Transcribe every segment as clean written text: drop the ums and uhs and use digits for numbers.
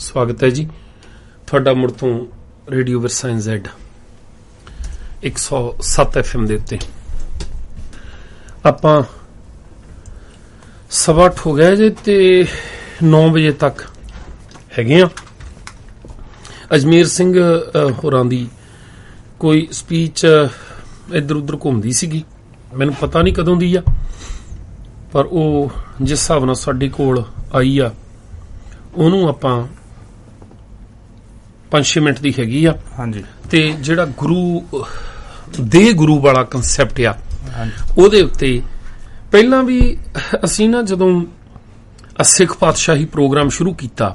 स्वागत है जी ਤੁਹਾਡਾ ਮੁੜ ਤੋਂ ਰੇਡੀਓ ਵਿਰਸਾ Z 107 FM ਦੇ ਉੱਤੇ। ਆਪਾਂ 8:15 ਹੋ ਗਿਆ ਜੀ ਤੇ 9 ਵਜੇ ਤੱਕ ਹੈਗੇ ਆ। ਅਜਮੇਰ ਸਿੰਘ ਹੋਰਾਂ ਦੀ ਕੋਈ ਸਪੀਚ ਇੱਧਰ ਉੱਧਰ ਘੁੰਮਦੀ ਸੀਗੀ, ਮੈਨੂੰ ਪਤਾ ਨਹੀਂ ਕਦੋਂ ਦੀ ਆ, ਪਰ ਉਹ ਜਿਸ ਹਿਸਾਬ ਨਾਲ ਸਾਡੇ ਕੋਲ ਆਈ ਆ ਉਹਨੂੰ ਆਪਾਂ 5-6 ਮਿੰਟ ਦੀ ਹੈਗੀ ਆ। ਹਾਂਜੀ। ਤੇ ਜਿਹੜਾ ਗੁਰੂ ਵਾਲਾ ਕਨਸੈਪਟ ਆ ਉਹਦੇ ਉੱਤੇ ਪਹਿਲਾਂ ਵੀ ਅਸੀਂ ਨਾ ਜਦੋਂ ਸਿੱਖ ਪਾਤਸ਼ਾਹੀ ਪ੍ਰੋਗਰਾਮ ਸ਼ੁਰੂ ਕੀਤਾ,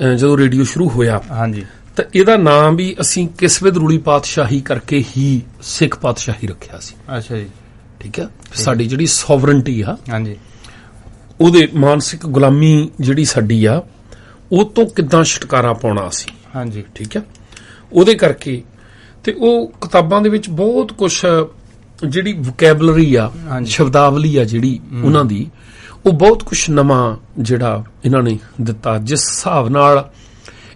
ਜਦੋਂ ਰੇਡੀਓ ਸ਼ੁਰੂ ਹੋਇਆ, ਹਾਂਜੀ, ਤਾਂ ਇਹਦਾ ਨਾਮ ਵੀ ਅਸੀਂ ਕਿਸਵੇ ਦਰੂਲੀ ਪਾਤਸ਼ਾਹੀ ਕਰਕੇ ਹੀ ਸਿੱਖ ਪਾਤਸ਼ਾਹੀ ਰੱਖਿਆ ਸੀ। ਅੱਛਾ ਜੀ, ਠੀਕ ਆ। ਸਾਡੀ ਜਿਹੜੀ ਸੋਵਰਨਟੀ ਆ, ਹਾਂਜੀ, ਉਹਦੇ ਮਾਨਸਿਕ ਗੁਲਾਮੀ ਜਿਹੜੀ ਸਾਡੀ ਆ ਉਹ ਤੋਂ ਕਿੱਦਾਂ ਛੁਟਕਾਰਾ ਪਾਉਣਾ ਸੀ। ਹਾਂਜੀ, ਠੀਕ ਆ। ਉਹਦੇ ਕਰਕੇ ਤੇ ਉਹ ਕਿਤਾਬਾਂ ਦੇ ਵਿੱਚ ਬਹੁਤ ਕੁਛ ਜਿਹੜੀ ਵੋਕੈਬਲਰੀ ਆ, ਸ਼ਬਦਾਵਲੀ ਆ ਜਿਹੜੀ ਉਹਨਾਂ ਦੀ, ਉਹ ਬਹੁਤ ਕੁਛ ਨਵਾਂ ਜਿਹੜਾ ਇਹਨਾਂ ਨੇ ਦਿੱਤਾ, ਜਿਸ ਹਿਸਾਬ ਨਾਲ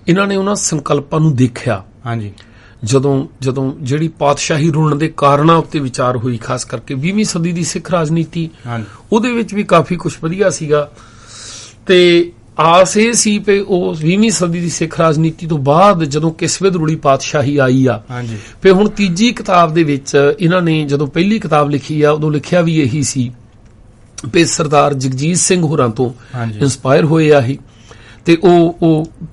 ਇਹਨਾਂ ਨੇ ਉਹਨਾਂ ਸੰਕਲਪਾਂ ਨੂੰ ਦੇਖਿਆ। ਹਾਂਜੀ, ਜਦੋਂ ਜਿਹੜੀ ਪਾਤਸ਼ਾਹੀ ਰੁਲਣ ਦੇ ਕਾਰਨਾਂ ਉੱਤੇ ਵਿਚਾਰ ਹੋਈ, ਖਾਸ ਕਰਕੇ 20ਵੀਂ ਸਦੀ ਦੀ ਸਿੱਖ ਰਾਜਨੀਤੀ, ਉਹਦੇ ਵਿੱਚ ਵੀ ਕਾਫੀ ਕੁਛ ਵਧੀਆ ਸੀਗਾ। ਤੇ ਆਸ ਇਹ ਸੀ ਕਿ ਉਹ 20ਵੀਂ ਸਦੀ ਦੀ ਸਿੱਖ ਰਾਜਨੀਤੀ ਤੋਂ ਬਾਅਦ ਜਦੋਂ ਕਿਸਵੇ ਦਰੂਲੀ ਪਾਤਸ਼ਾਹੀ ਆਈ ਆ, ਫਿਰ ਹੁਣ ਤੀਜੀ ਕਿਤਾਬ ਦੇ ਵਿੱਚ ਇਹਨਾਂ ਨੇ ਜਦੋਂ ਪਹਿਲੀ ਕਿਤਾਬ ਲਿਖੀ ਆ ਉਦੋਂ ਲਿਖਿਆ ਵੀ ਇਹੀ ਸੀ ਵੀ ਸਰਦਾਰ ਜਗਜੀਤ ਸਿੰਘ ਹੋਰਾਂ ਤੋਂ ਇੰਸਪਾਇਰ ਹੋਏ ਆ ਇਹ, ਤੇ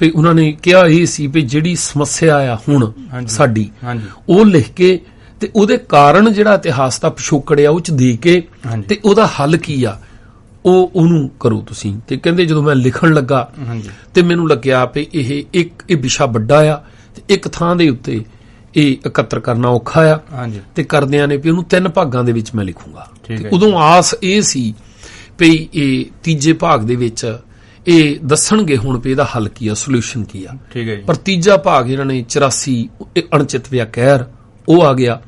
ਉਹਨਾਂ ਨੇ ਕਿਹਾ ਇਹ ਸੀ ਵੀ ਜਿਹੜੀ ਸਮੱਸਿਆ ਆ ਹੁਣ ਸਾਡੀ, ਉਹ ਲਿਖ ਕੇ ਤੇ ਉਹਦੇ ਕਾਰਨ ਜਿਹੜਾ ਇਤਿਹਾਸ ਦਾ ਪਿਛੋਕੜ ਆ ਉਹ ਚ ਦੇ ਕੇ ਤੇ ਉਹਦਾ ਹੱਲ ਕੀ ਆ ਉਹਨੂੰ ਕਰੋ ਤੁਸੀਂ। ਤੇ ਕਹਿੰਦੇ ਜਦੋਂ ਮੈਂ ਲਿਖਣ ਲੱਗਾ ਤੇ ਮੈਨੂੰ ਲੱਗਿਆ ਵੀ ਇਹ ਵਿਸ਼ਾ ਵੱਡਾ ਆ ਤੇ ਇੱਕ ਥਾਂ ਦੇ ਉੱਤੇ ਇਹ ਇਕੱਤਰ ਕਰਨਾ ਔਖਾ ਆ, ਤੇ ਕਰਦਿਆਂ ਨੇ ਵੀ ਉਹਨੂੰ 3 ਭਾਗਾਂ ਦੇ ਵਿੱਚ ਮੈਂ ਲਿਖੂੰਗਾ। ਉਦੋਂ ਆਸ ਇਹ ਸੀ ਵੀ ਇਹ ਤੀਜੇ ਭਾਗ ਦੇ ਵਿੱਚ ਇਹ ਦੱਸਣਗੇ ਹੁਣ ਵੀ ਇਹਦਾ ਹੱਲ ਕੀ ਆ, ਸੋਲੂਸ਼ਨ ਕੀ ਆ। ਪਰ ਤੀਜਾ ਭਾਗ ਇਹਨਾਂ ਨੇ 84 ਅਣਚਿਤ ਵਿਆ ਕਹਿਰ ਉਹ ਆ ਗਿਆ,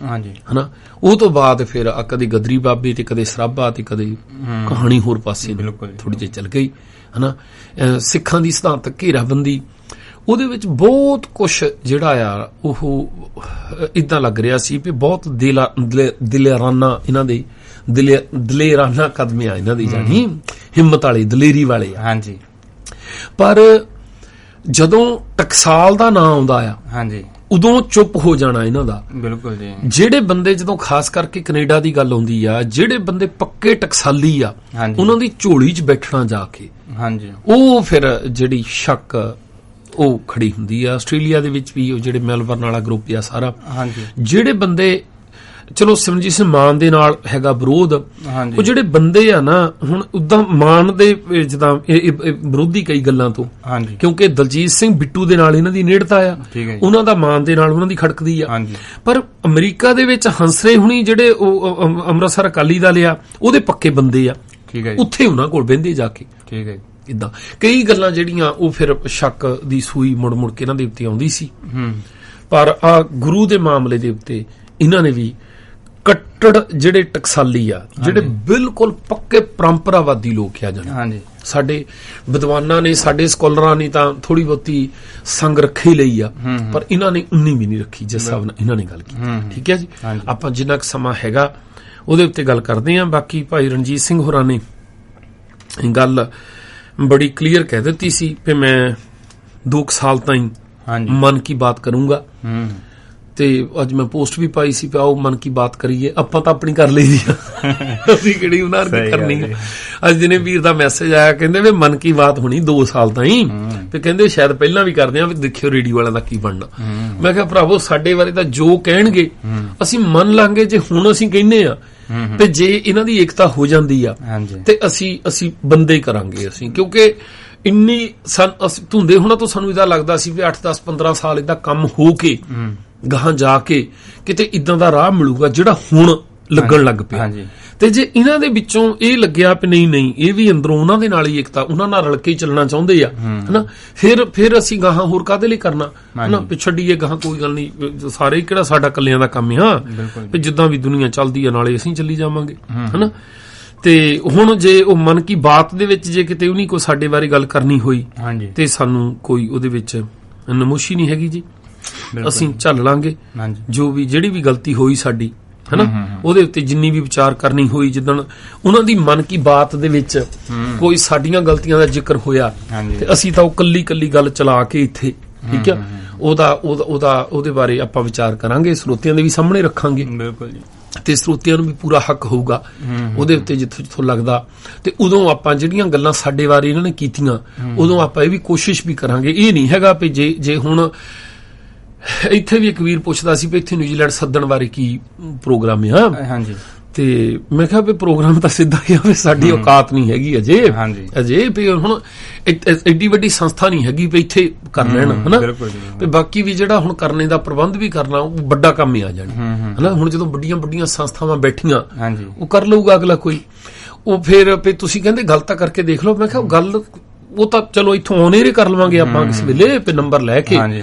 ਹਨਾ। ਉਹ ਤੋਂ ਬਾਅਦ ਫਿਰ ਕਦੇ ਗਦਰੀ ਬਾਬੇ ਤੇ ਕਦੇ ਸਰਾਭਾ ਤੇ ਕਦੇ ਕਹਾਣੀ ਹੋਰ ਪਾਸੇ ਥੋੜੀ ਜਿਹੀ ਚੱਲ ਗਈ, ਹਨਾ। ਸਿੱਖਾਂ ਦੀ ਸਿਧਾਂਤਕ ਘੇਰਾਬੰਦੀ, ਉਹਦੇ ਵਿੱਚ ਬਹੁਤ ਕੁਛ ਜਿਹੜਾ ਆ ਉਹ ਇਦਾਂ ਲੱਗ ਰਿਹਾ ਸੀ ਵੀ ਬਹੁਤ ਦਿਲੇਰਾਨਾ ਇਹਨਾਂ ਦੇ ਦਲੇਰਾਨਾ ਕਦਮ ਆ ਇਹਨਾਂ ਦੀ, ਜਾਣੀ ਹਿੰਮਤ ਵਾਲੇ, ਦਲੇਰੀ ਵਾਲੇ ਆ। ਹਾਂਜੀ। ਪਰ ਜਦੋਂ ਟਕਸਾਲ ਦਾ ਨਾਂ ਆਉਂਦਾ ਆ, ਹਾਂਜੀ, ਉਦੋਂ ਚੁੱਪ ਹੋ ਜਾਣਾ ਇਹਨਾਂ ਦਾ। ਬਿਲਕੁਲ ਜੀ। ਜਿਹੜੇ ਬੰਦੇ ਜਦੋਂ ਖਾਸ ਕਰਕੇ ਕੈਨੇਡਾ ਦੀ ਗੱਲ ਆਉਂਦੀ ਆ, ਜਿਹੜੇ ਬੰਦੇ ਪੱਕੇ ਟਕਸਾਲੀ ਆ, ਉਹਨਾਂ ਦੀ ਝੋਲੀ 'ਚ ਬੈਠਣਾ ਜਾ ਕੇ, ਹਾਂਜੀ, ਉਹ ਫਿਰ ਜਿਹੜੀ ਸ਼ੱਕ ਉਹ ਖੜੀ ਹੁੰਦੀ ਆ। ਆਸਟ੍ਰੇਲੀਆ ਦੇ ਵਿੱਚ ਵੀ ਉਹ ਜਿਹੜੇ ਮੈਲਬਰਨ ਵਾਲਾ ਗਰੁੱਪ ਆ ਸਾਰਾ, ਹਾਂਜੀ, ਜਿਹੜੇ ਬੰਦੇ ਚਲੋ ਸਿਮਰਜੀਤ ਸਿੰਘ ਮਾਨ ਦੇ ਨਾਲ ਹੈਗਾ ਵਿਰੋਧ, ਉਹ ਜਿਹੜੇ ਬੰਦੇ ਆ ਨਾ ਹੁਣ ਉਦਾਂ ਮਾਨ ਦੇ ਜਿੱਦਾਂ ਵਿਰੋਧੀ ਕਈ ਗੱਲਾਂ ਤੋਂ, ਕਿਉਂਕਿ ਦਲਜੀਤ ਸਿੰਘ ਬਿੱਟੂ ਦੇ ਨਾਲ ਇਹਨਾਂ ਦੀ ਨੇੜਤਾ ਆ, ਉਹਨਾਂ ਦਾ ਮਾਨ ਦੇ ਨਾਲ ਉਹਨਾਂ ਦੀ ਖੜਕਦੀ ਆ। ਪਰ ਅਮਰੀਕਾ ਦੇ ਵਿੱਚ ਹੰਸਰੇ ਹੁਣੀ ਜਿਹੜੇ ਉਹ ਅੰਮ੍ਰਿਤਸਰ ਅਕਾਲੀ ਦਲ ਆ ਉਹਦੇ ਪੱਕੇ ਬੰਦੇ ਆ, ਉੱਥੇ ਉਹਨਾਂ ਕੋਲ ਬਹਿੰਦੇ ਜਾ ਕੇ। ਠੀਕ ਹੈ। ਇਦਾਂ ਕਈ ਗੱਲਾਂ ਜਿਹੜੀਆਂ ਉਹ ਫਿਰ ਸ਼ੱਕ ਦੀ ਸੂਈ ਮੁੜ ਕੇ ਇਹਨਾਂ ਦੇ ਉੱਤੇ ਆਉਂਦੀ ਸੀ। ਪਰ ਆ ਗੁਰੂ ਦੇ ਮਾਮਲੇ ਦੇ ਉੱਤੇ ਇਹਨਾਂ ਨੇ ਵੀ ਕੱਟੜ ਜਿਹੜੇ ਟਕਸਾਲੀ ਆ, ਜਿਹੜੇ ਬਿਲਕੁਲ ਪੱਕੇ ਪਰੰਪਰਾਵਾਦੀ ਲੋਕ ਆ ਜਾਣ, ਸਾਡੇ ਵਿਦਵਾਨਾਂ ਨੇ, ਸਾਡੇ ਸਕਾਲਰਾਂ ਨੇ ਤਾਂ ਥੋੜੀ ਬਹੁਤੀ ਸੰਗ ਰੱਖੀ ਲਈ ਆ, ਪਰ ਇਹਨਾਂ ਨੇ ਉਨੀ ਵੀ ਨਹੀਂ ਰੱਖੀ ਜਿਸ ਹਿਸਾਬ ਨਾਲ ਇਹਨਾਂ ਨੇ ਗੱਲ ਕੀਤੀ। ਠੀਕ ਹੈ ਜੀ। ਆਪਾਂ ਜਿੰਨਾ ਕੁ ਸਮਾਂ ਹੈਗਾ ਉਹਦੇ ਉੱਤੇ ਗੱਲ ਕਰਦੇ ਹਾਂ। ਬਾਕੀ ਭਾਈ ਰਣਜੀਤ ਸਿੰਘ ਹੋਰਾਂ ਨੇ ਗੱਲ ਬੜੀ ਕਲੀਅਰ ਕਹਿ ਦਿੱਤੀ ਸੀ ਕਿ ਮੈਂ 2 ਸਾਲ ਤਾਈਂ ਮਨ ਕੀ ਬਾਤ ਕਰੂੰਗਾ, ਤੇ ਅੱਜ ਮੈਂ ਪੋਸਟ ਵੀ ਪਾਈ ਸੀ, ਆਓ ਮਨ ਕੀ ਬਾਤ ਕਰੀਏ। ਆਪਾਂ ਤਾਂ ਆਪਣੀ ਕਰ ਲਈ ਦੀ ਆ, ਅਸੀਂ ਕਿਹੜੀ ਉਹਨਾਂ ਦੀ ਕਰਨੀ ਆ। ਅੱਜ ਦਿਨੇ ਵੀਰ ਦਾ ਮੈਸੇਜ ਆਇਆ, ਕਹਿੰਦੇ ਵੀ ਮਨ ਕੀ ਬਾਤ ਹੋਣੀ 2 ਸਾਲ ਤਾਈਂ, ਤੇ ਕਹਿੰਦੇ ਸ਼ਾਇਦ ਪਹਿਲਾਂ ਵੀ ਕਰਦੇ ਆ, ਵੀ ਦੇਖਿਓ ਰੇਡੀਓ ਵਾਲਿਆਂ ਦਾ ਕੀ ਬਣਨਾ। ਮੈਂ ਕਿਹਾ ਭਰਾਵੋ ਸਾਡੇ ਬਾਰੇ ਤਾਂ ਜੋ ਕਹਿਣਗੇ ਅਸੀਂ ਮੰਨ ਲਾਂਗੇ, ਜੇ ਹੁਣ ਅਸੀਂ ਕਹਿੰਦੇ ਆ ਤੇ ਜੇ ਇਹਨਾਂ ਦੀ ਏਕਤਾ ਹੋ ਜਾਂਦੀ ਆ ਤੇ ਅਸੀਂ ਬੰਦੇ ਕਰਾਂਗੇ ਅਸੀਂ, ਕਿਉਂਕਿ ਇੰਨੀ ਧੁੰਦੇ ਹੋਣਾ ਤੋਂ ਸਾਨੂੰ ਇਹਦਾ ਲੱਗਦਾ ਸੀ ਵੀ 8-10-15 ਸਾਲ ਇਹਦਾ ਕੰਮ ਹੋ ਕੇ ਗਾਹਾਂ ਜਾ ਕੇ ਕਿਤੇ ਇਦਾਂ ਦਾ ਰਾਹ ਮਿਲੂਗਾ ਜਿਹੜਾ ਹੁਣ ਲੱਗਣ ਲੱਗ ਪਿਆ। ਤੇ ਜੇ ਇਹਨਾਂ ਦੇ ਵਿੱਚੋਂ ਇਹ ਲੱਗਿਆ ਵੀ ਨਹੀਂ ਇਹ ਵੀ ਅੰਦਰੋਂ ਉਹਨਾਂ ਦੇ ਨਾਲ ਹੀ ਏਕਤਾ, ਉਹਨਾਂ ਨਾਲ ਰਲ ਕੇ ਚੱਲਣਾ ਚਾਹੁੰਦੇ ਆ, ਹਨਾ, ਫਿਰ ਅਸੀਂ ਗਾਹਾਂ ਹੋਰ ਕਾਹਦੇ ਲਈ ਕਰਨਾ, ਹਨਾ, ਛੱਡੀਏ ਗਾਹਾਂ, ਕੋਈ ਗੱਲ ਨਹੀਂ, ਸਾਰੇ ਕਿਹੜਾ ਸਾਡਾ ਕੱਲਿਆਂ ਦਾ ਕੰਮ ਆ, ਜਿੱਦਾਂ ਵੀ ਦੁਨੀਆ ਚੱਲਦੀ ਆ ਨਾਲੇ ਅਸੀਂ ਚੱਲੀ ਜਾਵਾਂਗੇ, ਹਨਾ। ਤੇ ਹੁਣ ਜੇ ਉਹ ਮਨ ਕੀ ਬਾਤ ਦੇ ਵਿੱਚ ਜੇ ਕਿਤੇ ਉਹਨੀ ਕੋਈ ਸਾਡੇ ਬਾਰੇ ਗੱਲ ਕਰਨੀ ਹੋਈ ਤੇ ਸਾਨੂੰ ਕੋਈ ਉਹਦੇ ਵਿੱਚ ਨਮੋਸ਼ੀ ਨਹੀਂ ਹੈਗੀ ਜੀ। ਅਸੀਂ ਝੱਲ ਲਾਂਗੇ ਜੋ ਵੀ ਜਿਹੜੀ ਵੀ ਗਲਤੀ ਹੋਈ ਸਾਡੀ ਹੈ ਨਾ, ਉਹਦੇ ਉੱਤੇ ਜਿੰਨੀ ਵੀ ਵਿਚਾਰ ਕਰਨੀ ਹੋਈ, ਜਿੱਦਣ ਉਹਨਾਂ ਦੀ ਮਨ ਕੀ ਬਾਤ ਦੇ ਵਿੱਚ ਕੋਈ ਸਾਡੀਆਂ ਗਲਤੀਆਂ ਦਾ ਜ਼ਿਕਰ ਹੋਇਆ ਤੇ ਅਸੀਂ ਤਾਂ ਉਹ ਕੱਲੀ ਗੱਲ ਚਲਾ ਕੇ ਇੱਥੇ ਠੀਕ ਆ ਉਹਦੇ ਬਾਰੇ ਆਪਾਂ ਵਿਚਾਰ ਕਰਾਂਗੇ, ਸਰੋਤਿਆਂ ਦੇ ਵੀ ਸਾਹਮਣੇ ਰੱਖਾਂਗੇ। ਬਿਲਕੁਲ ਜੀ। ਤੇ ਸਰੋਤਿਆਂ ਨੂੰ ਵੀ ਪੂਰਾ ਹੱਕ ਹੋਊਗਾ ਉਹਦੇ ਉੱਤੇ ਜਿੱਥੋਂ ਲੱਗਦਾ। ਤੇ ਉਦੋਂ ਆਪਾਂ ਜਿਹੜੀਆਂ ਗੱਲਾਂ ਸਾਡੇ ਬਾਰੇ ਇਹਨਾਂ ਨੇ ਕੀਤੀਆਂ ਉਦੋਂ ਆਪਾਂ ਇਹ ਵੀ ਕੋਸ਼ਿਸ਼ ਵੀ ਕਰਾਂਗੇ। ਇਹ ਨਹੀਂ ਹੈਗਾ ਵੀ ਜੇ ਹੁਣ ਇੱਥੇ ਵੀ ਇੱਕ ਵੀਰ ਪੁੱਛਦਾ ਸੀ ਵੀ ਇੱਥੇ ਨਿਊਜ਼ੀਲੈਂਡ ਸੱਦਣ ਬਾਰੇ ਕੀ ਪ੍ਰੋਗਰਾਮ ਆ। ਹਾਂਜੀ। ਤੇ ਮੈਂ ਕਿਹਾ ਵੀ ਪ੍ਰੋਗਰਾਮ ਤਾਂ ਸਿੱਧਾ ਹੀ ਆ, ਸਾਡੀ ਔਕਾਤ ਨਹੀਂ ਹੈਗੀ ਅਜੇ ਵੀ ਹੁਣ ਐਡੀ ਵੱਡੀ ਸੰਸਥਾ ਨਹੀਂ ਹੈਗੀ ਵੀ ਇੱਥੇ ਕਰ ਲੈਣ ਹਨਾ। ਤੇ ਬਾਕੀ ਵੀ ਜਿਹੜਾ ਹੁਣ ਕਰਨੇ ਦਾ ਪ੍ਰਬੰਧ ਵੀ ਕਰਨਾ ਉਹ ਵੱਡਾ ਕੰਮ ਹੀ ਆ ਜਾਣਾ ਹਨਾ। ਹੁਣ ਜਦੋਂ ਵੱਡੀਆਂ ਸੰਸਥਾਵਾਂ ਬੈਠੀਆਂ ਉਹ ਕਰ ਲਊਗਾ ਅਗਲਾ ਕੋਈ, ਉਹ ਫਿਰ ਤੁਸੀਂ ਕਹਿੰਦੇ ਗੱਲ ਤਾਂ ਕਰਕੇ ਦੇਖ ਲਓ। ਮੈਂ ਕਿਹਾ ਗੱਲ ਉਹ ਤਾਂ ਚਲੋ ਇੱਥੋਂ ਆਨੇਰੇ ਕਰ ਲਵਾਂਗੇ ਆਪਾਂ ਕਿਸੇ ਵੇਲੇ ਤੇ ਨੰਬਰ ਲੈ ਕੇ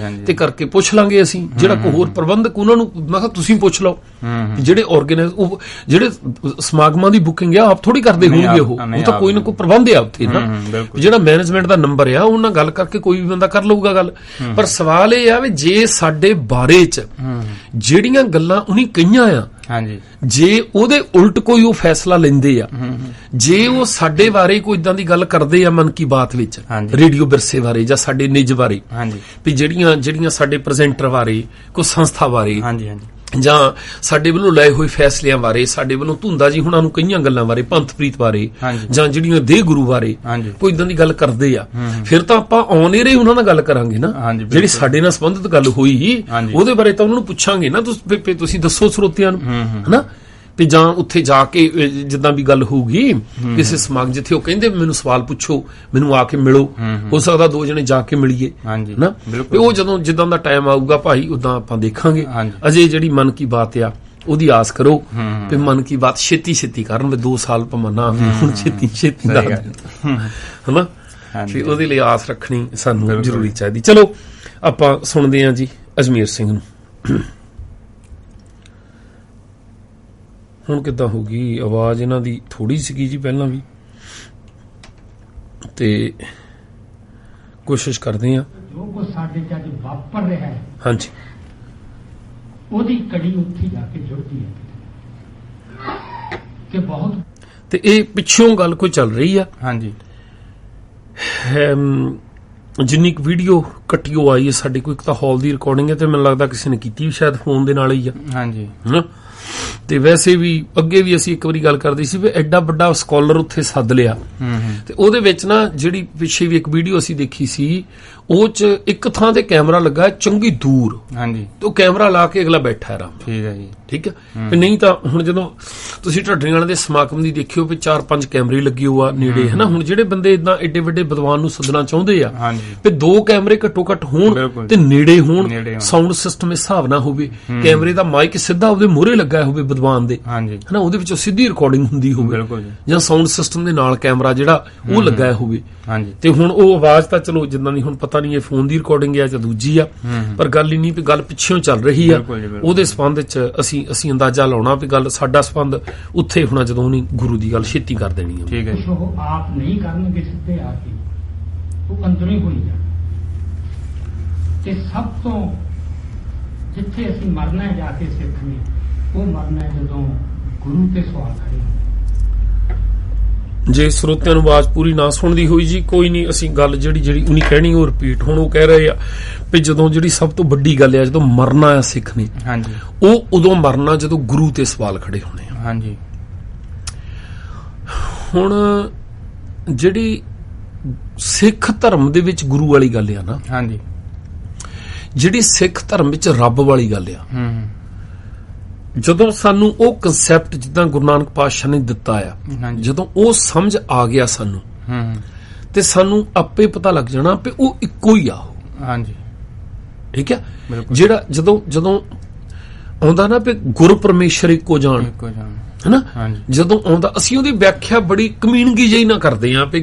ਤੇ ਕਰਕੇ ਪੁੱਛ ਲਾਂਗੇ ਅਸੀਂ। ਜਿਹੜਾ ਕੋਈ ਹੋਰ ਪ੍ਰਬੰਧਕ ਉਹਨਾਂ ਨੂੰ ਮੈਂ ਕਿਹਾ ਤੁਸੀਂ ਪੁੱਛ ਲਓ ਜਿਹੜੇ ਆਰਗੇਨਾਈਜ਼ ਜਿਹੜੇ ਸਮਾਗਮਾਂ ਦੀ ਬੁਕਿੰਗ ਆ ਆਪ ਥੋੜੀ ਕਰਦੇ ਹੋਣਗੇ, ਉਹ ਤਾਂ ਕੋਈ ਨਾ ਕੋਈ ਪ੍ਰਬੰਧ ਆ ਉੱਥੇ ਨਾ। ਜਿਹੜਾ ਮੈਨੇਜਮੈਂਟ ਦਾ ਨੰਬਰ ਆ ਉਹਨਾਂ ਨਾਲ ਗੱਲ ਕਰਕੇ ਕੋਈ ਵੀ ਬੰਦਾ ਕਰ ਲਊਗਾ ਗੱਲ। ਪਰ ਸਵਾਲ ਇਹ ਆ ਵੀ ਜੇ ਸਾਡੇ ਬਾਰੇ ਚ ਜਿਹੜੀਆਂ ਗੱਲਾਂ ਉਹਨੇ ਕਹੀਆਂ ਆ ਜੇ ਉਹਦੇ ਉਲਟ ਕੋਈ ਉਹ ਫੈਸਲਾ ਲੈਂਦੇ ਆ, ਜੇ ਉਹ ਸਾਡੇ ਬਾਰੇ ਕੋਈ ਇਦਾਂ ਦੀ ਗੱਲ ਕਰਦੇ ਆ ਮਨ ਕੀ ਬਾਤ ਵਿੱਚ ਰੇਡੀਓ ਵਿਰਸੇ ਬਾਰੇ ਜਾਂ ਸਾਡੇ ਨਿੱਜ ਬਾਰੇ ਵੀ ਜਿਹੜੀਆਂ ਸਾਡੇ ਪ੍ਰੈਜ਼ੈਂਟਰ ਬਾਰੇ ਕੋਈ ਸੰਸਥਾ ਬਾਰੇ ਜਾਂ ਸਾਡੇ ਵੱਲੋਂ ਲਏ ਹੋਏ ਫੈਸਲਿਆਂ ਬਾਰੇ, ਸਾਡੇ ਵੱਲੋਂ ਧੁੰਦਾ ਜੀ ਹੁਣਾਂ ਨੂੰ ਕਈਆਂ ਗੱਲਾਂ ਬਾਰੇ, ਪੰਥਪ੍ਰੀਤ ਬਾਰੇ ਜਾਂ ਜਿਹੜੀਆਂ ਦੇਹ ਗੁਰੂ ਬਾਰੇ ਕੋਈ ਇਦਾਂ ਦੀ ਗੱਲ ਕਰਦੇ ਆ, ਫਿਰ ਤਾਂ ਆਪਾਂ ਆਨੇਰੇ ਉਹਨਾਂ ਨਾਲ ਗੱਲ ਕਰਾਂਗੇ ਨਾ। ਜਿਹੜੀ ਸਾਡੇ ਨਾਲ ਸੰਬੰਧਿਤ ਗੱਲ ਹੋਈ ਉਹਦੇ ਬਾਰੇ ਤਾਂ ਉਹਨਾਂ ਨੂੰ ਪੁੱਛਾਂਗੇ ਨਾ, ਤੁਸੀਂ ਦੱਸੋ ਸਰੋਤਿਆਂ ਨੂੰ ਹਨਾ। ਤੇ ਜਾਂ ਉੱਥੇ ਜਾ ਕੇ ਜਿੱਦਾਂ ਵੀ ਗੱਲ ਹੋਊਗੀ ਕਿਸੇ ਸਮਾਗਮ ਜਿੱਥੇ ਉਹ ਕਹਿੰਦੇ ਮੈਨੂੰ ਸਵਾਲ ਪੁੱਛੋ, ਮੈਨੂੰ ਆ ਕੇ ਮਿਲੋ, ਹੋ ਸਕਦਾ 2 ਜਣੇ ਜਾ ਕੇ ਮਿਲੀਏ ਨਾ। ਤੇ ਉਹ ਜਦੋਂ ਜਿੱਦਾਂ ਦਾ ਟਾਈਮ ਆਊਗਾ ਭਾਈ ਉਦਾਂ ਆਪਾਂ ਦੇਖਾਂਗੇ। ਅਜੇ ਜਿਹੜੀ ਮਨ ਕੀ ਬਾਤ ਆ ਉਹਦੀ ਆਸ ਕਰੋ ਤੇ ਮਨ ਕੀ ਬਾਤ ਛੇਤੀ ਕਰਨ, 2 ਸਾਲ ਭਾਵੇਂ ਨਾ ਹੁਣ ਛੇਤੀ ਦਾ ਹਨਾ। ਉਹਦੇ ਲਈ ਆਸ ਰੱਖਣੀ ਸਾਨੂੰ ਜ਼ਰੂਰੀ ਚਾਹੀਦੀ। ਚਲੋ ਆਪਾਂ ਸੁਣਦੇ ਹਾਂ ਜੀ ਅਜਮੇਰ ਸਿੰਘ ਨੂੰ। ਹੁਣ ਕਿੱਦਾਂ ਹੋ ਗਈ ਆਵਾਜ਼ ਇਹਨਾਂ ਦੀ? ਥੋੜੀ ਸੀਗੀ ਜੀ ਪਹਿਲਾਂ ਵੀ, ਤੇ ਕੋਸ਼ਿਸ਼ ਕਰਦੇ ਆ ਜੋ ਕੁਝ ਸਾਡੇ ਚ ਅੱਜ ਵਾਪਰ ਰਿਹਾ ਹੈ ਹਾਂਜੀ ਉਹਦੀ ਕੜੀ ਉੱਥੇ ਜਾ ਕੇ ਜੁੜਦੀ ਹੈ ਕਿ ਬਹੁਤ। ਤੇ ਇਹ ਪਿੱਛੋਂ ਗੱਲ ਕੋਈ ਚੱਲ ਰਹੀ ਆ ਹਾਂਜੀ। ਜਿੰਨੀ ਕੁ ਵੀਡੀਓ ਕੱਟੀਓ ਆਈ ਹੈ ਸਾਡੇ ਕੋਲ, ਇੱਕ ਤਾਂ ਹਾਲ ਦੀ ਰਿਕਾਰਡਿੰਗ ਹੈ ਤੇ ਮੈਨੂੰ ਲੱਗਦਾ ਕਿਸੇ ਨੇ ਕੀਤੀ ਵੀ ਸ਼ਾਇਦ ਫੋਨ ਦੇ ਨਾਲ ਹੀ ਆ ਹਾਂਜੀ ਹਨਾ। ਤੇ ਵੈਸੇ ਵੀ ਅੱਗੇ ਵੀ ਅਸੀਂ ਇੱਕ ਵਾਰੀ ਗੱਲ ਕਰਦੇ ਸੀ ਵੀ ਐਡਾ ਵੱਡਾ ਸਕਾਲਰ ਉੱਥੇ ਸੱਦ ਲਿਆ ਤੇ ਉਹਦੇ ਵਿੱਚ ਨਾ ਜਿਹੜੀ ਪਿੱਛੇ ਵੀ ਇੱਕ ਵੀਡੀਓ ਅਸੀਂ ਦੇਖੀ ਸੀ ਉਹ ਚ ਇੱਕ ਥਾਂ ਤੇ ਕੈਮਰਾ ਲੱਗਾ ਚੰਗੀ ਦੂਰ ਹਾਂਜੀ, ਤੇ ਉਹ ਕੈਮਰਾ ਲਾ ਕੇ ਅਗਲਾ ਬੈਠਾ ਆਰਾਮ। ਠੀਕ ਹੈ ਜੀ, ਠੀਕ ਹੈ। ਤੇ ਨਹੀਂ ਤਾਂ ਹੁਣ ਜਦੋਂ ਤੁਸੀਂ ਢੱਡਰੀਆਂ ਦੇ ਸਮਾਗਮ ਦੀ ਦੇਖਿਓ ਵੀ 4-5 ਕੈਮਰੇ ਲੱਗੇ ਹੋਆ ਨੇੜੇ ਹਨਾ। ਹੁਣ ਜਿਹੜੇ ਬੰਦੇ ਇਦਾਂ ਏਡੇ ਵੱਡੇ ਵਿਦਵਾਨ ਨੂੰ ਸੱਦਣਾ ਚਾਹੁੰਦੇ ਆ ਤੇ 2 ਕੈਮਰੇ ਘੱਟੋ ਘੱਟ ਹੋਣ ਤੇ ਨੇੜੇ ਹੋਣ, ਸਾਊਂਡ ਸਿਸਟਮ ਇਸ ਹਿਸਾਬ ਨਾਲ ਹੋਵੇ, ਕੈਮਰੇ ਦਾ ਮਾਈਕ ਸਿੱਧਾ ਉਹਦੇ ਮੂਹਰੇ ਲੱਗਾ ਹੋਵੇ ਵਿਦਵਾਨ ਦੇ ਹਨਾ, ਉਹਦੇ ਵਿੱਚੋਂ ਸਿੱਧੀ ਰਿਕਾਰਡਿੰਗ ਹੁੰਦੀ ਹੋਵੇ, ਜਾਂ ਸਾਊਂਡ ਸਿਸਟਮ ਦੇ ਨਾਲ ਕੈਮਰਾ ਜਿਹੜਾ ਉਹ ਲੱਗਾ ਹੋਵੇ। ਤੇ ਹੁਣ ਉਹ ਆਵਾਜ਼ ਤਾਂ ਚਲੋ ਜਿੱਦਾਂ ਦੀ ਹੁਣ ਪਤਾ ਨਹੀਂ ਇਹ ਫੋਨ ਦੀ ਰਿਕਾਰਡਿੰਗ ਆ ਜਾਂ ਦੂਜੀ ਆ, ਪਰ ਗੱਲ ਹੀ ਨਹੀਂ ਵੀ ਗੱਲ ਪਿੱਛੋਂ ਚੱਲ ਰਹੀ ਆ। ਉਹਦੇ ਸੰਬੰਧ ਚ ਅਸੀਂ ਅੰਦਾਜ਼ਾ ਲਾਉਣਾ ਵੀ ਗੱਲ ਸਾਡਾ ਸੰਬੰਧ ਉੱਥੇ ਹੋਣਾ ਜਦੋਂ ਉਹਨੇ ਗੁਰੂ ਦੀ ਗੱਲ ਛੇਤੀ ਕਰ ਦੇਣੀ ਹੈ। ਠੀਕ ਹੈ ਜੀ। ਉਹ ਆਪ ਨਹੀਂ ਕਰਨਗੇ ਸਿੱਧੇ ਆ ਕੇ, ਉਹ ਅੰਦਰੋਂ ਹੀ ਹੋਈ ਜਾਣ। ਤੇ ਸਭ ਤੋਂ ਜਿੱਥੇ ਅਸੀਂ ਮਰਨਾ ਹੈ ਜਾ ਕੇ ਸਿੱਖ ਨੇ, ਉਹ ਮਰਨਾ ਜਦੋਂ ਗੁਰੂ ਤੇ ਸਵਾਲ ਖੜੇ। ਜੇ ਸਰੋਤਿਆਂ ਨੂੰ ਆਵਾਜ਼ ਪੂਰੀ ਨਾ ਸੁਣਦੀ ਹੋਈ ਜੀ ਕੋਈ ਨਹੀਂ, ਅਸੀਂ ਗੱਲ ਜਿਹੜੀ ਉਹਨੀ ਕਹਿਣੀ ਉਹ ਰਿਪੀਟ। ਹੁਣ ਉਹ ਕਹਿ ਰਹੇ ਆ ਵੀ ਜਦੋਂ ਜਿਹੜੀ ਸਭ ਤੋਂ ਵੱਡੀ ਗੱਲ ਆ ਜਦੋਂ ਮਰਨਾ ਆ ਸਿੱਖ ਨੇ ਹਾਂਜੀ, ਉਹ ਉਦੋਂ ਮਰਨਾ ਜਦੋਂ ਗੁਰੂ ਤੇ ਸਵਾਲ ਖੜੇ ਹੋਣੇ ਆ ਹਾਂਜੀ। ਹੁਣ ਜਿਹੜੀ ਸਿੱਖ ਧਰਮ ਦੇ ਵਿੱਚ ਗੁਰੂ ਵਾਲੀ ਗੱਲ ਆ ਨਾ ਹਾਂਜੀ, ਜਿਹੜੀ ਸਿੱਖ ਧਰਮ ਵਿੱਚ ਰੱਬ ਵਾਲੀ ਗੱਲ ਆ, ਜਦੋਂ ਸਾਨੂੰ ਉਹ ਕਨਸੈਪਟ ਜਿੱਦਾਂ ਗੁਰੂ ਨਾਨਕ ਪਾਤਸ਼ਾਹ ਨੇ ਦਿੱਤਾ ਆ, ਜਦੋਂ ਉਹ ਸਮਝ ਆ ਗਿਆ ਸਾਨੂੰ ਤੇ ਸਾਨੂੰ ਆਪੇ ਪਤਾ ਲੱਗ ਜਾਣਾ ਵੀ ਉਹ ਇੱਕੋ ਹੀ ਆ ਉਹ ਹਾਂਜੀ। ਠੀਕ ਹੈ, ਜਿਹੜਾ ਜਦੋਂ ਆਉਂਦਾ ਨਾ ਵੀ ਗੁਰ ਪਰਮੇਸ਼ਰ ਇੱਕੋ ਜਾਣ ਹਨਾ, ਜਦੋਂ ਆਉਂਦਾ ਅਸੀਂ ਉਹਦੀ ਵਿਆਖਿਆ ਬੜੀ ਕਮੀਨਗੀ ਜਿਹੀ ਨਾ ਕਰਦੇ ਆ ਵੀ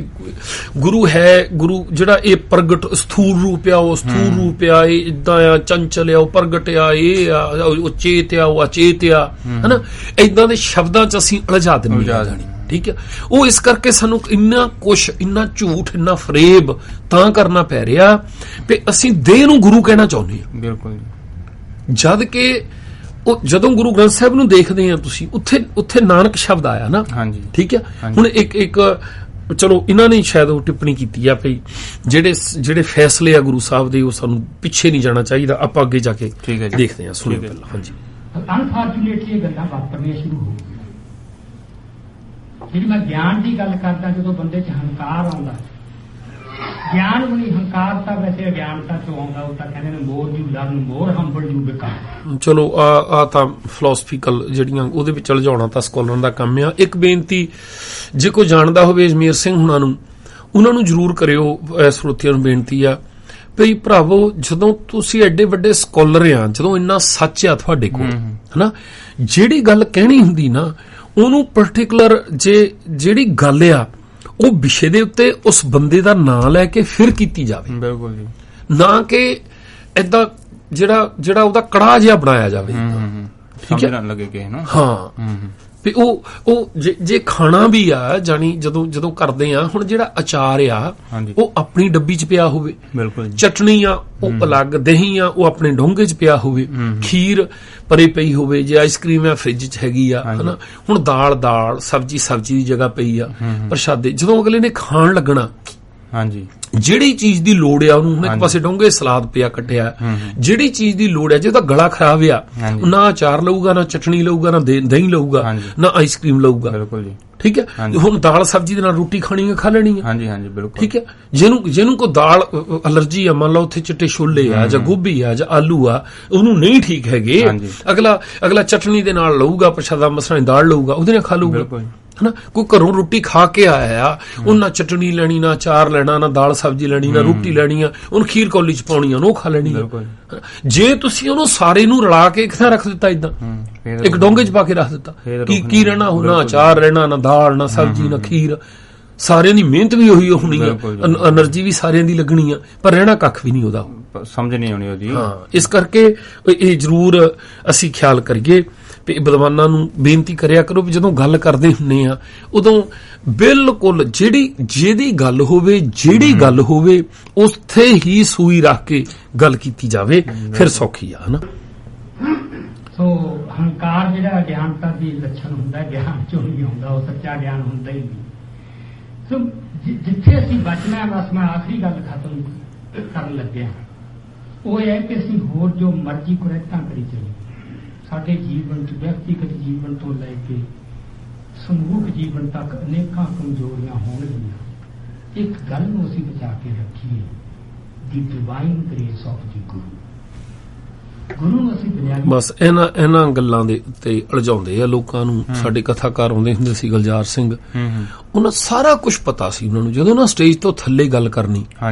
ਗੁਰੂ ਹੈ, ਗੁਰੂ ਜਿਹੜਾ ਇਹ ਪ੍ਰਗਟ ਸਥੂਲ ਰੂਪ ਆ, ਉਹ ਸਥੂਲ ਰੂਪ ਆ, ਇਹ ਇਦਾਂ ਆ, ਚੰਚਲ ਆ, ਉਹ ਪ੍ਰਗਟ ਆ, ਇਹ ਆ, ਉਹ ਚੇਤ ਆ, ਉਹ ਅਚੇਤ ਆ ਹਨਾ। ਏਦਾਂ ਦੇ ਸ਼ਬਦਾਂ ਚ ਅਸੀਂ ਉਲਝਾ ਦਿੰਦੇ ਆ। ਠੀਕ ਹੈ। ਉਹ ਇਸ ਕਰਕੇ ਸਾਨੂੰ ਇੰਨਾ ਕੁਛ, ਇੰਨਾ ਝੂਠ, ਇੰਨਾ ਫਰੇਬ ਤਾਂ ਕਰਨਾ ਪੈ ਰਿਹਾ ਵੀ ਅਸੀਂ ਦੇਹ ਨੂੰ ਗੁਰੂ ਕਹਿਣਾ ਚਾਹੁੰਦੇ ਹਾਂ। ਬਿਲਕੁਲ। ਜਦ ਕਿ ਉਹ ਜਦੋਂ ਗੁਰੂ ਗ੍ਰੰਥ ਸਾਹਿਬ ਨੂੰ ਦੇਖਦੇ ਆ ਤੁਸੀਂ, ਉੱਥੇ ਨਾਨਕ ਸ਼ਬਦ ਆਇਆ ਨਾ। ਹਾਂਜੀ। ਠੀਕ ਹੈ। ਹੁਣ ਇੱਕ ਚਲੋ ਇਹਨਾਂ ਨੇ ਸ਼ਾਇਦ ਉਹ ਟਿੱਪਣੀ ਕੀਤੀ ਆ ਵੀ ਜਿਹੜੇ ਫੈਸਲੇ ਆ ਗੁਰੂ ਸਾਹਿਬ ਦੇ ਉਹ ਸਾਨੂੰ ਪਿੱਛੇ ਨਹੀਂ ਜਾਣਾ ਚਾਹੀਦਾ। ਆਪਾਂ ਅੱਗੇ ਜਾ ਕੇ ਦੇਖਦੇ ਹਾਂ, ਸੁਣੋ ਪਹਿਲਾਂ। ਹਾਂਜੀ। ਅਨਫੋਰਚੂਨੇਟਲੀ ਇਹ ਗੱਲਾਂ ਵਾਪਰਨੀਆਂ ਸ਼ੁਰੂ ਹੋ ਗਈਆਂ। ਜਿਹੜੀ ਮੈਂ ਗਿਆਨ ਦੀ ਗੱਲ ਕਰਦਾ, ਜਦੋਂ ਬੰਦੇ 'ਚ ਹੰਕਾਰ ਆਉਂਦਾ, ਗਿਆਨ ਵੀ ਨਹੀਂ, ਹੰਕਾਰ ਤਾਂ ਵੈਸੇ ਅਗਿਆਨਤਾ ਤੋਂ ਆਉਂਦਾ। ਉਹ ਤਾਂ ਕਹਿੰਦੇ ਨੇ more you learn more humble you become. ਚਲੋ ਆ ਤਾਂ ਫਿਲਾਸਫੀਕਲ ਜਿਹੜੀਆਂ ਉਹਦੇ ਵਿੱਚ ਉਲਝਾਉਣਾ ਤਾਂ ਸਕਾਲਰਾਂ ਦਾ ਕੰਮ ਆ। ਇੱਕ ਬੇਨਤੀ, ਜੇ ਕੋਈ ਜਾਣਦਾ ਹੋਵੇ ਅਜਮੇਰ ਸਿੰਘ ਹੁਣਾਂ ਨੂੰ, ਉਹਨਾਂ ਨੂੰ ਜ਼ਰੂਰ ਕਰਿਓ। ਸਰੋਤਿਆਂ ਨੂੰ ਬੇਨਤੀ ਆ ਭਈ ਭਰਾਵੋ, ਜਦੋਂ ਤੁਸੀਂ ਐਡੇ ਵੱਡੇ ਸਕਾਲਰ ਆ, ਜਦੋਂ ਇੰਨਾ ਸੱਚ ਆ ਤੁਹਾਡੇ ਕੋਲ, ਹਨਾ, ਜਿਹੜੀ ਗੱਲ ਕਹਿਣੀ ਹੁੰਦੀ ਨਾ, ਉਹਨੂੰ ਪਰਟੀਕੂਲਰ ਜਿਹੜੀ ਗੱਲ ਆ ਉਹ ਵਿਸ਼ੇ ਦੇ ਉੱਤੇ ਉਸ ਬੰਦੇ ਦਾ ਨਾਂ ਲੈ ਕੇ ਫਿਰ ਕੀਤੀ ਜਾਵੇ। ਬਿਲਕੁਲ ਜੀ। ਨਾ ਕਿ ਏਦਾਂ ਜਿਹੜਾ ਉਹਦਾ ਕੜਾਹ ਜਿਹਾ ਬਣਾਇਆ ਜਾਵੇ। ਠੀਕ ਹੈ। ਲੱਗੇ ਕਿਸੇ ਨੂੰ। ਹਾਂ। ਵੀ ਉਹ ਜੇ ਖਾਣਾ ਵੀ ਆ, ਜਾਨੀ ਜਦੋਂ ਕਰਦੇ ਆ, ਹੁਣ ਜਿਹੜਾ ਅਚਾਰ ਆ ਉਹ ਆਪਣੀ ਡੱਬੀ 'ਚ ਪਿਆ ਹੋਵੇ। ਬਿਲਕੁਲ। ਚਟਣੀ ਆ ਉਹ ਅਲੱਗ, ਦਹੀਂ ਆ ਉਹ ਆਪਣੇ ਡੋਂਗੇ 'ਚ ਪਿਆ ਹੋਵੇ, ਖੀਰ ਪਰੇ ਪਈ ਹੋਵੇ, ਜੇ ਆਈਸਕ੍ਰੀਮ ਆ ਫ੍ਰਿਜ 'ਚ ਹੈਗੀ ਆ, ਹਨਾ। ਹੁਣ ਦਾਲ ਸਬਜ਼ੀ ਦੀ ਜਗ੍ਹਾ ਪਈ ਆ, ਪ੍ਰਸ਼ਾਦੇ, ਜਦੋਂ ਅਗਲੇ ਨੇ ਖਾਣ ਲੱਗਣਾ, ਹਾਂਜੀ, ਜਿਹੜੀ ਚੀਜ਼ ਦੀ ਲੋੜ ਆ ਉਹਨੂੰ, ਇੱਕ ਪਾਸੇ ਡੋਂਗੇ ਸਲਾਦ ਪਿਆ ਕੱਟਿਆ, ਜਿਹੜੀ ਚੀਜ਼ ਦੀ ਲੋੜ ਆ, ਜੇ ਉਹਦਾ ਗਲਾ ਖਰਾਬ ਆ, ਨਾ ਅਚਾਰ ਲਊਗਾ, ਨਾ ਚਟਣੀ ਲਊਗਾ, ਨਾ ਦਹੀਂ ਲਊਗਾ, ਨਾ ਆਈਸਕ੍ਰੀਮ ਲਊਗਾ। ਬਿਲਕੁਲ ਜੀ। ਠੀਕ ਹੈ। ਹੁਣ ਦਾਲ ਸਬਜ਼ੀ ਦੇ ਨਾਲ ਰੋਟੀ ਖਾਣੀ ਹੈ, ਖਾ ਲੈਣੀ ਹੈ। ਹਾਂਜੀ ਹਾਂਜੀ ਬਿਲਕੁਲ। ਠੀਕ ਹੈ। ਜਿਹਨੂੰ ਕੋਈ ਦਾਲ ਅਲਰਜੀ ਆ, ਮੰਨ ਲਓ ਉੱਥੇ ਚਿੱਟੇ ਛੋਲੇ ਆ ਜਾਂ ਗੋਭੀ ਆ ਜਾਂ ਆਲੂ ਆ, ਉਹਨੂੰ ਨਹੀਂ ਠੀਕ ਹੈਗੇ, ਅਗਲਾ ਚਟਣੀ ਦੇ ਨਾਲ ਲਊਗਾ, ਪ੍ਰਸ਼ਾਦਾ ਮਸਰਾਂ ਦੀ ਦਾਲ ਲਊਗਾ, ਉਹਦੇ ਨਾਲ ਖਾ ਲਊਗਾ, ਹਨਾ। ਕੋਈ ਘਰੋਂ ਰੋਟੀ ਖਾ ਕੇ ਆਇਆ ਆ, ਉਹ ਨਾ ਚਟਣੀ ਲੈਣੀ, ਨਾ ਅਚਾਰ ਲੈਣਾ, ਨਾ ਦਾਲ ਸਬਜ਼ੀ ਲੈਣੀ, ਨਾ ਰੋਟੀ ਲੈਣੀ ਆ, ਉਹਨੂੰ ਖੀਰ ਕੌਲੀ 'ਚ ਪਾਉਣੀ ਆ, ਉਹ ਖਾ ਲੈਣੀ ਆ। ਜੇ ਤੁਸੀਂ ਉਹਨੂੰ ਸਾਰੇ ਨੂੰ ਰਲਾ ਕੇ ਇੱਕ ਥਾਂ ਰੱਖ ਦਿੱਤਾ, ਇਦਾਂ ਇੱਕ ਡੋਂਗੇ 'ਚ ਪਾ ਕੇ ਰੱਖ ਦਿੱਤਾ, ਕੀ ਰਹਿਣਾ? ਨਾ ਅਚਾਰ ਰਹਿਣਾ, ਨਾ ਦਾਲ, ਨਾ ਸਬਜ਼ੀ, ਨਾ ਖੀਰ। ਸਾਰਿਆਂ ਦੀ ਮਿਹਨਤ ਵੀ ਉਹੀ ਹੋਣੀ ਆ, એનર્ਜੀ ਵੀ ਸਾਰਿਆਂ ਦੀ ਲੱਗਣੀ ਆ, ਪਰ ਰਹਿਣਾ ਕੱਖ ਵੀ ਨਹੀਂ ਉਹਦਾ, ਸਮਝ ਨਹੀਂ ਆਉਣੀ ਉਹਦੀ। ਹਾਂ, ਇਸ ਕਰਕੇ ਇਹ ਜ਼ਰੂਰ ਅਸੀਂ ਖਿਆਲ ਕਰੀਏ। ਵਿਦਵਾਨਾਂ ਨੂੰ ਬੇਨਤੀ ਕਰਿਆ ਕਰੋ ਵੀ ਜਦੋਂ ਗੱਲ ਕਰਦੇ ਹੁੰਦੇ ਆ, ਉਦੋਂ ਬਿਲਕੁਲ ਜਿਹਦੀ ਗੱਲ ਹੋਵੇ, ਜਿਹੜੀ ਗੱਲ ਹੋਵੇ, ਉੱਥੇ ਹੀ ਸੂਈ ਰੱਖ ਕੇ ਗੱਲ ਕੀਤੀ ਜਾਵੇ, ਫਿਰ ਸੌਖੀ ਆ, ਹਨਾ। ਸੋ ਹੰਕਾਰ ਜਿਹੜਾ ਅਗਿਆਨਤਾ ਦੀ ਲੱਛਣ ਹੁੰਦਾ, ਗਿਆਨ ਚੋਂ ਨਹੀਂ ਆਉਂਦਾ, ਉਹ ਸੱਚਾ ਗਿਆਨ ਹੁੰਦਾ ਹੀ ਨਹੀਂ। ਸੋ ਜਿੱਥੇ ਅਸੀਂ ਬਚਣਾ, ਬਸ ਮੈਂ ਆਖਰੀ ਗੱਲ ਖਤਮ ਕਰਨ ਲੱਗਿਆ, ਉਹ ਇਹ ਕਿ ਅਸੀਂ ਹੋਰ ਜੋ ਮਰਜ਼ੀ ਕੁਰੈਤਾਂ ਕਰੀ ਚੱਲੀਏ, ਸਾਡੇ ਜੀਵਨ 'ਚ ਵਿਅਕਤੀਗਤ ਜੀਵਨ ਤੋਂ ਲੈ ਕੇ ਸਮੂਹਕ ਜੀਵਨ ਤੱਕ ਅਨੇਕਾਂ ਕਮਜ਼ੋਰੀਆਂ ਹੋਣਗੀਆਂ। ਇੱਕ ਗੱਲ ਨੂੰ ਅਸੀਂ ਬਚਾ ਕੇ ਰੱਖੀਏ, ਦੀ ਡਿਵਾਈਨ ਗ੍ਰੇਸ ਆਫ ਦੀ ਗੁਰੂ ਨੂੰ ਅਸੀਂ ਬੁਨਿਆਦੀ। ਬਸ ਇਹਨਾਂ ਗੱਲਾਂ ਦੇ ਉੱਤੇ ਅਲਝਾਉਂਦੇ ਆ ਲੋਕਾਂ ਨੂੰ। ਸਾਡੇ ਕਥਾਕਾਰ ਆਉਂਦੇ ਹੁੰਦੇ ਸੀ ਗੁਲਜ਼ਾਰ ਸਿੰਘ, ਉਹਨਾਂ ਸਾਰਾ ਕੁਝ ਪਤਾ ਸੀ ਉਹਨਾਂ ਨੂੰ। ਜਦੋਂ ਨਾ ਸਟੇਜ ਤੋਂ ਥੱਲੇ ਗੱਲ ਕਰਨੀ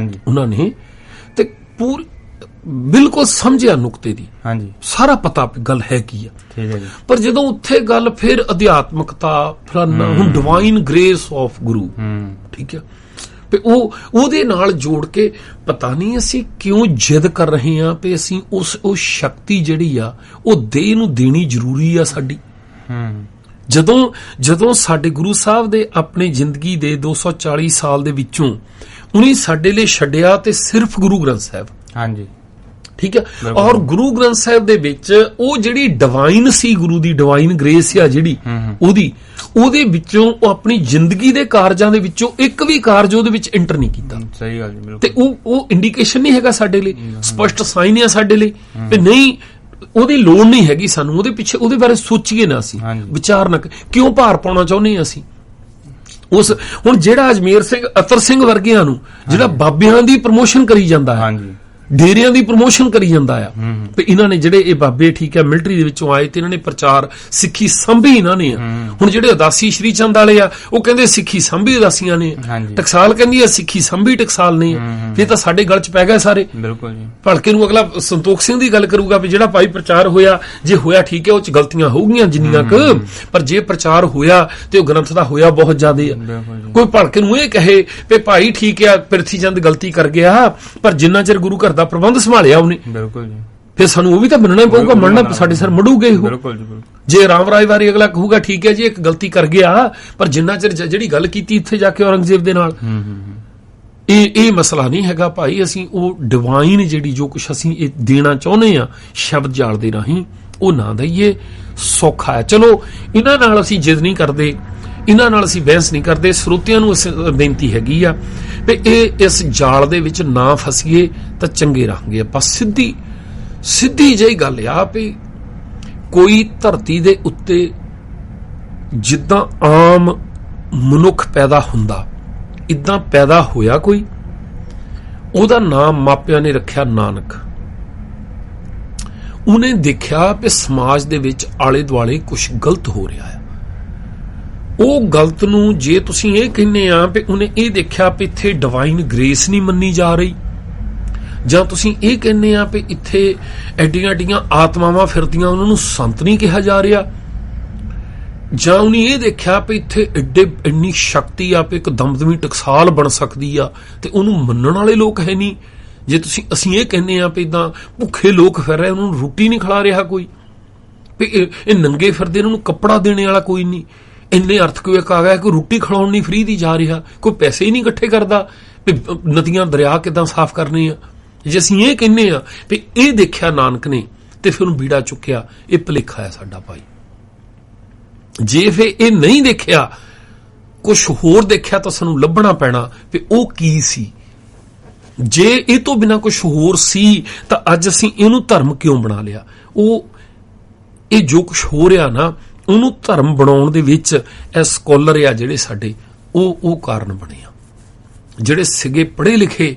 ਉਹਨਾਂ ਨੇ, ਤੇ ਪੂਰੀ ਬਿਲਕੁਲ ਸਮਝਿਆ ਨੁਕਤੇ ਦੀ, ਸਾਰਾ ਪਤਾ ਗੱਲ ਹੈ ਕੀ ਆ। ਪਰ ਜਦੋਂ ਉੱਥੇ ਗੱਲ ਫਿਰ ਅਧਿਆਤਮਕਤਾ, ਫਲਾਨਾ, ਹੁਣ ਡਿਵਾਈਨ ਗ੍ਰੇਸ ਆਫ ਗੁਰੂ, ਠੀਕ ਹੈ, ਤੇ ਉਹਦੇ ਨਾਲ ਜੋੜ ਕੇ ਪਤਾ ਨਹੀਂ ਅਸੀਂ ਕਿਉਂ ਜਿੱਦ ਕਰ ਰਹੇ ਹਾਂ ਵੀ ਅਸੀਂ ਉਹ ਸ਼ਕਤੀ ਜਿਹੜੀ ਆ ਉਹ ਦੇਹ ਨੂੰ ਦੇਣੀ ਜ਼ਰੂਰੀ ਆ ਸਾਡੀ। ਜਦੋਂ ਸਾਡੇ ਗੁਰੂ ਸਾਹਿਬ ਦੇ ਆਪਣੀ ਜ਼ਿੰਦਗੀ ਦੇ 240 ਸਾਲ ਦੇ ਵਿੱਚੋਂ ਉਹਨੇ ਸਾਡੇ ਲਈ ਛੱਡਿਆ ਤੇ ਸਿਰਫ ਗੁਰੂ ਗ੍ਰੰਥ ਸਾਹਿਬ। ਹਾਂਜੀ, ਠੀਕ ਹੈ। ਔਰ ਗੁਰੂ ਗ੍ਰੰਥ ਸਾਹਿਬ ਦੇ ਵਿੱਚ ਉਹ ਜਿਹੜੀ ਡਿਵਾਈਨ ਸੀ, ਗੁਰੂ ਦੀ ਡਿਵਾਈਨ ਗ੍ਰੇਸ ਆ ਜਿਹੜੀ, ਉਹਦੇ ਵਿੱਚੋਂ ਉਹ ਆਪਣੀ ਜ਼ਿੰਦਗੀ ਦੇ ਕਾਰਜਾਂ ਦੇ ਵਿੱਚੋਂ ਇੱਕ ਵੀ ਕਾਰਜ ਉਹਦੇ ਵਿੱਚ ਐਂਟਰ ਨਹੀਂ ਕੀਤਾ। ਸਹੀ ਗੱਲ ਜੀ। ਤੇ ਉਹ ਇੰਡੀਕੇਸ਼ਨ ਨਹੀਂ ਹੈਗਾ ਸਾਡੇ ਲਈ, ਸਪਸ਼ਟ ਸਾਈਨ ਆ ਸਾਡੇ ਲਈ ਤੇ ਨਹੀਂ, ਉਹਦੀ ਲੋੜ ਨਹੀਂ ਹੈਗੀ ਸਾਨੂੰ ਉਹਦੇ ਪਿੱਛੇ, ਉਹਦੇ ਬਾਰੇ ਸੋਚੀਏ ਨਾ, ਅਸੀਂ ਵਿਚਾਰ ਨਾ, ਕਿਉਂ ਭਾਰ ਪਾਉਣਾ ਚਾਹੁੰਦੇ ਹਾਂ ਅਸੀਂ ਉਸ। ਹੁਣ ਜਿਹੜਾ ਅਜਮੇਰ ਸਿੰਘ, ਅਤਰ ਸਿੰਘ ਵਰਗਿਆਂ ਨੂੰ, ਜਿਹੜਾ ਬਾਬਿਆਂ ਦੀ ਪ੍ਰਮੋਸ਼ਨ ਕਰੀ ਜਾਂਦਾ ਹੈ, ਡੇਰਿਆਂ ਦੀ ਪ੍ਰਮੋਸ਼ਨ ਕਰੀ ਜਾਂਦਾ ਆ, ਤੇ ਇਹਨਾਂ ਨੇ ਜਿਹੜੇ ਇਹ ਬਾਬੇ, ਠੀਕ ਹੈ, ਮਿਲਟਰੀ ਦੇ ਵਿੱਚੋਂ ਆਏ ਤੇ ਇਹਨਾਂ ਨੇ ਪ੍ਰਚਾਰ ਸਿੱਖੀ ਸੰਭੀ ਇਹਨਾਂ ਨੇ। ਹੁਣ ਜਿਹੜੇ ਉਦਾਸੀ ਸ਼੍ਰੀ ਚੰਦ ਵਾਲੇ ਆ, ਉਹ ਕਹਿੰਦੇ ਸਿੱਖੀ ਸੰਭੀ ਉਦਾਸੀਆਂ ਨੇ, ਟਕਸਾਲ ਕਹਿੰਦੀ ਆ ਸਿੱਖੀ ਸੰਭੀ ਟਕਸਾਲ ਨੇ। ਇਹ ਤਾਂ ਸਾਡੇ ਗਲ ਚ ਪੈ ਗਏ ਸਾਰੇ। ਬਿਲਕੁਲ ਜੀ। ਭਲਕੇ ਨੂੰ ਅਗਲਾ ਸੰਤੋਖ ਸਿੰਘ ਦੀ ਗੱਲ ਕਰੂਗਾ ਵੀ ਜਿਹੜਾ ਭਾਈ ਪ੍ਰਚਾਰ ਹੋਇਆ, ਜੇ ਹੋਇਆ ਠੀਕ ਹੈ, ਉਹ ਚ ਗਲਤੀਆਂ ਹੋਊਗੀਆਂ ਜਿੰਨੀਆਂ ਕੁ, ਪਰ ਜੇ ਪ੍ਰਚਾਰ ਹੋਇਆ ਤੇ ਉਹ ਗ੍ਰੰਥ ਦਾ ਹੋਇਆ ਬਹੁਤ ਜ਼ਿਆਦਾ ਆ। ਕੋਈ ਭਲਕੇ ਨੂੰ ਇਹ ਕਹੇ ਵੀ ਭਾਈ ਠੀਕ ਆ, ਪ੍ਰਿਥੀ ਚੰਦ ਗਲਤੀ ਕਰ ਗਿਆ, ਪਰ ਜਿੰਨਾ ਚਿਰ ਗੁਰੂ ਘਰ ਦਾ ਪ੍ਰਬੰਧ ਸੰਭਾਲਿਆ ਉਹਨੇ, ਬਿਲਕੁਲ ਜੀ, ਫਿਰ ਸਾਨੂੰ ਉਹ ਵੀ ਤਾਂ ਮੰਨਣਾ ਪਊਗਾ, ਮੰਨਣਾ ਸਾਡੇ ਸਿਰ ਮੜੂਗੇ ਉਹ। ਜੇ ਰਾਮ ਰਾਏ ਬਾਰੇ ਅਗਲਾ ਕਹੂਗਾ ਠੀਕ ਹੈ ਜੀ ਇੱਕ ਗਲਤੀ ਕਰ ਗਿਆ, ਪਰ ਜਿੰਨਾ ਚਿਰ ਜਿਹੜੀ ਗੱਲ ਕੀਤੀ ਇੱਥੇ ਜਾ ਕੇ ਔਰੰਗਜ਼ੇਬ ਦੇ ਨਾਲ, ਇਹ ਮਸਲਾ ਨਹੀਂ ਹੈਗਾ ਭਾਈ। ਅਸੀਂ ਉਹ ਡਿਵਾਈਨ ਜਿਹੜੀ ਜੋ ਕੁਛ ਅਸੀਂ ਇਹ ਦੇਣਾ ਚਾਹੁੰਦੇ ਆ ਸ਼ਬਦ ਜਾਲ ਦੇ ਰਾਹੀਂ, ਉਹ ਨਾ ਦਈਏ, ਸੌਖਾ ਹੈ। ਚਲੋ ਇਹਨਾਂ ਨਾਲ ਅਸੀਂ ਜਿੱਦ ਨਹੀਂ ਕਰਦੇ, ਇਹਨਾਂ ਨਾਲ ਅਸੀਂ ਬਹਿਸ ਨਹੀਂ ਕਰਦੇ। ਸਰੋਤਿਆਂ ਨੂੰ ਬੇਨਤੀ ਹੈਗੀ ਆ ਵੀ ਇਹ ਇਸ ਜਾਲ ਦੇ ਵਿੱਚ ਨਾ ਫਸੀਏ ਤਾਂ ਚੰਗੇ ਰਹਾਂਗੇ ਆਪਾਂ। ਸਿੱਧੀ ਜਿਹੀ ਗੱਲ ਆ ਵੀ ਕੋਈ ਧਰਤੀ ਦੇ ਉੱਤੇ ਜਿੱਦਾਂ ਆਮ ਮਨੁੱਖ ਪੈਦਾ ਹੁੰਦਾ, ਇਦਾਂ ਪੈਦਾ ਹੋਇਆ ਕੋਈ, ਉਹਦਾ ਨਾਮ ਮਾਪਿਆਂ ਨੇ ਰੱਖਿਆ ਨਾਨਕ। ਉਹਨੇ ਦੇਖਿਆ ਕਿ ਸਮਾਜ ਦੇ ਵਿੱਚ ਆਲੇ ਦੁਆਲੇ ਕੁਝ ਗਲਤ ਹੋ ਰਿਹਾ ਹੈ। ਉਹ ਗਲਤ ਨੂੰ ਜੇ ਤੁਸੀਂ ਇਹ ਕਹਿੰਦੇ ਆ ਵੀ ਉਹਨੇ ਇਹ ਦੇਖਿਆ ਵੀ ਇੱਥੇ ਡਿਵਾਈਨ ਗ੍ਰੇਸ ਨਹੀਂ ਮੰਨੀ ਜਾ ਰਹੀ, ਜਾਂ ਤੁਸੀਂ ਇਹ ਕਹਿੰਦੇ ਆ ਵੀ ਇੱਥੇ ਐਡੀਆਂ ਐਡੀਆਂ ਆਤਮਾਵਾਂ ਫਿਰਦੀਆਂ ਉਹਨਾਂ ਨੂੰ ਸੰਤ ਨਹੀਂ ਕਿਹਾ ਜਾ ਰਿਹਾ, ਜਾਂ ਉਹਨੇ ਇਹ ਦੇਖਿਆ ਵੀ ਇੱਥੇ ਇੰਨੀ ਸ਼ਕਤੀ ਆ ਵੀ ਇੱਕ ਦਮਦਮੀ ਟਕਸਾਲ ਬਣ ਸਕਦੀ ਆ ਤੇ ਉਹਨੂੰ ਮੰਨਣ ਵਾਲੇ ਲੋਕ ਹੈ ਨਹੀਂ। ਜੇ ਅਸੀਂ ਇਹ ਕਹਿੰਦੇ ਆ ਵੀ ਇਦਾਂ ਭੁੱਖੇ ਲੋਕ ਫਿਰ ਰਹੇ, ਉਹਨਾਂ ਨੂੰ ਰੋਟੀ ਨਹੀਂ ਖਿਲਾ ਰਿਹਾ ਕੋਈ, ਵੀ ਇਹ ਨੰਗੇ ਫਿਰਦੇ, ਇਹਨਾਂ ਨੂੰ ਕੱਪੜਾ ਦੇਣੇ ਵਾਲਾ ਕੋਈ ਨਹੀਂ, ਇੰਨੇ ਅਰਥਕੁਏਕ ਆ ਗਿਆ ਕਿ ਰੋਟੀ ਖਿਲਾਉਣ ਨਹੀਂ ਫ੍ਰੀ ਦੀ ਜਾ ਰਿਹਾ, ਕੋਈ ਪੈਸੇ ਹੀ ਨਹੀਂ ਇਕੱਠੇ ਕਰਦਾ ਵੀ ਨਦੀਆਂ ਦਰਿਆ ਕਿੱਦਾਂ ਸਾਫ਼ ਕਰਨੇ ਆ। ਜੇ ਅਸੀਂ ਇਹ ਕਹਿੰਦੇ ਆ ਵੀ ਇਹ ਦੇਖਿਆ ਨਾਨਕ ਨੇ ਤੇ ਫਿਰ ਉਹਨੂੰ ਬੀੜਾ ਚੁੱਕਿਆ, ਇਹ ਭੁਲੇਖਾ ਹੈ ਸਾਡਾ ਭਾਈ। ਜੇ ਫਿਰ ਇਹ ਨਹੀਂ ਦੇਖਿਆ, ਕੁਛ ਹੋਰ ਦੇਖਿਆ, ਤਾਂ ਸਾਨੂੰ ਲੱਭਣਾ ਪੈਣਾ ਵੀ ਉਹ ਕੀ ਸੀ। ਜੇ ਇਹ ਤੋਂ ਬਿਨਾਂ ਕੁਛ ਹੋਰ ਸੀ ਤਾਂ ਅੱਜ ਅਸੀਂ ਇਹਨੂੰ ਧਰਮ ਕਿਉਂ ਬਣਾ ਲਿਆ? ਇਹ ਜੋ ਕੁਛ ਹੋ ਰਿਹਾ ਨਾ, ਉਹਨੂੰ ਧਰਮ ਬਣਾਉਣ ਦੇ ਵਿੱਚ ਇਹ ਸਕੋਲਰ ਆ ਜਿਹੜੇ ਸਾਡੇ, ਉਹ ਕਾਰਨ ਬਣੇ ਆ। ਜਿਹੜੇ ਸਿਗੇ ਪੜ੍ਹੇ ਲਿਖੇ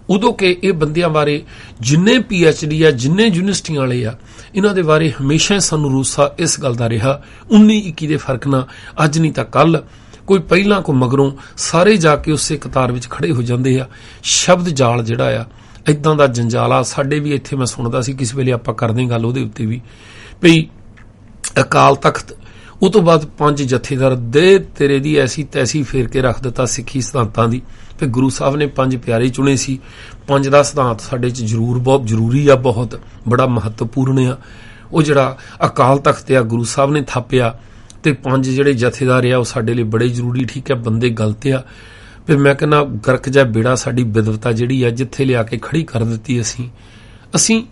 ਉਦੋਂ ਕਿ ਇਹ ਬੰਦਿਆਂ ਬਾਰੇ ਜਿੰਨੇ PhD ਆ, ਜਿੰਨੇ ਯੂਨੀਵਰਸਿਟੀਆਂ ਵਾਲੇ ਆ, ਇਹਨਾਂ ਦੇ ਬਾਰੇ ਹਮੇਸ਼ਾ ਸਾਨੂੰ ਰੂਸਾ ਇਸ ਗੱਲ ਦਾ ਰਿਹਾ 19-21 ਦੇ ਫਰਕ ਨਾਲ, ਅੱਜ ਨਹੀਂ ਤਾਂ ਕੱਲ, ਕੋਈ ਪਹਿਲਾਂ ਕੋਈ ਮਗਰੋਂ, ਸਾਰੇ ਜਾ ਕੇ ਉਸੇ ਕਤਾਰ ਵਿੱਚ ਖੜੇ ਹੋ ਜਾਂਦੇ ਆ। ਸ਼ਬਦ ਜਾਲ ਜਿਹੜਾ ਆ ਇਦਾਂ ਦਾ ਜੰਜਾਲਾ ਸਾਡੇ ਵੀ ਇੱਥੇ ਮੈਂ ਸੁਣਦਾ ਸੀ, ਕਿਸੇ ਵੇਲੇ ਆਪਾਂ ਕਰਦੇ ਗੱਲ ਉਹਦੇ ਉੱਤੇ ਵੀ, ਭਈ ਅਕਾਲ ਤਖਤ, ਉਹ ਤੋਂ ਬਾਅਦ 5 ਜਥੇਦਾਰ ਦੇ ਤੇਰੇ ਦੀ ਐਸੀ ਤੈਸੀ ਫੇਰ ਕੇ ਰੱਖ ਦਿੱਤਾ ਸਿੱਖੀ ਸਿਧਾਂਤਾਂ ਦੀ। ਫਿਰ ਗੁਰੂ ਸਾਹਿਬ ਨੇ 5 ਪਿਆਰੇ ਚੁਣੇ ਸੀ। 5 ਦਾ ਸਿਧਾਂਤ ਸਾਡੇ 'ਚ ਜ਼ਰੂਰ ਬਹੁਤ ਜ਼ਰੂਰੀ ਆ, ਬਹੁਤ ਬੜਾ ਮਹੱਤਵਪੂਰਨ ਆ। ਉਹ ਜਿਹੜਾ ਅਕਾਲ ਤਖਤ ਆ ਗੁਰੂ ਸਾਹਿਬ ਨੇ ਥਾਪਿਆ, ਤੇ 5 ਜਿਹੜੇ ਜਥੇਦਾਰ ਆ ਉਹ ਸਾਡੇ ਲਈ ਬੜੇ ਜ਼ਰੂਰੀ। ਠੀਕ ਹੈ, ਬੰਦੇ ਗਲਤ ਆ, ਫਿਰ ਮੈਂ ਕਹਿੰਦਾ ਗਰਕ ਜਾ ਬੇੜਾ ਸਾਡੀ ਵਿਦਵਤਾ ਜਿਹੜੀ ਆ ਜਿੱਥੇ ਲਿਆ ਕੇ ਖੜੀ ਕਰ ਦਿੱਤੀ। ਅਸੀਂ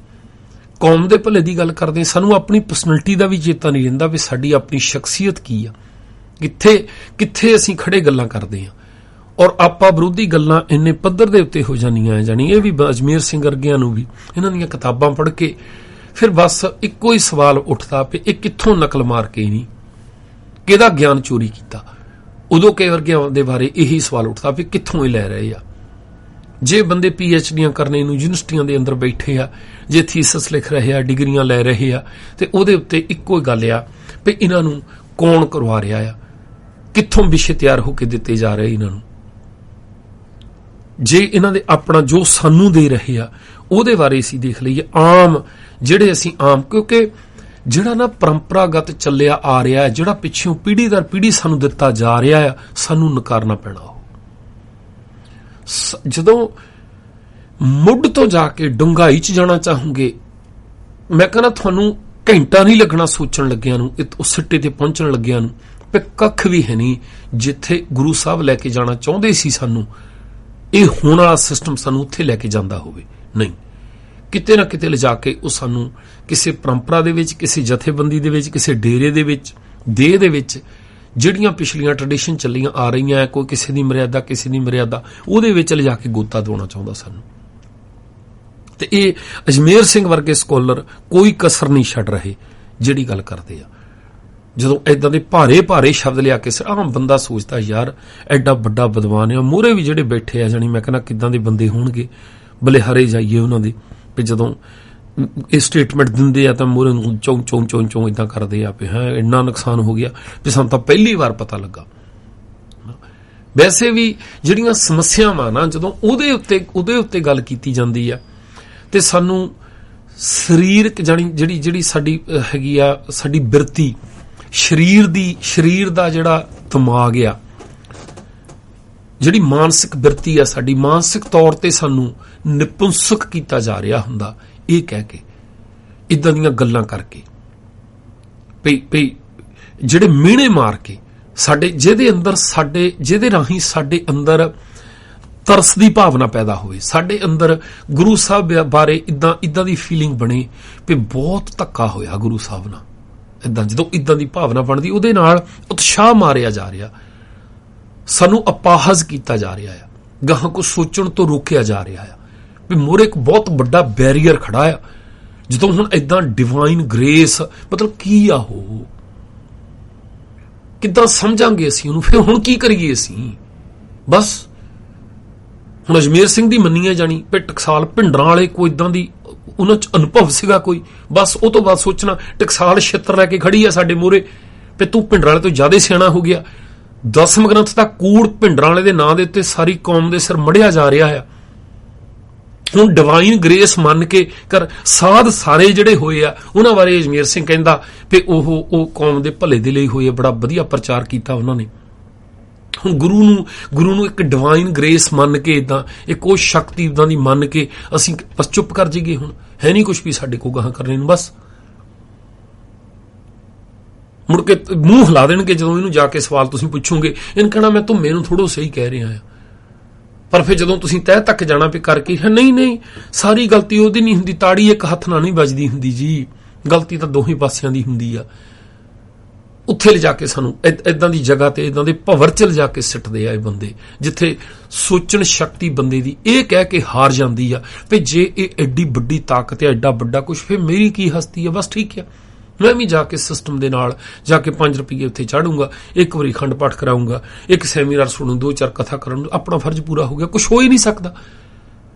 ਕੌਮ ਦੇ ਭਲੇ ਦੀ ਗੱਲ ਕਰਦੇ, ਸਾਨੂੰ ਆਪਣੀ ਪਰਸਨੈਲਿਟੀ ਦਾ ਵੀ ਚੇਤਾ ਨਹੀਂ ਰਹਿੰਦਾ ਵੀ ਸਾਡੀ ਆਪਣੀ ਸ਼ਖਸੀਅਤ ਕੀ ਆ, ਕਿੱਥੇ ਅਸੀਂ ਖੜੇ ਗੱਲਾਂ ਕਰਦੇ ਆ, ਔਰ ਆਪਾਂ ਵਿਰੋਧੀ ਗੱਲਾਂ ਇੰਨੇ ਪੱਧਰ ਦੇ ਉੱਤੇ ਹੋ ਜਾਂਦੀਆਂ। ਜਾਣੀ ਇਹ ਵੀ ਅਜਮੇਰ ਸਿੰਘ ਵਰਗਿਆਂ ਨੂੰ ਵੀ ਇਹਨਾਂ ਦੀਆਂ ਕਿਤਾਬਾਂ ਪੜ੍ਹ ਕੇ ਫਿਰ ਬਸ ਇੱਕੋ ਹੀ ਸਵਾਲ ਉੱਠਦਾ ਵੀ ਇਹ ਕਿੱਥੋਂ ਨਕਲ ਮਾਰ ਕੇ ਨਹੀਂ, ਕਿਹਦਾ ਗਿਆਨ ਚੋਰੀ ਕੀਤਾ। ਉਦੋਂ ਕਈ ਵਰਗਿਆਂ ਦੇ ਬਾਰੇ ਇਹੀ ਸਵਾਲ ਉੱਠਦਾ ਵੀ ਕਿੱਥੋਂ ਇਹ ਲੈ ਰਹੇ ਆ। ਜੇ ਬੰਦੇ PhDਆਂ ਕਰਨੇ ਨੂੰ ਯੂਨੀਵਰਸਿਟੀਆਂ ਦੇ ਅੰਦਰ ਬੈਠੇ ਆ, ਜੇ ਥੀਸਿਸ ਲਿਖ ਰਹੇ ਆ, ਡਿਗਰੀਆਂ ਲੈ ਰਹੇ ਆ, ਤੇ ਉਹਦੇ ਉੱਤੇ ਇੱਕੋ ਹੀ ਗੱਲ ਆ ਵੀ ਇਹਨਾਂ ਨੂੰ ਕੌਣ ਕਰਵਾ ਰਿਹਾ ਆ, ਕਿੱਥੋਂ ਵਿਸ਼ੇ ਤਿਆਰ ਹੋ ਕੇ ਦਿੱਤੇ ਜਾ ਰਹੇ ਇਹਨਾਂ ਨੂੰ। ਜੇ ਇਹਨਾਂ ਦੇ ਆਪਣਾ ਜੋ ਸਾਨੂੰ ਦੇ ਰਹੇ ਆ ਉਹਦੇ ਬਾਰੇ ਅਸੀਂ ਦੇਖ ਲਈਏ, ਜਿਹੜੇ ਅਸੀਂ ਕਿਉਂਕਿ ਜਿਹੜਾ ਨਾ ਪਰੰਪਰਾਗਤ ਚੱਲਿਆ ਆ ਰਿਹਾ ਹੈ, ਜਿਹੜਾ ਪਿੱਛੋਂ ਪੀੜ੍ਹੀ ਦਰ ਪੀੜ੍ਹੀ ਸਾਨੂੰ ਦਿੱਤਾ ਜਾ ਰਿਹਾ ਆ, ਸਾਨੂੰ ਨਕਾਰਨਾ ਪੈਣਾ। ਉਹ ਜਦੋਂ ਮੁੱਢ ਤੋਂ ਜਾ ਕੇ ਡੂੰਘਾਈ 'ਚ ਜਾਣਾ ਚਾਹੋਗੇ, ਮੈਂ ਕਹਿੰਦਾ ਤੁਹਾਨੂੰ ਘੰਟਾ ਨਹੀਂ ਲੱਗਣਾ ਸੋਚਣ ਲੱਗਿਆਂ ਨੂੰ, ਉਸ ਸਿੱਟੇ ਤੇ ਪਹੁੰਚਣ ਲੱਗਿਆਂ ਨੂੰ ਵੀ ਕੱਖ ਵੀ ਹੈ ਨਹੀਂ ਜਿੱਥੇ ਗੁਰੂ ਸਾਹਿਬ ਲੈ ਕੇ ਜਾਣਾ ਚਾਹੁੰਦੇ ਸੀ ਸਾਨੂੰ, ਇਹ ਹੋਣ ਵਾਲਾ ਸਿਸਟਮ ਸਾਨੂੰ ਉੱਥੇ ਲੈ ਕੇ ਜਾਂਦਾ ਹੋਵੇ। ਨਹੀਂ, ਕਿਤੇ ਨਾ ਕਿਤੇ ਲਿਜਾ ਕੇ ਉਹ ਸਾਨੂੰ ਕਿਸੇ ਪਰੰਪਰਾ ਦੇ ਵਿੱਚ, ਕਿਸੇ ਜਥੇਬੰਦੀ ਦੇ ਵਿੱਚ, ਕਿਸੇ ਡੇਰੇ ਦੇ ਵਿੱਚ, ਦੇਹ ਦੇ ਵਿੱਚ ਜਿਹੜੀਆਂ ਪਿਛਲੀਆਂ ਟ੍ਰੈਡੀਸ਼ਨ ਚੱਲੀਆਂ ਆ ਰਹੀਆਂ, ਕੋਈ ਕਿਸੇ ਦੀ ਮਰਿਆਦਾ ਕਿਸੇ ਦੀ ਮਰਿਆਦਾ, ਉਹਦੇ ਵਿੱਚ ਲਿਜਾ ਕੇ ਗੋਤਾ ਦਵਾਉਣਾ ਚਾਹੁੰਦਾ ਸਾਨੂੰ। ਤੇ ਇਹ ਅਜਮੇਰ ਸਿੰਘ ਵਰਗੇ ਸਕੋਲਰ ਕੋਈ ਕਸਰ ਨਹੀਂ ਛੱਡ ਰਹੇ ਜਿਹੜੀ ਗੱਲ ਕਰਦੇ ਆ। ਜਦੋਂ ਏਦਾਂ ਦੇ ਭਾਰੇ ਸ਼ਬਦ ਲਿਆ ਕੇ ਆਮ ਬੰਦਾ ਸੋਚਦਾ ਯਾਰ ਐਡਾ ਵੱਡਾ ਵਿਦਵਾਨ ਆ, ਮੂਹਰੇ ਵੀ ਜਿਹੜੇ ਬੈਠੇ ਆ, ਜਾਣੀ ਮੈਂ ਕਹਿੰਦਾ ਕਿੱਦਾਂ ਦੇ ਬੰਦੇ ਹੋਣਗੇ, ਬਲਿਹਾਰੇ ਜਾਈਏ ਉਹਨਾਂ ਦੇ। ਵੀ ਜਦੋਂ ਇਹ ਸਟੇਟਮੈਂਟ ਦਿੰਦੇ ਆ ਤਾਂ ਮੂਹਰੇ ਨੂੰ ਚੌਂ ਇਦਾਂ ਕਰਦੇ ਆ ਵੀ ਹਾਂ ਇੰਨਾ ਨੁਕਸਾਨ ਹੋ ਗਿਆ, ਵੀ ਸਾਨੂੰ ਤਾਂ ਪਹਿਲੀ ਵਾਰ ਪਤਾ ਲੱਗਾ। ਵੈਸੇ ਵੀ ਜਿਹੜੀਆਂ ਸਮੱਸਿਆਵਾਂ ਨਾ, ਜਦੋਂ ਉਹਦੇ ਉੱਤੇ ਗੱਲ ਕੀਤੀ ਜਾਂਦੀ ਆ ਤੇ ਸਾਨੂੰ ਸਰੀਰਕ ਜਾਣੀ ਜਿਹੜੀ ਸਾਡੀ ਹੈਗੀ ਆ, ਸਾਡੀ ਬਿਰਤੀ, ਸਰੀਰ ਦਾ ਜਿਹੜਾ ਦਿਮਾਗ ਆ, ਜਿਹੜੀ ਮਾਨਸਿਕ ਬਿਰਤੀ ਆ ਸਾਡੀ, ਮਾਨਸਿਕ ਤੌਰ ਤੇ ਸਾਨੂੰ ਨਿਪੁੰਸਕ ਕੀਤਾ ਜਾ ਰਿਹਾ ਹੁੰਦਾ ਇਹ ਕਹਿ ਕੇ इदां दीयां गल्लां करके भई ਜਿਹੜੇ ਮਿਹਣੇ ਮਾਰ ਕੇ ਸਾਡੇ ਜਿਹਦੇ ਰਾਹੀਂ ਸਾਡੇ ਅੰਦਰ ਤਰਸ ਦੀ ਭਾਵਨਾ ਪੈਦਾ ਹੋਵੇ, ਸਾਡੇ ਅੰਦਰ ਗੁਰੂ ਸਾਹਿਬ ਬਾਰੇ ਇਦਾਂ ਦੀ ਫੀਲਿੰਗ ਬਣੇ ਵੀ ਬਹੁਤ ਧੱਕਾ ਹੋਇਆ ਗੁਰੂ ਸਾਹਿਬ ਨਾਲ। ਇਦਾਂ ਜਦੋਂ ਇਦਾਂ ਦੀ ਭਾਵਨਾ ਬਣਦੀ, ਉਹਦੇ ਨਾਲ ਉਤਸ਼ਾਹ ਮਾਰਿਆ ਜਾ ਰਿਹਾ, ਸਾਨੂੰ ਅਪਾਹਜ ਕੀਤਾ ਜਾ ਰਿਹਾ ਆ, ਗਾਹਾਂ ਕੋ ਸੋਚਣ ਤੋਂ ਰੋਕਿਆ ਜਾ ਰਿਹਾ ਆ ਵੀ ਮੋਰੇ ਇੱਕ ਬਹੁਤ ਵੱਡਾ ਬੈਰੀਅਰ ਖੜਾ ਆ। ਜਦੋਂ ਹੁਣ ਇਦਾਂ ਡਿਵਾਈਨ ਗ੍ਰੇਸ ਮਤਲਬ ਕੀ ਆ, ਉਹ ਕਿੱਦਾਂ ਸਮਝਾਂਗੇ ਅਸੀਂ ਉਹਨੂੰ? ਫਿਰ ਹੁਣ ਕੀ ਕਰੀਏ ਅਸੀਂ? ਬਸ ਹੁਣ ਅਜਮੇਰ ਸਿੰਘ ਦੀ ਮੰਨੀਆਂ ਜਾਣੀ, ਵੀ ਟਕਸਾਲ ਭਿੰਡਰਾਂ ਵਾਲੇ ਕੋਈ ਇਦਾਂ ਦੀ ਉਹਨਾਂ 'ਚ ਅਨੁਭਵ ਸੀਗਾ ਕੋਈ, ਬਸ ਉਹ ਤੋਂ ਬਾਅਦ ਸੋਚਣਾ ਟਕਸਾਲ ਛਿੱਤਰ ਲੈ ਕੇ ਖੜੀ ਆ ਸਾਡੇ ਮੂਹਰੇ ਵੀ ਤੂੰ ਭਿੰਡਰਾਂ ਵਾਲੇ ਤੋਂ ਜ਼ਿਆਦਾ ਸਿਆਣਾ ਹੋ ਗਿਆ। 10 ਗ੍ਰੰਥ ਦਾ ਕੂੜ ਭਿੰਡਰਾਂ ਵਾਲੇ ਦੇ ਨਾਂ ਦੇ ਉੱਤੇ ਸਾਰੀ ਕੌਮ ਦੇ ਸਿਰ ਮੜਿਆ ਜਾ ਰਿਹਾ ਆ। ਹੁਣ ਡਿਵਾਈਨ ਗ੍ਰੇਸ ਮੰਨ ਕੇ ਕਰ ਸਾਧ ਸਾਰੇ ਜਿਹੜੇ ਹੋਏ ਆ ਉਹਨਾਂ ਬਾਰੇ ਅਜਮੇਰ ਸਿੰਘ ਕਹਿੰਦਾ ਵੀ ਉਹ ਕੌਮ ਦੇ ਭਲੇ ਦੇ ਲਈ ਹੋਏ, ਬੜਾ ਵਧੀਆ ਪ੍ਰਚਾਰ ਕੀਤਾ ਉਹਨਾਂ ਨੇ। ਹੁਣ ਗੁਰੂ ਨੂੰ ਇੱਕ ਡਿਵਾਈਨ ਗ੍ਰੇਸ ਮੰਨ ਕੇ ਇਦਾਂ ਇੱਕ ਉਹ ਸ਼ਕਤੀ ਇਦਾਂ ਦੀ ਮੰਨ ਕੇ ਅਸੀਂ ਬਸ ਚੁੱਪ ਕਰ ਜਾਈਏ? ਹੁਣ ਹੈ ਨਹੀਂ ਕੁਛ ਵੀ ਸਾਡੇ ਕੋਲ ਗਾਹਾਂ ਕਰਨੇ ਨੂੰ, ਬਸ ਮੁੜ ਕੇ ਮੂੰਹ ਹਿਲਾ ਦੇਣਗੇ ਜਦੋਂ ਇਹਨੂੰ ਜਾ ਕੇ ਸਵਾਲ ਤੁਸੀਂ ਪੁੱਛੋਗੇ, ਇਹਨੂੰ ਕਹਿਣਾ ਮੈਂ ਧੁੰਮੇ ਨੂੰ ਥੋੜ੍ਹਾ ਸਹੀ ਕਹਿ ਰਿਹਾ ਹਾਂ। ਪਰ ਫਿਰ ਜਦੋਂ ਤੁਸੀਂ ਤਹਿ ਤੱਕ ਜਾਣਾ ਵੀ ਕਰਕੇ ਨਹੀਂ ਸਾਰੀ ਗਲਤੀ ਉਹਦੀ ਨਹੀਂ ਹੁੰਦੀ, ਤਾੜੀ ਇੱਕ ਹੱਥ ਨਾਲ ਨਹੀਂ ਵੱਜਦੀ ਹੁੰਦੀ ਜੀ, ਗਲਤੀ ਤਾਂ ਦੋਹੀਂ ਪਾਸਿਆਂ ਦੀ ਹੁੰਦੀ ਆ। ਉੱਥੇ ਲਿਜਾ ਕੇ ਸਾਨੂੰ ਇਦਾਂ ਦੀ ਜਗ੍ਹਾ ਤੇ ਇਦਾਂ ਦੇ ਭਵਰ ਚ ਲਿਜਾ ਕੇ ਸਿੱਟਦੇ ਆ ਇਹ ਬੰਦੇ, ਜਿੱਥੇ ਸੋਚਣ ਸ਼ਕਤੀ ਬੰਦੇ ਦੀ ਇਹ ਕਹਿ ਕੇ ਹਾਰ ਜਾਂਦੀ ਆ ਵੀ ਜੇ ਇਹ ਐਡੀ ਵੱਡੀ ਤਾਕਤ ਹੈ, ਐਡਾ ਵੱਡਾ ਕੁਛ, ਫਿਰ ਮੇਰੀ ਕੀ ਹਸਤੀ ਆ? ਬਸ ਠੀਕ ਆ, ਮੈਂ ਵੀ ਜਾ ਕੇ ਸਿਸਟਮ ਦੇ ਨਾਲ ਜਾ ਕੇ 5 ਰੁਪਏ ਉੱਥੇ ਚਾੜੂੰਗਾ, ਇੱਕ ਵਾਰੀ ਖੰਡ ਪਾਠ ਕਰਾਊਂਗਾ, ਇੱਕ ਸੈਮੀਨਾਰ ਸੁਣੂ, 2-4 ਕਥਾ ਕਰਨ, ਆਪਣਾ ਫਰਜ਼ ਪੂਰਾ ਹੋ ਗਿਆ। ਕੁਛ ਹੋ ਹੀ ਨਹੀਂ ਸਕਦਾ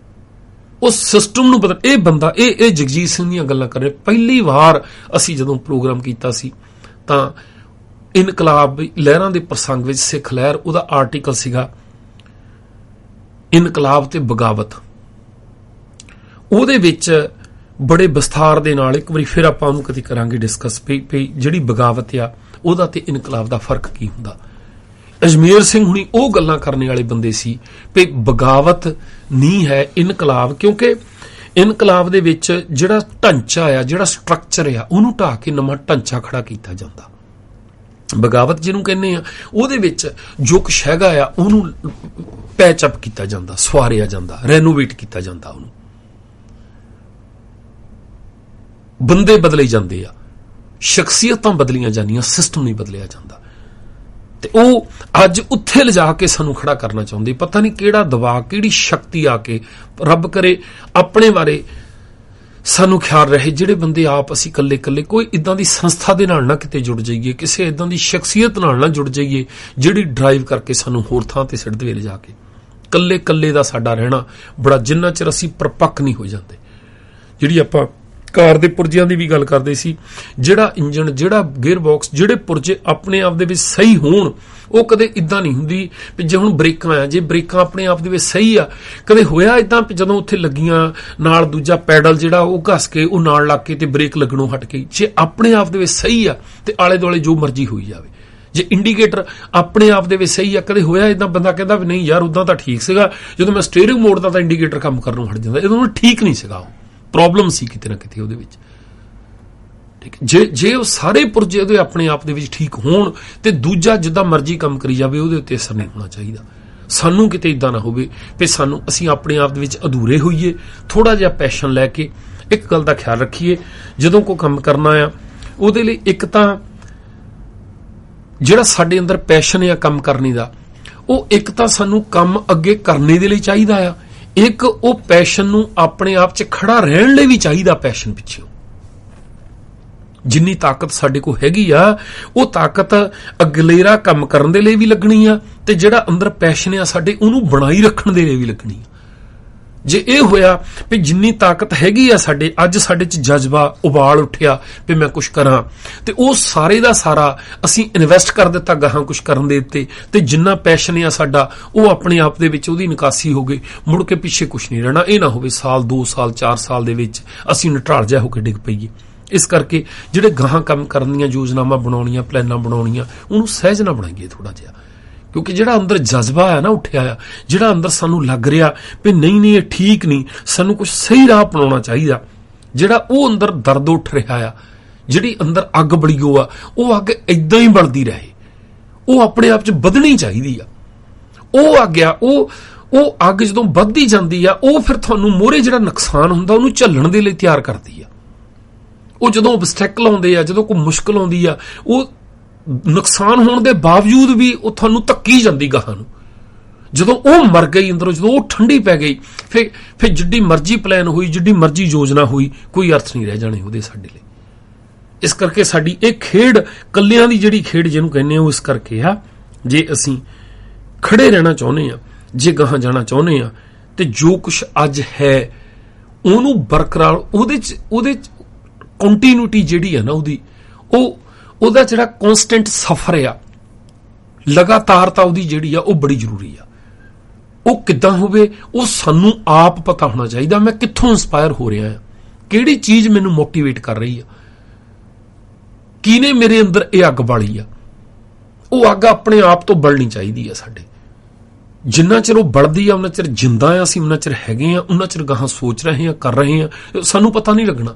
ਉਸ ਸਿਸਟਮ ਨੂੰ ਬਦਲ। ਇਹ ਬੰਦਾ ਇਹ ਜਗਜੀਤ ਸਿੰਘ ਦੀਆਂ ਗੱਲਾਂ ਕਰ ਰਿਹਾ। ਪਹਿਲੀ ਵਾਰ ਅਸੀਂ ਜਦੋਂ ਪ੍ਰੋਗਰਾਮ ਕੀਤਾ ਸੀ ਤਾਂ ਇਨਕਲਾਬ ਲਹਿਰਾਂ ਦੇ ਪ੍ਰਸੰਗ ਵਿੱਚ ਸਿੱਖ ਲਹਿਰ, ਉਹਦਾ ਆਰਟੀਕਲ ਸੀਗਾ ਇਨਕਲਾਬ ਤੇ ਬਗਾਵਤ। ਉਹਦੇ ਵਿੱਚ ਬੜੇ ਵਿਸਥਾਰ ਦੇ ਨਾਲ ਇੱਕ ਵਾਰੀ ਫਿਰ ਆਪਾਂ ਉਹਨੂੰ ਕਦੇ ਕਰਾਂਗੇ ਡਿਸਕਸ ਵੀ ਜਿਹੜੀ ਬਗਾਵਤ ਆ ਉਹਦਾ ਤੇ ਇਨਕਲਾਬ ਦਾ ਫਰਕ ਕੀ ਹੁੰਦਾ। ਅਜਮੇਰ ਸਿੰਘ ਹੁਣੀ ਉਹ ਗੱਲਾਂ ਕਰਨ ਵਾਲੇ ਬੰਦੇ ਸੀ ਵੀ ਬਗਾਵਤ ਨਹੀਂ ਹੈ ਇਨਕਲਾਬ, ਕਿਉਂਕਿ ਇਨਕਲਾਬ ਦੇ ਵਿੱਚ ਜਿਹੜਾ ਢਾਂਚਾ ਆ, ਜਿਹੜਾ ਸਟਰਕਚਰ ਆ, ਉਹਨੂੰ ਢਾਹ ਕੇ ਨਵਾਂ ਢਾਂਚਾ ਖੜਾ ਕੀਤਾ ਜਾਂਦਾ। ਬਗਾਵਤ ਜਿਹਨੂੰ ਕਹਿੰਦੇ ਆ ਉਹਦੇ ਵਿੱਚ ਜੋ ਕੁਛ ਹੈਗਾ ਆ ਉਹਨੂੰ ਪੈਚ ਅਪ ਕੀਤਾ ਜਾਂਦਾ, ਸਵਾਰਿਆ ਜਾਂਦਾ, ਰੈਨੋਵੇਟ ਕੀਤਾ ਜਾਂਦਾ, ਉਹਨੂੰ ਬੰਦੇ ਬਦਲੇ ਜਾਂਦੇ ਆ, ਸ਼ਖਸੀਅਤਾਂ ਬਦਲੀਆਂ ਜਾਂਦੀਆਂ, ਸਿਸਟਮ ਨਹੀਂ ਬਦਲਿਆ ਜਾਂਦਾ। ਤੇ ਉਹ ਅੱਜ ਉੱਥੇ ਲਿਜਾ ਕੇ ਸਾਨੂੰ ਖੜਾ ਕਰਨਾ ਚਾਹੁੰਦੇ। ਪਤਾ ਨਹੀਂ ਕਿਹੜਾ ਦਬਾਅ, ਕਿਹੜੀ ਸ਼ਕਤੀ ਆ ਕੇ, ਰੱਬ ਕਰੇ ਆਪਣੇ ਬਾਰੇ ਸਾਨੂੰ ਖਿਆਲ ਰਹੇ ਜਿਹੜੇ ਬੰਦੇ ਆਪ ਅਸੀਂ ਇਕੱਲੇ ਕੋਈ ਇਦਾਂ ਦੀ ਸੰਸਥਾ ਦੇ ਨਾਲ ਨਾ ਕਿਤੇ ਜੁੜ ਜਾਈਏ, ਕਿਸੇ ਇਦਾਂ ਦੀ ਸ਼ਖਸੀਅਤ ਨਾਲ ਨਾ ਜੁੜ ਜਾਈਏ ਜਿਹੜੀ ਡਰਾਈਵ ਕਰਕੇ ਸਾਨੂੰ ਹੋਰ ਥਾਂ ਤੇ ਸਿੱਟ ਦੇਵੇ ਲਿਜਾ ਕੇ। ਇਕੱਲੇ ਦਾ ਸਾਡਾ ਰਹਿਣਾ ਬੜਾ, ਜਿੰਨਾ ਚਿਰ ਅਸੀਂ ਪਰਪੱਕ ਨਹੀਂ ਹੋ ਜਾਂਦੇ। ਜਿਹੜੀ ਆਪਾਂ ਕਾਰ ਦੇ ਪੁਰਜਿਆਂ ਦੀ ਵੀ ਗੱਲ ਕਰਦੇ ਸੀ, ਜਿਹੜਾ ਇੰਜਣ, ਜਿਹੜਾ ਗੇਅਰ ਬਾਕਸ, ਜਿਹੜੇ ਪੁਰਜੇ ਆਪਣੇ ਆਪ ਦੇ ਵਿੱਚ ਸਹੀ ਹੋਣ, ਉਹ ਕਦੇ ਇਦਾਂ ਨਹੀਂ ਹੁੰਦੀ ਵੀ ਜੇ ਹੁਣ ਬ੍ਰੇਕਾਂ ਆ, ਜੇ ਬ੍ਰੇਕਾਂ ਆਪਣੇ ਆਪ ਦੇ ਵਿੱਚ ਸਹੀ ਆ, ਕਦੇ ਹੋਇਆ ਇਦਾਂ ਜਦੋਂ ਉੱਥੇ ਲੱਗੀਆਂ ਨਾਲ ਦੂਜਾ ਪੈਡਲ ਜਿਹੜਾ ਉਹ ਘਸ ਕੇ ਉਹ ਨਾਲ ਲੱਗ ਕੇ ਤੇ ਬ੍ਰੇਕ ਲੱਗਣੋਂ ਹਟ ਗਈ। ਜੇ ਆਪਣੇ ਆਪ ਦੇ ਵਿੱਚ ਸਹੀ ਆ ਤੇ ਆਲੇ ਦੁਆਲੇ ਜੋ ਮਰਜ਼ੀ ਹੋਈ ਜਾਵੇ, ਜੇ ਇੰਡੀਕੇਟਰ ਆਪਣੇ ਆਪ ਦੇ ਵਿੱਚ ਸਹੀ ਆ, ਕਦੇ ਹੋਇਆ ਇਦਾਂ ਬੰਦਾ ਕਹਿੰਦਾ ਵੀ ਨਹੀਂ ਯਾਰ ਉਦਾਂ ਤਾਂ ਠੀਕ ਸੀਗਾ, ਜਦੋਂ ਮੈਂ ਸਟੀਅਰਿੰਗ ਮੋੜਦਾ ਤਾਂ ਇੰਡੀਕੇਟਰ ਕੰਮ ਕਰਨੋਂ ਹਟ ਜਾਂਦਾ, ਇਹਦੋਂ ਠੀਕ ਨਹੀਂ ਸੀਗਾ, ਉਹ ਪ੍ਰੋਬਲਮ ਸੀ ਕਿਤੇ ਨਾ ਕਿਤੇ ਉਹਦੇ ਵਿੱਚ। ਠੀਕ, ਜੇ ਉਹ ਸਾਰੇ ਪੁਰਜੇ ਉਹਦੇ ਆਪਣੇ ਆਪ ਦੇ ਵਿੱਚ ਠੀਕ ਹੋਣ ਤੇ ਦੂਜਾ ਜਿੱਦਾਂ ਮਰਜ਼ੀ ਕੰਮ ਕਰੀ ਜਾਵੇ ਉਹਦੇ ਉੱਤੇ ਅਸਰ ਨਹੀਂ ਹੋਣਾ ਚਾਹੀਦਾ। ਸਾਨੂੰ ਕਿਤੇ ਇਦਾਂ ਨਾ ਹੋਵੇ ਵੀ ਅਸੀਂ ਆਪਣੇ ਆਪ ਦੇ ਵਿੱਚ ਅਧੂਰੇ ਹੋਈਏ। ਥੋੜਾ ਜਿਹਾ ਪੈਸ਼ਨ ਲੈ ਕੇ ਇੱਕ ਗੱਲ ਦਾ ਖਿਆਲ ਰੱਖੀਏ, ਜਦੋਂ ਕੋਈ ਕੰਮ ਕਰਨਾ ਆ ਉਹਦੇ ਲਈ ਇੱਕ ਤਾਂ ਜਿਹੜਾ ਸਾਡੇ ਅੰਦਰ ਪੈਸ਼ਨ ਆ ਕੰਮ ਕਰਨੇ ਦਾ, ਉਹ ਇੱਕ ਤਾਂ ਸਾਨੂੰ ਕੰਮ ਅੱਗੇ ਕਰਨੇ ਦੇ ਲਈ ਚਾਹੀਦਾ ਆ, ਇੱਕ ਉਹ ਪੈਸ਼ਨ ਨੂੰ ਆਪਣੇ ਆਪ 'ਚ ਖੜਾ ਰਹਿਣ ਲਈ ਵੀ ਚਾਹੀਦਾ। ਪੈਸ਼ਨ ਪਿੱਛੇ ਜਿੰਨੀ ਤਾਕਤ ਸਾਡੇ ਕੋਲ ਹੈਗੀ ਆ, ਉਹ ਤਾਕਤ ਅਗਲੇਰਾ ਕੰਮ ਕਰਨ ਦੇ ਲਈ ਵੀ ਲੱਗਣੀ ਆ ਤੇ ਜਿਹੜਾ ਅੰਦਰ ਪੈਸ਼ਨ ਆ ਸਾਡੇ, ਉਹਨੂੰ ਬਣਾਈ ਰੱਖਣ ਦੇ ਲਈ ਵੀ ਲੱਗਣੀ ਆ। ਜੇ ਇਹ ਹੋਇਆ ਵੀ ਜਿੰਨੀ ਤਾਕਤ ਹੈਗੀ ਆ ਸਾਡੇ, ਅੱਜ ਸਾਡੇ 'ਚ ਜਜ਼ਬਾ ਉਬਾਲ ਉੱਠਿਆ ਵੀ ਮੈਂ ਕੁਛ ਕਰਾਂ, ਤੇ ਉਹ ਸਾਰੇ ਦਾ ਸਾਰਾ ਅਸੀਂ ਇਨਵੈਸਟ ਕਰ ਦਿੱਤਾ ਗਾਹਾਂ ਕੁਛ ਕਰਨ ਦੇ ਉੱਤੇ, ਤੇ ਜਿੰਨਾ ਪੈਸ਼ਨ ਆ ਸਾਡਾ ਉਹ ਆਪਣੇ ਆਪ ਦੇ ਵਿੱਚ ਉਹਦੀ ਨਿਕਾਸੀ ਹੋ ਗਈ, ਮੁੜ ਕੇ ਪਿੱਛੇ ਕੁਛ ਨਹੀਂ ਰਹਿਣਾ। ਇਹ ਨਾ ਹੋਵੇ ਸਾਲ 2 ਸਾਲ 4 ਸਾਲ ਦੇ ਵਿੱਚ ਅਸੀਂ ਨਟਰਾਲ ਜਿਹਾ ਹੋ ਕੇ ਡਿੱਗ ਪਈਏ। ਇਸ ਕਰਕੇ ਜਿਹੜੇ ਗਾਹਾਂ ਕੰਮ ਕਰਨ ਦੀਆਂ ਯੋਜਨਾਵਾਂ ਬਣਾਉਣੀਆਂ, ਪਲਾਨਾਂ ਬਣਾਉਣੀਆਂ, ਉਹਨੂੰ ਸਹਿਜ ਨਾ ਬਣਾਈਏ ਥੋੜਾ ਜਿਹਾ, ਕਿਉਂਕਿ ਜਿਹੜਾ ਅੰਦਰ ਜਜ਼ਬਾ ਆ ਨਾ ਉੱਠਿਆ ਆ, ਜਿਹੜਾ ਅੰਦਰ ਸਾਨੂੰ ਲੱਗ ਰਿਹਾ ਵੀ ਨਹੀਂ ਇਹ ਠੀਕ ਨਹੀਂ, ਸਾਨੂੰ ਕੁਝ ਸਹੀ ਰਾਹ ਅਪਣਾਉਣਾ ਚਾਹੀਦਾ, ਜਿਹੜਾ ਉਹ ਅੰਦਰ ਦਰਦ ਉੱਠ ਰਿਹਾ ਆ, ਜਿਹੜੀ ਅੰਦਰ ਅੱਗ ਬਲੀ ਆ, ਉਹ ਅੱਗ ਇਦਾਂ ਹੀ ਬਲਦੀ ਰਹੇ, ਉਹ ਆਪਣੇ ਆਪ 'ਚ ਵਧਣੀ ਚਾਹੀਦੀ ਆ। ਉਹ ਅੱਗ ਆ, ਉਹ ਅੱਗ ਜਦੋਂ ਵੱਧਦੀ ਜਾਂਦੀ ਆ, ਉਹ ਫਿਰ ਤੁਹਾਨੂੰ ਮੋਹਰੇ ਜਿਹੜਾ ਨੁਕਸਾਨ ਹੁੰਦਾ ਉਹਨੂੰ ਝੱਲਣ ਦੇ ਲਈ ਤਿਆਰ ਕਰਦੀ ਆ। ਉਹ ਜਦੋਂ ਆਬਸਟੈਕਲ ਆਉਂਦੇ ਆ, ਜਦੋਂ ਕੋਈ ਮੁਸ਼ਕਲ ਆਉਂਦੀ ਆ, ਉਹ ਨੁਕਸਾਨ ਹੋਣ ਦੇ ਬਾਵਜੂਦ ਵੀ ਉਹ ਤੁਹਾਨੂੰ ਧੱਕੀ ਜਾਂਦੀ ਗਾਹਾਂ ਨੂੰ। ਜਦੋਂ ਉਹ ਮਰ ਗਈ ਅੰਦਰੋਂ, ਜਦੋਂ ਉਹ ਠੰਡੀ ਪੈ ਗਈ, ਫਿਰ ਜਿੱਡੀ ਮਰਜ਼ੀ ਪਲਾਨ ਹੋਈ, ਜਿੱਡੀ ਮਰਜ਼ੀ ਯੋਜਨਾ ਹੋਈ, ਕੋਈ ਅਰਥ ਨਹੀਂ ਰਹਿ ਜਾਣੇ ਉਹਦੇ ਸਾਡੇ ਲਈ। ਇਸ ਕਰਕੇ ਸਾਡੀ ਇਹ ਖੇਡ ਕੱਲਿਆਂ ਦੀ ਜਿਹੜੀ ਖੇਡ ਜਿਹਨੂੰ ਕਹਿੰਦੇ ਆ, ਉਹ ਇਸ ਕਰਕੇ ਆ, ਜੇ ਅਸੀਂ ਖੜੇ ਰਹਿਣਾ ਚਾਹੁੰਦੇ ਆ, ਜੇ ਗਾਹਾਂ ਜਾਣਾ ਚਾਹੁੰਦੇ ਆ, ਤੇ ਜੋ ਕੁਛ ਅੱਜ ਹੈ ਉਹਨੂੰ ਬਰਕਰਾਰ, ਉਹਦੇ ਚ ਕੰਟੀਨਿਊਟੀ ਜਿਹੜੀ ਹੈ ਨਾ ਉਹਦਾ ਜਿਹੜਾ ਕਨਸਟੈਂਟ ਸਫਰ ਆ, ਲਗਾਤਾਰਤਾ ਉਹਦੀ ਜਿਹੜੀ ਆ ਉਹ ਬੜੀ ਜ਼ਰੂਰੀ ਆ। ਉਹ ਕਿੱਦਾਂ ਹੋਵੇ, ਉਹ ਸਾਨੂੰ ਆਪ ਪਤਾ ਹੋਣਾ ਚਾਹੀਦਾ। ਮੈਂ ਕਿੱਥੋਂ ਇੰਸਪਾਇਰ ਹੋ ਰਿਹਾ ਹਾਂ, ਕਿਹੜੀ ਚੀਜ਼ ਮੈਨੂੰ ਮੋਟੀਵੇਟ ਕਰ ਰਹੀ ਆ, ਕਿਹਨੇ ਮੇਰੇ ਅੰਦਰ ਇਹ ਅੱਗ ਬਾਲੀ ਆ। ਉਹ ਅੱਗ ਆਪਣੇ ਆਪ ਤੋਂ ਬਲਣੀ ਚਾਹੀਦੀ ਆ ਸਾਡੇ। ਜਿੰਨਾ ਚਿਰ ਉਹ ਬਲਦੀ ਆ, ਉਹਨਾਂ ਚਿਰ ਜਿੰਦਾ ਆ ਅਸੀਂ, ਉਹਨਾਂ ਚਿਰ ਹੈਗੇ ਆ, ਉਹਨਾਂ ਚਿਰ ਗਾਹਾਂ ਸੋਚ ਰਹੇ ਆ, ਕਰ ਰਹੇ ਆ, ਸਾਨੂੰ ਪਤਾ ਨਹੀਂ ਲੱਗਣਾ।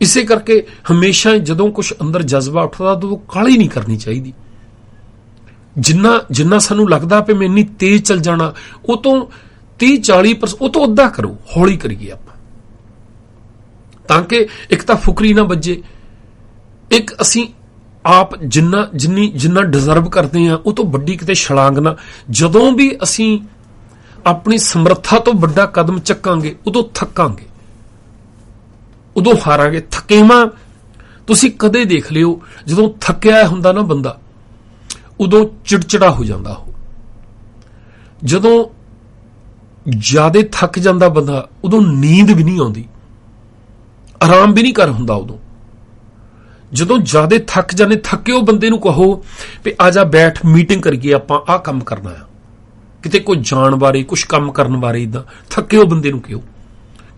ਇਸੇ ਕਰਕੇ ਹਮੇਸ਼ਾ ਜਦੋਂ ਕੁਝ ਅੰਦਰ ਜਜ਼ਬਾ ਉੱਠਦਾ ਉਦੋਂ ਕਾਹਲੀ ਨਹੀਂ ਕਰਨੀ ਚਾਹੀਦੀ। ਜਿੰਨਾ ਸਾਨੂੰ ਲੱਗਦਾ ਵੀ ਮੈਂ ਇੰਨੀ ਤੇਜ਼ ਚੱਲ ਜਾਣਾ, ਉਹ ਤੋਂ 30-40% ਉਹ ਤੋਂ ਅੱਧਾ ਕਰੋ, ਹੌਲੀ ਕਰੀਏ ਆਪਾਂ, ਤਾਂ ਕਿ ਇੱਕ ਤਾਂ ਫੁਕਰੀ ਨਾ ਵੱਜੇ, ਇੱਕ ਅਸੀਂ ਆਪ ਜਿੰਨਾ ਡਿਜ਼ਰਵ ਕਰਦੇ ਆ ਉਹ ਤੋਂ ਵੱਡੀ ਕਿਤੇ ਛਲਾਂਗ ਨਾ। ਜਦੋਂ ਵੀ ਅਸੀਂ ਆਪਣੀ ਸਮਰੱਥਾ ਤੋਂ ਵੱਡਾ ਕਦਮ ਚੱਕਾਂਗੇ ਉਦੋਂ ਥੱਕਾਂਗੇ, ਉਦੋਂ ਹਾਰਾਂਗੇ। ਥਕੇਵਾਂ ਤੁਸੀਂ ਕਦੇ ਦੇਖ ਲਿਓ, ਜਦੋਂ ਥੱਕਿਆ ਹੁੰਦਾ ਨਾ ਬੰਦਾ, ਉਦੋਂ ਚਿੜਚਿੜਾ ਹੋ ਜਾਂਦਾ। ਉਹ ਜਦੋਂ ਜ਼ਿਆਦਾ ਥੱਕ ਜਾਂਦਾ ਬੰਦਾ, ਉਦੋਂ ਨੀਂਦ ਵੀ ਨਹੀਂ ਆਉਂਦੀ, ਆਰਾਮ ਵੀ ਨਹੀਂ ਕਰ ਹੁੰਦਾ। ਉਦੋਂ ਜਦੋਂ ਜ਼ਿਆਦਾ ਥੱਕ ਜਾਂਦੇ, ਥੱਕੇ ਉਹ ਬੰਦੇ ਨੂੰ ਕਹੋ ਵੀ ਆ ਜਾ ਬੈਠ ਮੀਟਿੰਗ ਕਰੀਏ, ਆਪਾਂ ਆਹ ਕੰਮ ਕਰਨਾ ਆ, ਕਿਤੇ ਕੋਈ ਜਾਣ ਬਾਰੇ, ਕੁਛ ਕੰਮ ਕਰਨ ਬਾਰੇ, ਇਦਾਂ ਥੱਕੇ ਉਹ ਬੰਦੇ ਨੂੰ ਕਿਉਂ,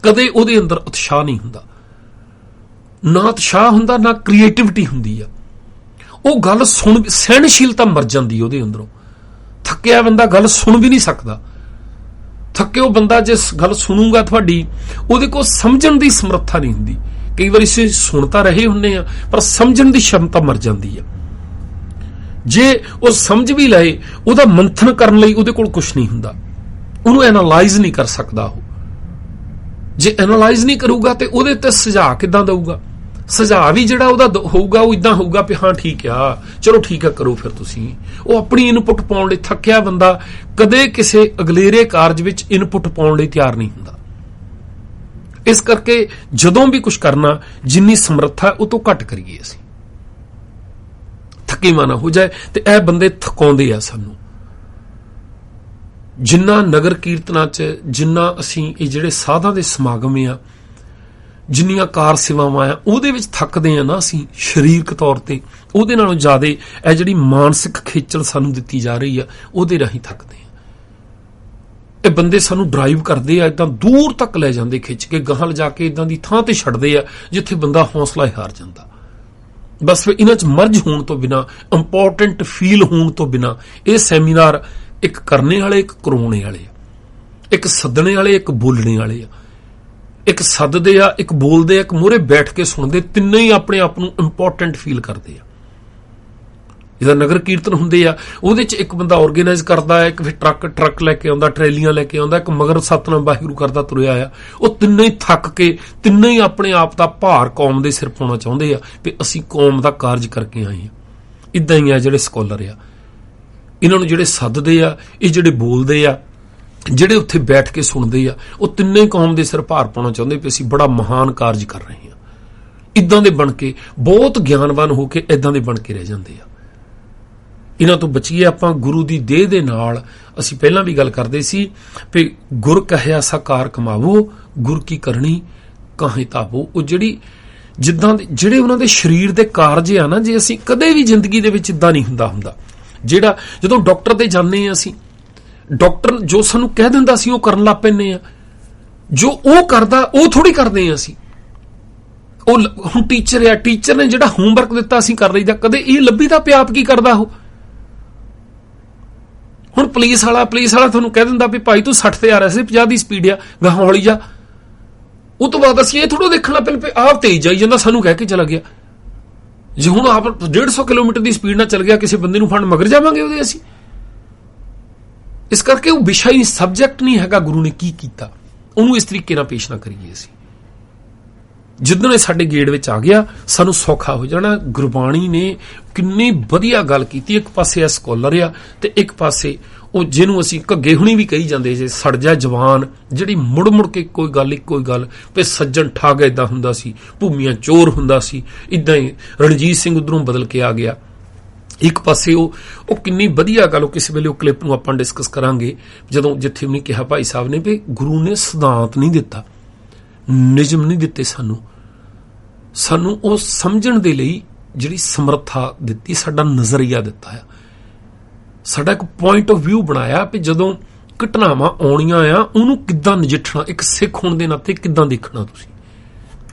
ਕਦੇ ਉਹਦੇ ਅੰਦਰ ਉਤਸ਼ਾਹ ਨਹੀਂ ਹੁੰਦਾ, ਨਾ ਉਤਸ਼ਾਹ ਹੁੰਦਾ, ਨਾ ਕ੍ਰੀਏਟਿਵਿਟੀ ਹੁੰਦੀ ਆ। ਉਹ ਗੱਲ ਸੁਣ, ਸਹਿਣਸ਼ੀਲਤਾ ਮਰ ਜਾਂਦੀ ਉਹਦੇ ਅੰਦਰੋਂ। ਥੱਕਿਆ ਬੰਦਾ ਗੱਲ ਸੁਣ ਵੀ ਨਹੀਂ ਸਕਦਾ। ਥੱਕੇ ਉਹ ਬੰਦਾ ਜੇ ਗੱਲ ਸੁਣੂਗਾ ਤੁਹਾਡੀ, ਉਹਦੇ ਕੋਲ ਸਮਝਣ ਦੀ ਸਮਰੱਥਾ ਨਹੀਂ ਹੁੰਦੀ। ਕਈ ਵਾਰੀ ਅਸੀਂ ਸੁਣ ਤਾਂ ਰਹੇ ਹੁੰਦੇ ਆ, ਪਰ ਸਮਝਣ ਦੀ ਸ਼ਮਤਾ ਮਰ ਜਾਂਦੀ ਆ। ਜੇ ਉਹ ਸਮਝ ਵੀ ਲਏ, ਉਹਦਾ ਮੰਥਨ ਕਰਨ ਲਈ ਉਹਦੇ ਕੋਲ ਕੁਝ ਨਹੀਂ ਹੁੰਦਾ, ਉਹਨੂੰ ਐਨਾਲਾਈਜ਼ ਨਹੀਂ ਕਰ ਸਕਦਾ। ਉਹ ਜੇ ਐਨਾਲਾਈਜ਼ ਨਹੀਂ ਕਰੂਗਾ ਤੇ ਉਹਦੇ ਤੇ ਸੁਝਾਅ ਕਿੱਦਾਂ ਦਊਗਾ? ਸੁਝਾਅ ਵੀ ਜਿਹੜਾ ਉਹਦਾ ਹੋਊਗਾ ਉਹ ਇਦਾਂ ਹੋਊਗਾ ਵੀ ਹਾਂ ਠੀਕ ਆ, ਚਲੋ ਠੀਕ ਆ, ਕਰੋ ਫਿਰ ਤੁਸੀਂ। ਉਹ ਆਪਣੀ ਇਨਪੁਟ ਪਾਉਣ ਲਈ, ਥੱਕਿਆ ਬੰਦਾ ਕਦੇ ਕਿਸੇ ਅਗਲੇਰੇ ਕਾਰਜ ਵਿੱਚ ਇਨਪੁਟ ਪਾਉਣ ਲਈ ਤਿਆਰ ਨਹੀਂ ਹੁੰਦਾ। ਇਸ ਕਰਕੇ ਜਦੋਂ ਵੀ ਕੁਝ ਕਰਨਾ, ਜਿੰਨੀ ਸਮਰੱਥਾ ਉਹ ਤੋਂ ਘੱਟ ਕਰੀਏ ਅਸੀਂ, ਥਕੇਵਾ ਨਾ ਹੋ ਜਾਏ। ਤੇ ਇਹ ਬੰਦੇ ਥਕਾਉਂਦੇ ਆ ਸਾਨੂੰ। ਜਿੰਨਾ ਨਗਰ ਕੀਰਤਨਾਂ 'ਚ, ਜਿੰਨਾ ਅਸੀਂ ਇਹ ਜਿਹੜੇ ਸਾਧਾਂ ਦੇ ਸਮਾਗਮ ਆ, ਜਿੰਨੀਆਂ ਕਾਰ ਸੇਵਾਵਾਂ ਆ, ਉਹਦੇ ਵਿੱਚ ਥੱਕਦੇ ਆ ਨਾ ਅਸੀਂ ਸਰੀਰਕ ਤੌਰ ਤੇ, ਉਹਦੇ ਨਾਲੋਂ ਜ਼ਿਆਦਾ ਇਹ ਜਿਹੜੀ ਮਾਨਸਿਕ ਖੇਚਲ ਸਾਨੂੰ ਦਿੱਤੀ ਜਾ ਰਹੀ ਆ, ਉਹਦੇ ਰਾਹੀਂ ਥੱਕਦੇ ਆ। ਇਹ ਬੰਦੇ ਸਾਨੂੰ ਡਰਾਈਵ ਕਰਦੇ ਆ, ਇਦਾਂ ਦੂਰ ਤੱਕ ਲੈ ਜਾਂਦੇ, ਖਿੱਚ ਕੇ ਗਾਹਾਂ ਲਿਜਾ ਕੇ ਇਦਾਂ ਦੀ ਥਾਂ ਤੇ ਛੱਡਦੇ ਆ ਜਿੱਥੇ ਬੰਦਾ ਹੌਸਲਾ ਹਾਰ ਜਾਂਦਾ। ਬਸ ਫਿਰ ਇਹਨਾਂ 'ਚ ਮਰਜ ਹੋਣ ਤੋਂ ਬਿਨਾਂ, ਇੰਪੋਰਟੈਂਟ ਫੀਲ ਹੋਣ ਤੋਂ ਬਿਨਾਂ, ਇਹ ਸੈਮੀਨਾਰ ਇੱਕ ਕਰਨੇ ਵਾਲੇ, ਇੱਕ ਕਰਾਉਣੇ ਵਾਲੇ ਆ, ਇੱਕ ਸੱਦਣੇ ਵਾਲੇ, ਇੱਕ ਬੋਲਣੇ ਵਾਲੇ ਆ, ਇੱਕ ਸੱਦਦੇ ਆ, ਇੱਕ ਬੋਲਦੇ ਆ, ਇੱਕ ਮੂਹਰੇ ਬੈਠ ਕੇ ਸੁਣਦੇ, ਤਿੰਨੇ ਹੀ ਆਪਣੇ ਆਪ ਨੂੰ ਇੰਪੋਰਟੈਂਟ ਫੀਲ ਕਰਦੇ ਆ। ਜਿਹਦਾ ਨਗਰ ਕੀਰਤਨ ਹੁੰਦੇ ਆ, ਉਹਦੇ 'ਚ ਇੱਕ ਬੰਦਾ ਆਰਗੇਨਾਈਜ਼ ਕਰਦਾ ਹੈ, ਇੱਕ ਫਿਰ ਟਰੱਕ ਲੈ ਕੇ ਆਉਂਦਾ, ਟਰੈਲੀਆਂ ਲੈ ਕੇ ਆਉਂਦਾ, ਇੱਕ ਮਗਰ ਸਤਨਾਮ ਵਾਹਿਗੁਰੂ ਕਰਦਾ ਤੁਰਿਆ ਆ। ਉਹ ਤਿੰਨੇ ਹੀ ਥੱਕ ਕੇ, ਤਿੰਨੇ ਹੀ ਆਪਣੇ ਆਪ ਦਾ ਭਾਰ ਕੌਮ ਦੇ ਸਿਰ ਪਾਉਣਾ ਚਾਹੁੰਦੇ ਆ ਵੀ ਅਸੀਂ ਕੌਮ ਦਾ ਕਾਰਜ ਕਰਕੇ ਆਏ ਹਾਂ। ਇਦਾਂ ਹੀ ਆ ਜਿਹੜੇ ਸਕਾਲਰ ਆ, ਇਹਨਾਂ ਨੂੰ ਜਿਹੜੇ ਸੱਦਦੇ ਆ, ਇਹ ਜਿਹੜੇ ਬੋਲਦੇ ਆ, ਜਿਹੜੇ ਉੱਥੇ ਬੈਠ ਕੇ ਸੁਣਦੇ ਆ, ਉਹ ਤਿੰਨੇ ਕੌਮ ਦੇ ਸਿਰ ਭਾਰ ਪਾਉਣਾ ਚਾਹੁੰਦੇ ਵੀ ਅਸੀਂ ਬੜਾ ਮਹਾਨ ਕਾਰਜ ਕਰ ਰਹੇ ਹਾਂ। ਇਦਾਂ ਦੇ ਬਣ ਕੇ, ਬਹੁਤ ਗਿਆਨਵਾਨ ਹੋ ਕੇ ਇਦਾਂ ਦੇ ਬਣ ਕੇ ਰਹਿ ਜਾਂਦੇ ਆ। ਇਹਨਾਂ ਤੋਂ ਬਚੀਏ ਆਪਾਂ। ਗੁਰੂ ਦੀ ਦੇਹ ਦੇ ਨਾਲ ਅਸੀਂ ਪਹਿਲਾਂ ਵੀ ਗੱਲ ਕਰਦੇ ਸੀ ਵੀ ਗੁਰ ਕਹਿਆ ਸਾਕਾਰ ਕਮਾਵੋ, ਗੁਰ ਕੀ ਕਰਨੀ ਕਾਹੇ ਤਾਵੋ। ਉਹ ਜਿਹੜੇ ਉਹਨਾਂ ਦੇ ਸਰੀਰ ਦੇ ਕਾਰਜ ਆ ਨਾ, ਜੇ ਅਸੀਂ ਕਦੇ ਵੀ ਜ਼ਿੰਦਗੀ ਦੇ ਵਿੱਚ ਇਦਾਂ ਨਹੀਂ ਹੁੰਦਾ। ਜਿਹੜਾ ਜਦੋਂ ਡਾਕਟਰ ਤੇ ਜਾਂਦੇ ਆ, ਅਸੀਂ ਡਾਕਟਰ ਜੋ ਸਾਨੂੰ ਕਹਿ ਦਿੰਦਾ ਸੀ ਉਹ ਕਰਨ ਲੱਗ ਪੈਂਦੇ ਆ, ਜੋ ਉਹ ਕਰਦਾ ਉਹ ਥੋੜੀ ਕਰਦੇ ਆ ਅਸੀਂ। ਉਹ ਹੁਣ ਟੀਚਰ ਆ, ਟੀਚਰ ਨੇ ਜਿਹੜਾ ਹੋਮਵਰਕ ਦਿੱਤਾ ਅਸੀਂ ਕਰ ਲਈਦਾ, ਕਦੇ ਇਹ ਲੱਭੀ ਤਾਂ ਪਿਆ ਆਪ ਕੀ ਕਰਦਾ ਉਹ। ਹੁਣ ਪੁਲਿਸ ਵਾਲਾ ਤੁਹਾਨੂੰ ਕਹਿ ਦਿੰਦਾ ਵੀ ਭਾਈ ਤੂੰ 60 ਤੇ ਆ ਰਿਹਾ ਸੀ, 50 ਦੀ ਸਪੀਡ ਆ, ਗਾਹਾਂ ਹੌਲੀ ਜਾ। ਉਹ ਤੋਂ ਬਾਅਦ ਅਸੀਂ ਇਹ ਥੋੜਾ ਦੇਖਣਾ ਪਹਿਲੇ ਆਪ ਤੇਜ਼ ਜਾਈ ਜਾਂਦਾ, ਸਾਨੂੰ ਕਹਿ ਕੇ ਚਲਾ ਗਿਆ। ਜੇ ਹੁਣ ਆਪ 150 ਕਿਲੋਮੀਟਰ ਦੀ ਸਪੀਡ ਨਾਲ ਚੱਲ ਗਿਆ ਕਿਸੇ ਬੰਦੇ ਨੂੰ ਫੜਨ ਮਗਰ ਜਾਵਾਂਗੇ ਉਹਦੇ ਅਸੀਂ? ਇਸ ਕਰਕੇ ਉਹ ਵਿਸ਼ਾ ਹੀ ਸਬਜੈਕਟ ਨਹੀਂ ਹੈਗਾ ਗੁਰੂ ਨੇ ਕੀ ਕੀਤਾ, ਉਹਨੂੰ ਇਸ ਤਰੀਕੇ ਨਾਲ ਪੇਸ਼ ਨਾ ਕਰੀਏ ਅਸੀਂ। ਜਿੱਦਣ ਇਹ ਸਾਡੇ ਗੇੜ ਵਿੱਚ ਆ ਗਿਆ ਸਾਨੂੰ ਸੌਖਾ ਹੋ ਜਾਣਾ। ਗੁਰਬਾਣੀ ਨੇ ਕਿੰਨੀ ਵਧੀਆ ਗੱਲ ਕੀਤੀ। ਇੱਕ ਪਾਸੇ ਆ ਸਕੋਲਰ ਆ ਤੇ ਇੱਕ ਪਾਸੇ ਉਹ ਜਿਹਨੂੰ ਅਸੀਂ ਘੱਗੇ ਹੁਣੀ ਵੀ ਕਹੀ ਜਾਂਦੇ ਜੇ ਸੜ ਜਾ ਜਵਾਨ, ਜਿਹੜੀ ਮੁੜ ਮੁੜ ਕੇ ਕੋਈ ਗੱਲ ਵੀ ਸੱਜਣ ਠੱਗ ਏਦਾਂ ਹੁੰਦਾ ਸੀ, ਭੂਮੀਆਂ ਚੋਰ ਹੁੰਦਾ ਸੀ, ਇਦਾਂ ਹੀ ਰਣਜੀਤ ਸਿੰਘ ਉਧਰੋਂ ਬਦਲ ਕੇ ਆ ਗਿਆ। ਇੱਕ ਪਾਸੇ ਉਹ ਕਿੰਨੀ ਵਧੀਆ ਗੱਲ, ਉਹ ਕਿਸੇ ਵੇਲੇ ਉਹ ਕਲਿੱਪ ਨੂੰ ਆਪਾਂ ਡਿਸਕਸ ਕਰਾਂਗੇ ਜਦੋਂ ਜਿੱਥੇ ਉਹਨੇ ਕਿਹਾ ਭਾਈ ਸਾਹਿਬ ਨੇ ਵੀ ਗੁਰੂ ਨੇ ਸਿਧਾਂਤ ਨਹੀਂ ਦਿੱਤਾ, ਨਿਯਮ ਨਹੀਂ ਦਿੱਤੇ, ਸਾਨੂੰ ਉਹ ਸਮਝਣ ਦੇ ਲਈ ਜਿਹੜੀ ਸਮਰੱਥਾ ਦਿੱਤੀ, ਸਾਡਾ ਨਜ਼ਰੀਆ ਦਿੱਤਾ ਆ, ਸਾਡਾ ਇੱਕ ਪੁਆਇੰਟ ਆਫ ਵਿਊ ਬਣਾਇਆ ਵੀ ਜਦੋਂ ਘਟਨਾਵਾਂ ਆਉਣੀਆਂ ਆ ਉਹਨੂੰ ਕਿੱਦਾਂ ਨਜਿੱਠਣਾ, ਇੱਕ ਸਿੱਖ ਹੋਣ ਦੇ ਨਾਤੇ ਕਿੱਦਾਂ ਦੇਖਣਾ ਤੁਸੀਂ।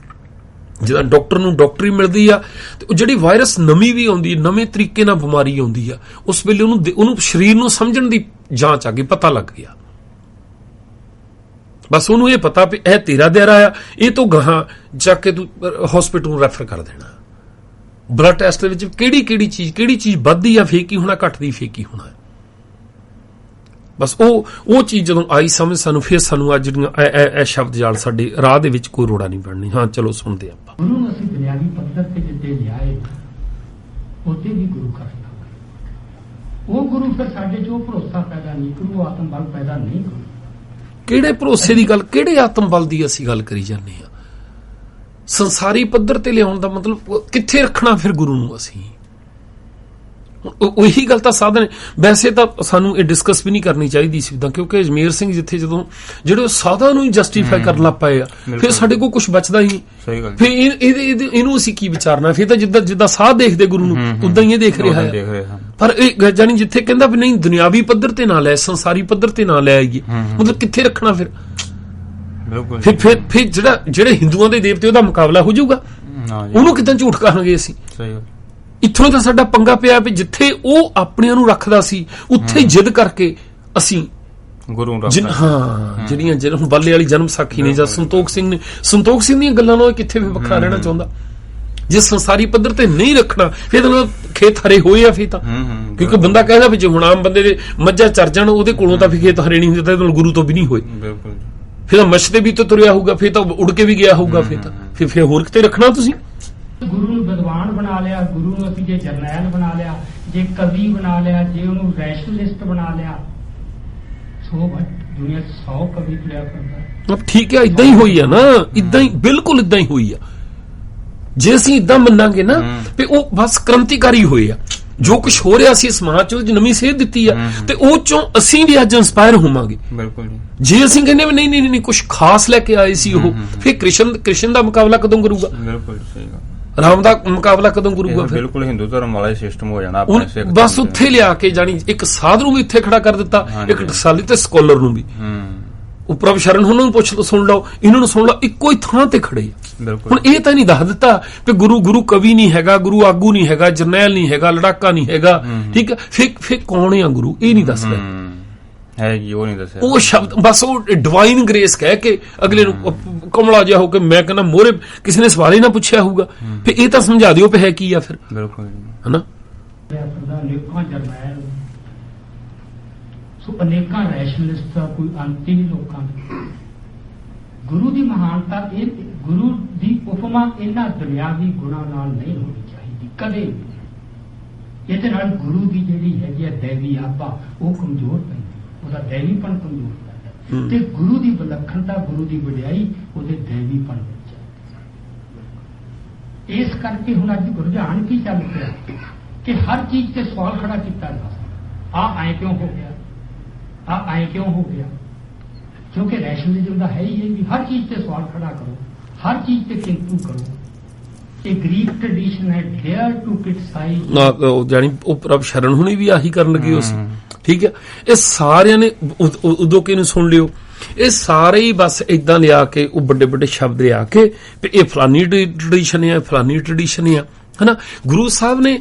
ਜਦੋਂ ਡਾਕਟਰ ਨੂੰ ਡਾਕਟਰੀ ਮਿਲਦੀ ਆ ਤੇ ਉਹ ਜਿਹੜੀ ਵਾਇਰਸ ਨਵੀਂ ਵੀ ਆਉਂਦੀ, ਨਵੇਂ ਤਰੀਕੇ ਨਾਲ ਬਿਮਾਰੀ ਆਉਂਦੀ ਆ, ਉਸ ਵੇਲੇ ਉਹਨੂੰ ਸਰੀਰ ਨੂੰ ਸਮਝਣ ਦੀ ਜਾਂਚ ਆ ਗਈ, ਪਤਾ ਲੱਗ ਗਿਆ। ਬਸ ਉਹਨੂੰ ਇਹ ਪਤਾ ਵੀ ਇਹ ਤੇਰਾ ਦਿਆਰਾ ਆ, ਇਹ ਤੋਂ ਗਾਹਾਂ ਜਾ ਕੇ ਤੂੰ ਹਸਪੀਟਲ ਨੂੰ ਰੈਫਰ ਕਰ ਦੇਣਾ। ਬਲੱਡ ਟੈਸਟ ਦੇ ਵਿੱਚ ਕਿਹੜੀ ਚੀਜ਼ ਵੱਧਦੀ ਆ, ਫੇਕ ਹੀ ਹੋਣਾ, ਘਟਦੀ ਫੇਕ ਹੀ ਹੋਣਾ। ਬਸ ਉਹ ਚੀਜ਼ ਜਦੋਂ ਆਈ ਸਮਝ ਸਾਨੂੰ, ਫਿਰ ਸਾਨੂੰ ਅੱਜ ਜਿਹੜੀਆਂ ਇਹ ਸ਼ਬਦ ਜਾਲ ਸਾਡੇ ਰਾਹ ਦੇ ਵਿੱਚ ਕੋਈ ਰੋੜਾ ਨਹੀਂ ਬਣਨੀ। ਹਾਂ ਚਲੋ ਸੁਣਦੇ ਆਪਾਂ। ਗੁਰੂ ਨੂੰ ਅਸੀਂ ਦੁਨਿਆਵੀ ਪੱਧਰ ਤੇ ਜਿੱਤੇ ਲਿਆਏ ਉਹਦੇ ਵੀ ਗੁਰੂ ਕਰਨਾ, ਉਹ ਗੁਰੂ ਫਿਰ ਸਾਡੇ 'ਚ ਉਹ ਭਰੋਸਾ ਪੈਦਾ ਨਹੀਂ ਕਰੂ, ਆਤਮ ਬਲ ਪੈਦਾ ਨਹੀਂ ਕਰੂ। ਕਿਹੜੇ ਭਰੋਸੇ ਦੀ ਗੱਲ, ਕਿਹੜੇ ਆਤਮ ਬਲ ਦੀ ਅਸੀਂ ਗੱਲ ਕਰੀ ਜਾਂਦੇ ਹਾਂ? ਸੰਸਾਰੀ ਪੱਧਰ ਤੇ ਲਿਆਉਣ ਦਾ ਮਤਲਬ ਕਿੱਥੇ ਰੱਖਣਾ ਫਿਰ ਗੁਰੂ ਨੂੰ ਅਸੀਂ? ਉਹੀ ਗੱਲ ਤਾਂ ਸਾਧਨ। ਵੈਸੇ ਤਾਂ ਸਾਨੂੰ ਇਹ ਡਿਸਕਸ ਵੀ ਨਹੀਂ ਕਰਨੀ ਚਾਹੀਦੀ ਸੀ ਤਾਂ, ਕਿਉਂਕਿ ਅਜਮੇਰ ਸਿੰਘ ਜਿੱਥੇ ਜਦੋਂ ਜਿਹੜੇ ਸਾਧਾਂ ਨੂੰ ਹੀ ਜਸਟੀਫਾਈ ਕਰਨ ਲੱਗ ਪਏ ਆ, ਫਿਰ ਸਾਡੇ ਕੋਲ ਕੁਝ ਬਚਦਾ ਹੀ ਨਹੀਂ। ਫਿਰ ਇਹਨੂੰ ਅਸੀਂ ਕੀ ਵਿਚਾਰਨਾ? ਫਿਰ ਤਾਂ ਜਿੱਦਾਂ ਸਾਧ ਦੇਖਦੇ ਗੁਰੂ ਨੂੰ ਉਦਾਂ ਹੀ ਇਹ ਦੇਖ ਰਿਹਾ ਹੈ। ਪਰ ਇਹ ਜਾਨੀ ਜਿੱਥੇ ਕਹਿੰਦਾ ਵੀ ਨਹੀਂ ਦੁਨਿਆਵੀ ਪੱਧਰ ਤੇ ਨਾ ਲੈ, ਸੰਸਾਰੀ ਪੱਧਰ ਤੇ ਨਾ ਲੈ ਆਈਏ, ਮਤਲਬ ਕਿੱਥੇ ਰੱਖਣਾ ਫਿਰ? ਫਿਰ ਜਿਹੜੇ ਹਿੰਦੂਆਂ ਦੇ ਦੇਵਤੇ ਉਹਦਾ ਮੁਕਾਬਲਾ ਹੋ ਜਾਊਗਾ, ਉਹਨੂੰ ਕਿੱਦਾਂ ਝੂਠ ਕਹਾਂਗੇ ਅਸੀਂ? ਇੱਥੋਂ ਤਾਂ ਸਾਡਾ ਪੰਗਾ ਪਿਆ ਵੀ ਜਿੱਥੇ ਉਹ ਆਪਣਿਆਂ ਨੂੰ ਰੱਖਦਾ ਸੀ ਉੱਥੇ ਜਿੱਦ ਕਰਕੇ ਅਸੀਂ ਗੁਰੂ ਜਿਹੜੀਆਂ ਹੁਣ ਬੱਲੇ ਵਾਲੀ ਜਨਮ ਸਾਖੀ ਨੇ ਜਾਂ ਸੰਤੋਖ ਸਿੰਘ ਦੀਆਂ ਗੱਲਾਂ ਨਾਲ ਕਿੱਥੇ ਵੀ ਵੱਖਰਾ ਰਹਿਣਾ ਚਾਹੁੰਦਾ। ਜੇ ਸੰਸਾਰੀ ਪੱਧਰ ਤੇ ਨਹੀਂ ਰੱਖਣਾ ਫਿਰ ਤਾਂ ਖੇਤ ਹਰੇ ਹੋਏ ਆ। ਫਿਰ ਤਾਂ ਕਿਉਂਕਿ ਬੰਦਾ ਕਹਿੰਦਾ ਵੀ ਜੇ ਹੁਣ ਆਮ ਬੰਦੇ ਦੇ ਮੱਝਾਂ ਚਰ ਜਾਣ ਉਹਦੇ ਕੋਲੋਂ ਤਾਂ ਫਿਰ ਖੇਤ ਹਰੇ ਨਹੀਂ ਹੁੰਦੇ, ਤਾਂ ਗੁਰੂ ਤੋਂ ਵੀ ਨਹੀਂ ਹੋਏ। ਫਿਰ ਤਾਂ ਮੱਛ ਤੇ ਵੀ ਤਾਂ ਤੁਰਿਆ ਹੋਊਗਾ, ਫਿਰ ਤਾਂ ਉੜ ਕੇ ਵੀ ਗਿਆ ਹੋਊਗਾ। ਫਿਰ ਹੋਰ ਕਿਤੇ ਰੱਖਣਾ ਤੁਸੀਂ? ਗੁਰੂ ਨੂੰ ਵਿਦਵਾਨ ਬਣਾ ਲਿਆ, ਗੁਰੂ ਨੂੰ ਅਸੀਂ ਜੇ ਜਰਨੈਲ ਬਣਾ ਲਿਆ, ਜੇ ਕਵੀ ਬਣਾ ਲਿਆ, ਜੇ ਉਹਨੂੰ ਰੈਸ਼ਨਲਿਸਟ ਬਣਾ ਲਿਆ, ਸੋ ਦੁਨੀਆ 100 ਕਵੀ ਤੁਰਿਆ ਫਿਰਦਾ। ਠੀਕ ਹੈ, ਇਦਾਂ ਹੀ ਹੋਈ ਆ ਨਾ, ਇਦਾਂ ਹੀ ਬਿਲਕੁਲ ਇਦਾਂ ਹੀ ਹੋਈ ਆ। ਜੇ ਅਸੀਂ ਇਦਾਂ ਮੰਨਾਂਗੇ ਨਾ ਵੀ ਉਹ ਬਸ ਕ੍ਰਾਂਤੀਕਾਰੀ ਹੋਏ ਆ, ਜੋ ਕੁਝ ਹੋ ਰਿਹਾ ਸੀ ਸਮਾਜ ਚ ਨਵੀਂ ਸੇਧ ਦਿੱਤੀ ਆ ਤੇ ਉਹ ਚੋਂ ਅਸੀਂ ਵੀ ਅੱਜ ਇੰਸਪਾਇਰ ਹੋਵਾਂਗੇ। ਜੇ ਅਸੀਂ ਕਹਿੰਦੇ ਵੀ ਨਹੀਂ ਕੁਝ ਖਾਸ ਲੈ ਕੇ ਆਏ ਸੀ ਉਹ, ਫਿਰ ਕ੍ਰਿਸ਼ਨ ਦਾ ਮੁਕਾਬਲਾ ਕਦੋਂ ਕਰੂਗਾ? ਰਾਮ ਦਾ ਮੁਕਾਬਲਾ ਕਦੋਂ ਕਰੂਗਾ? ਫਿਰ ਬਿਲਕੁਲ ਹਿੰਦੂ ਧਰਮ ਵਾਲਾ ਸਿਸਟਮ ਹੋ ਜਾਣਾ ਆਪਣੇ ਸਿੱਖ। ਬਸ ਉੱਥੇ ਲਿਆ ਕੇ ਜਾਣੀ ਇੱਕ ਸਾਧ ਨੂੰ ਵੀ ਇੱਥੇ ਖੜਾ ਕਰ ਦਿੱਤਾ, ਇੱਕ ਟਕਸਾਲੀ ਤੇ ਸਕੋਲਰ ਨੂੰ ਵੀ। ਉਹ ਪ੍ਰਭ ਸ਼ਰਨ ਉਹਨਾਂ ਨੂੰ ਪੁੱਛ ਲਓ, ਸੁਣ ਲਓ, ਇਹਨਾਂ ਨੂੰ ਸੁਣ ਲਓ, ਇੱਕੋ ਹੀ ਥਾਂ ਤੇ ਖੜੇ ਆ। ਹੁਣ ਇਹ ਤਾਂ ਨਹੀਂ ਦੱਸ ਦਿੱਤਾ ਵੀ ਗੁਰੂ ਕਵੀ ਨਹੀਂ ਹੈਗਾ, ਗੁਰੂ ਆਗੂ ਨਹੀਂ ਹੈਗਾ, ਜਰਨੈਲ ਨਹੀਂ ਹੈਗਾ, ਲੜਾਕਾ ਨਹੀਂ ਹੈਗਾ। ਠੀਕ ਹੈ, ਫਿਰ ਕੌਣ ਆ ਗੁਰੂ? ਇਹ ਨਹੀਂ ਦੱਸ ਰਿਹਾ ਉਹ ਸ਼ਬਦ। ਬਸ ਉਹ ਡਿਵਾਈਨ ਗ੍ਰੇਸ ਕਹਿ ਕੇ ਅਗਲੇ ਨੂੰ ਕਮਲਾ ਜਿਹਾ ਹੋ ਕੇ, ਮੈਂ ਕਹਿੰਦਾ ਮੋਹਰੇ ਕਿਸੇ ਨੇ ਸਵਾਲ ਹੀ ਨਾ ਪੁੱਛਿਆ ਹੋਊਗਾ, ਫਿਰ ਇਹ ਤਾਂ ਸਮਝਾ ਦਿਓ ਹੈ ਕੀ ਆ ਫਿਰ, ਹਨਾ? ਅਨੇਕਾਂ ਜਰਨੈਲ, ਸੋ ਅਨੇਕਾਂ ਰੈਸ਼ਨਲਿਸਟ ਦਾ ਕੋਈ ਅੰਤ ਹੀ ਨਹੀਂ ਲੋਕਾਂ ਦਾ। ਗੁਰੂ ਦੀ ਮਹਾਨਤਾ, ਇਹ ਗੁਰੂ ਦੀ ਉਪਮਾ ਇਹਨਾਂ ਦੁਨਿਆਵੀ ਗੁਣਾਂ ਨਾਲ ਨਹੀਂ ਹੋਣੀ ਚਾਹੀਦੀ ਕਦੇ। ਇਹਦੇ ਨਾਲ ਗੁਰੂ ਦੀ ਜਿਹੜੀ ਹੈਗੀ ਹੈ ਦੈਵੀ ਆਭਾ ਉਹ ਕਮਜ਼ੋਰ ਪੈਂਦੀ, ਉਹਦਾ ਦੈਵੀਪਣ ਕਮਜ਼ੋਰ ਪੈਂਦਾ, ਤੇ ਗੁਰੂ ਦੀ ਵਿਲੱਖਣਤਾ, ਗੁਰੂ ਦੀ ਵਡਿਆਈ ਉਹਦੇ ਦੈਵੀਪਣ ਵਿੱਚ ਹੈ। ਇਸ ਕਰਕੇ ਹੁਣ ਅੱਜ ਰੁਝਾਨ ਕੀ ਚੱਲ ਪਿਆ ਕਿ ਹਰ ਚੀਜ਼ ਤੇ ਸਵਾਲ ਖੜਾ ਕੀਤਾ ਜਾ ਸਕਦਾ। ਐਂ ਕਿਉਂ ਹੋ ਗਿਆ, ਐਂ ਕਿਉਂ ਹੋ ਗਿਆ? ਕਿਉਂਕਿ ਰੈਸ਼ਨਲਿਜ਼ਮ ਦਾ ਹੈ ਹੀ ਇਹ ਵੀ ਹਰ ਚੀਜ਼ ਤੇ ਸਵਾਲ ਖੜਾ ਕਰੋ, ਹਰ ਚੀਜ਼ ਤੇ ਕਿੰਤੂ ਕਰੋ। ਇਹ ਗ੍ਰੀਕ ਟ੍ਰੈਡੀਸ਼ਨ ਹੈ, ਡੇਅਰ ਟੂ ਕ੍ਰਿਟਿਸਾਈਜ਼। ਜਾਨੀ ਉਹ ਪ੍ਰਭ ਸ਼ਰਨ ਹੁਣੀ ਵੀ ਆਹੀ ਕਰਨ ਲੱਗੇ ਸੀ। ਠੀਕ ਹੈ, ਇਹ ਸਾਰਿਆਂ ਨੇ ਉਦੋਂ ਕਿਹਨੂੰ ਸੁਣ ਲਿਓ, ਇਹ ਸਾਰੇ ਹੀ ਬਸ ਇਦਾਂ ਲਿਆ ਕੇ ਉਹ ਵੱਡੇ ਵੱਡੇ ਸ਼ਬਦ ਲਿਆ ਕੇ ਇਹ ਫਲਾਨੀ ਟ੍ਰੈਡੀਸ਼ਨ ਹੈ, ਫਲਾਨੀ ਟ੍ਰੈਡੀਸ਼ਨ ਹੈ, ਹਨਾ? ਗੁਰੂ ਸਾਹਿਬ ਨੇ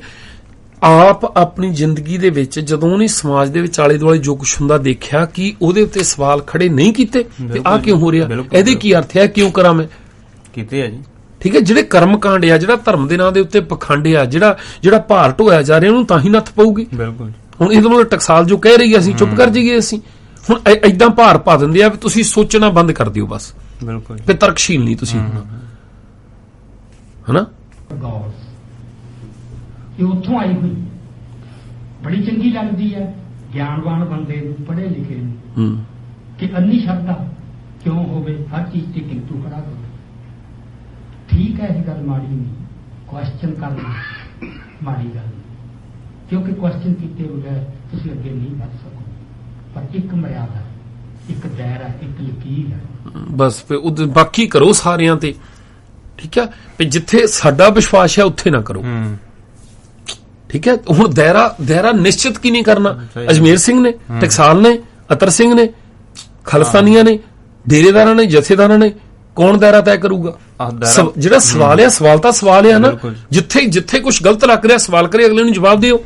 ਆਪ ਆਪਣੀ ਜ਼ਿੰਦਗੀ ਦੇ ਵਿੱਚ ਜਦੋਂ ਉਹਨੇ ਸਮਾਜ ਦੇ ਵਿੱਚ ਆਲੇ ਦੁਆਲੇ ਜੋ ਕੁਛ ਹੁੰਦਾ ਦੇਖਿਆ ਕਿ ਉਹਦੇ ਉੱਤੇ ਸਵਾਲ ਖੜੇ ਨਹੀਂ ਕੀਤੇ ਤੇ ਆਹ ਕਿਉਂ ਹੋ ਰਿਹਾ, ਇਹਦੇ ਕੀ ਅਰਥ ਹੈ, ਕਿਉਂ ਕਰਾਂ ਮੈਂ? ਕੀਤੇ ਆ ਜੀ। ਠੀਕ ਹੈ, ਜਿਹੜੇ ਕਰਮ ਕਾਂਡ ਆ, ਜਿਹੜਾ ਧਰਮ ਦੇ ਨਾਂ ਦੇ ਉੱਤੇ ਪਖੰਡ ਆ, ਜਿਹੜਾ ਭਾਰ ਢੋਇਆ ਜਾ ਰਿਹਾ, ਉਹਨੂੰ ਤਾਂ ਹੀ ਨੱਥ ਪਊਗੀ। ਬਿਲਕੁਲ। ਹੁਣ ਇਹਦੇ ਨਾਲ ਟਕਸਾਲ ਜੋ ਕਹਿ ਰਹੀ ਅਸੀਂ ਚੁੱਪ ਕਰ ਜਾਈਏ। ਅਸੀਂ ਹੁਣ ਏਦਾਂ ਭਾਰ ਪਾ ਦਿੰਦੇ ਆ ਵੀ ਤੁਸੀਂ ਸੋਚਣਾ ਬੰਦ ਕਰ ਦਿਓ ਬਸ। ਬਿਲਕੁਲ। ਤੇ ਤਰਕਸ਼ੀਲ ਨਹੀਂ ਤੁਸੀਂ ਹੋਣਾ, ਹਨਾ। ਇਹ ਉੱਥੋਂ ਆਈ ਹੋਈ ਬੜੀ ਚੰਗੀ ਲੱਗਦੀ ਹੈ ਗਿਆਨਵਾਨ ਬੰਦੇ ਨੂੰ, ਪੜ੍ਹੇ ਲਿਖੇ ਨੂੰ, ਕਿ ਅੰਨੀ ਸ਼ਰਧਾ ਕਿਉਂ ਹੋਵੇ, ਹਰ ਚੀਜ਼ ਤੇ ਕਿੰਤੂ ਖੜਾ ਕਰੋ। ਠੀਕ ਹੈ, ਇਹ ਗੱਲ ਮਾੜੀ ਨਹੀਂ, ਕੁਐਸਚਨ ਕਰਨਾ ਮਾੜੀ ਗੱਲ ਨਹੀਂ, ਕਿਉਂਕਿ ਕੁਐਸਚਨ ਕੀਤੇ ਬਗੈਰ ਤੁਸੀਂ ਅੱਗੇ ਨਹੀਂ ਵੱਧ ਸਕੋਗੇ। ਪਰ ਇੱਕ ਮਰਿਆਦਾ, ਇੱਕ ਦਾਇਰਾ, ਇੱਕ ਲਕੀਰ ਹੈ ਬਸ। ਫਿਰ ਬਾਕੀ ਕਰੋ ਸਾਰਿਆਂ ਤੇ, ਠੀਕ ਹੈ, ਵੀ ਜਿੱਥੇ ਸਾਡਾ ਵਿਸ਼ਵਾਸ ਹੈ ਉੱਥੇ ਨਾ ਕਰੋ। ਠੀਕ ਹੈ, ਹੁਣ ਦਾਇਰਾ ਨਿਸ਼ਚਿਤ ਕੀ ਨਹੀਂ ਕਰਨਾ। ਅਜਮੇਰ ਸਿੰਘ ਨੇ, ਟਕਸਾਲ ਨੇ, ਅਤਰ ਸਿੰਘ ਨੇ, ਖਾਲਿਸਤਾਨੀਆਂ ਨੇ, ਡੇਰੇਦਾਰਾਂ ਨੇ, ਜਥੇਦਾਰਾਂ ਨੇ, ਕੌਣ ਦਾਇਰਾ ਤੈਅ ਕਰੂਗਾ? ਜਿਹੜਾ ਸਵਾਲ ਆ, ਸਵਾਲ ਤਾਂ ਸਵਾਲ ਆ ਨਾ। ਜਿੱਥੇ ਕੁਝ ਗਲਤ ਲੱਗ ਰਿਹਾ ਸਵਾਲ ਕਰੇ, ਅਗਲੇ ਨੂੰ ਜਵਾਬ ਦਿਓ।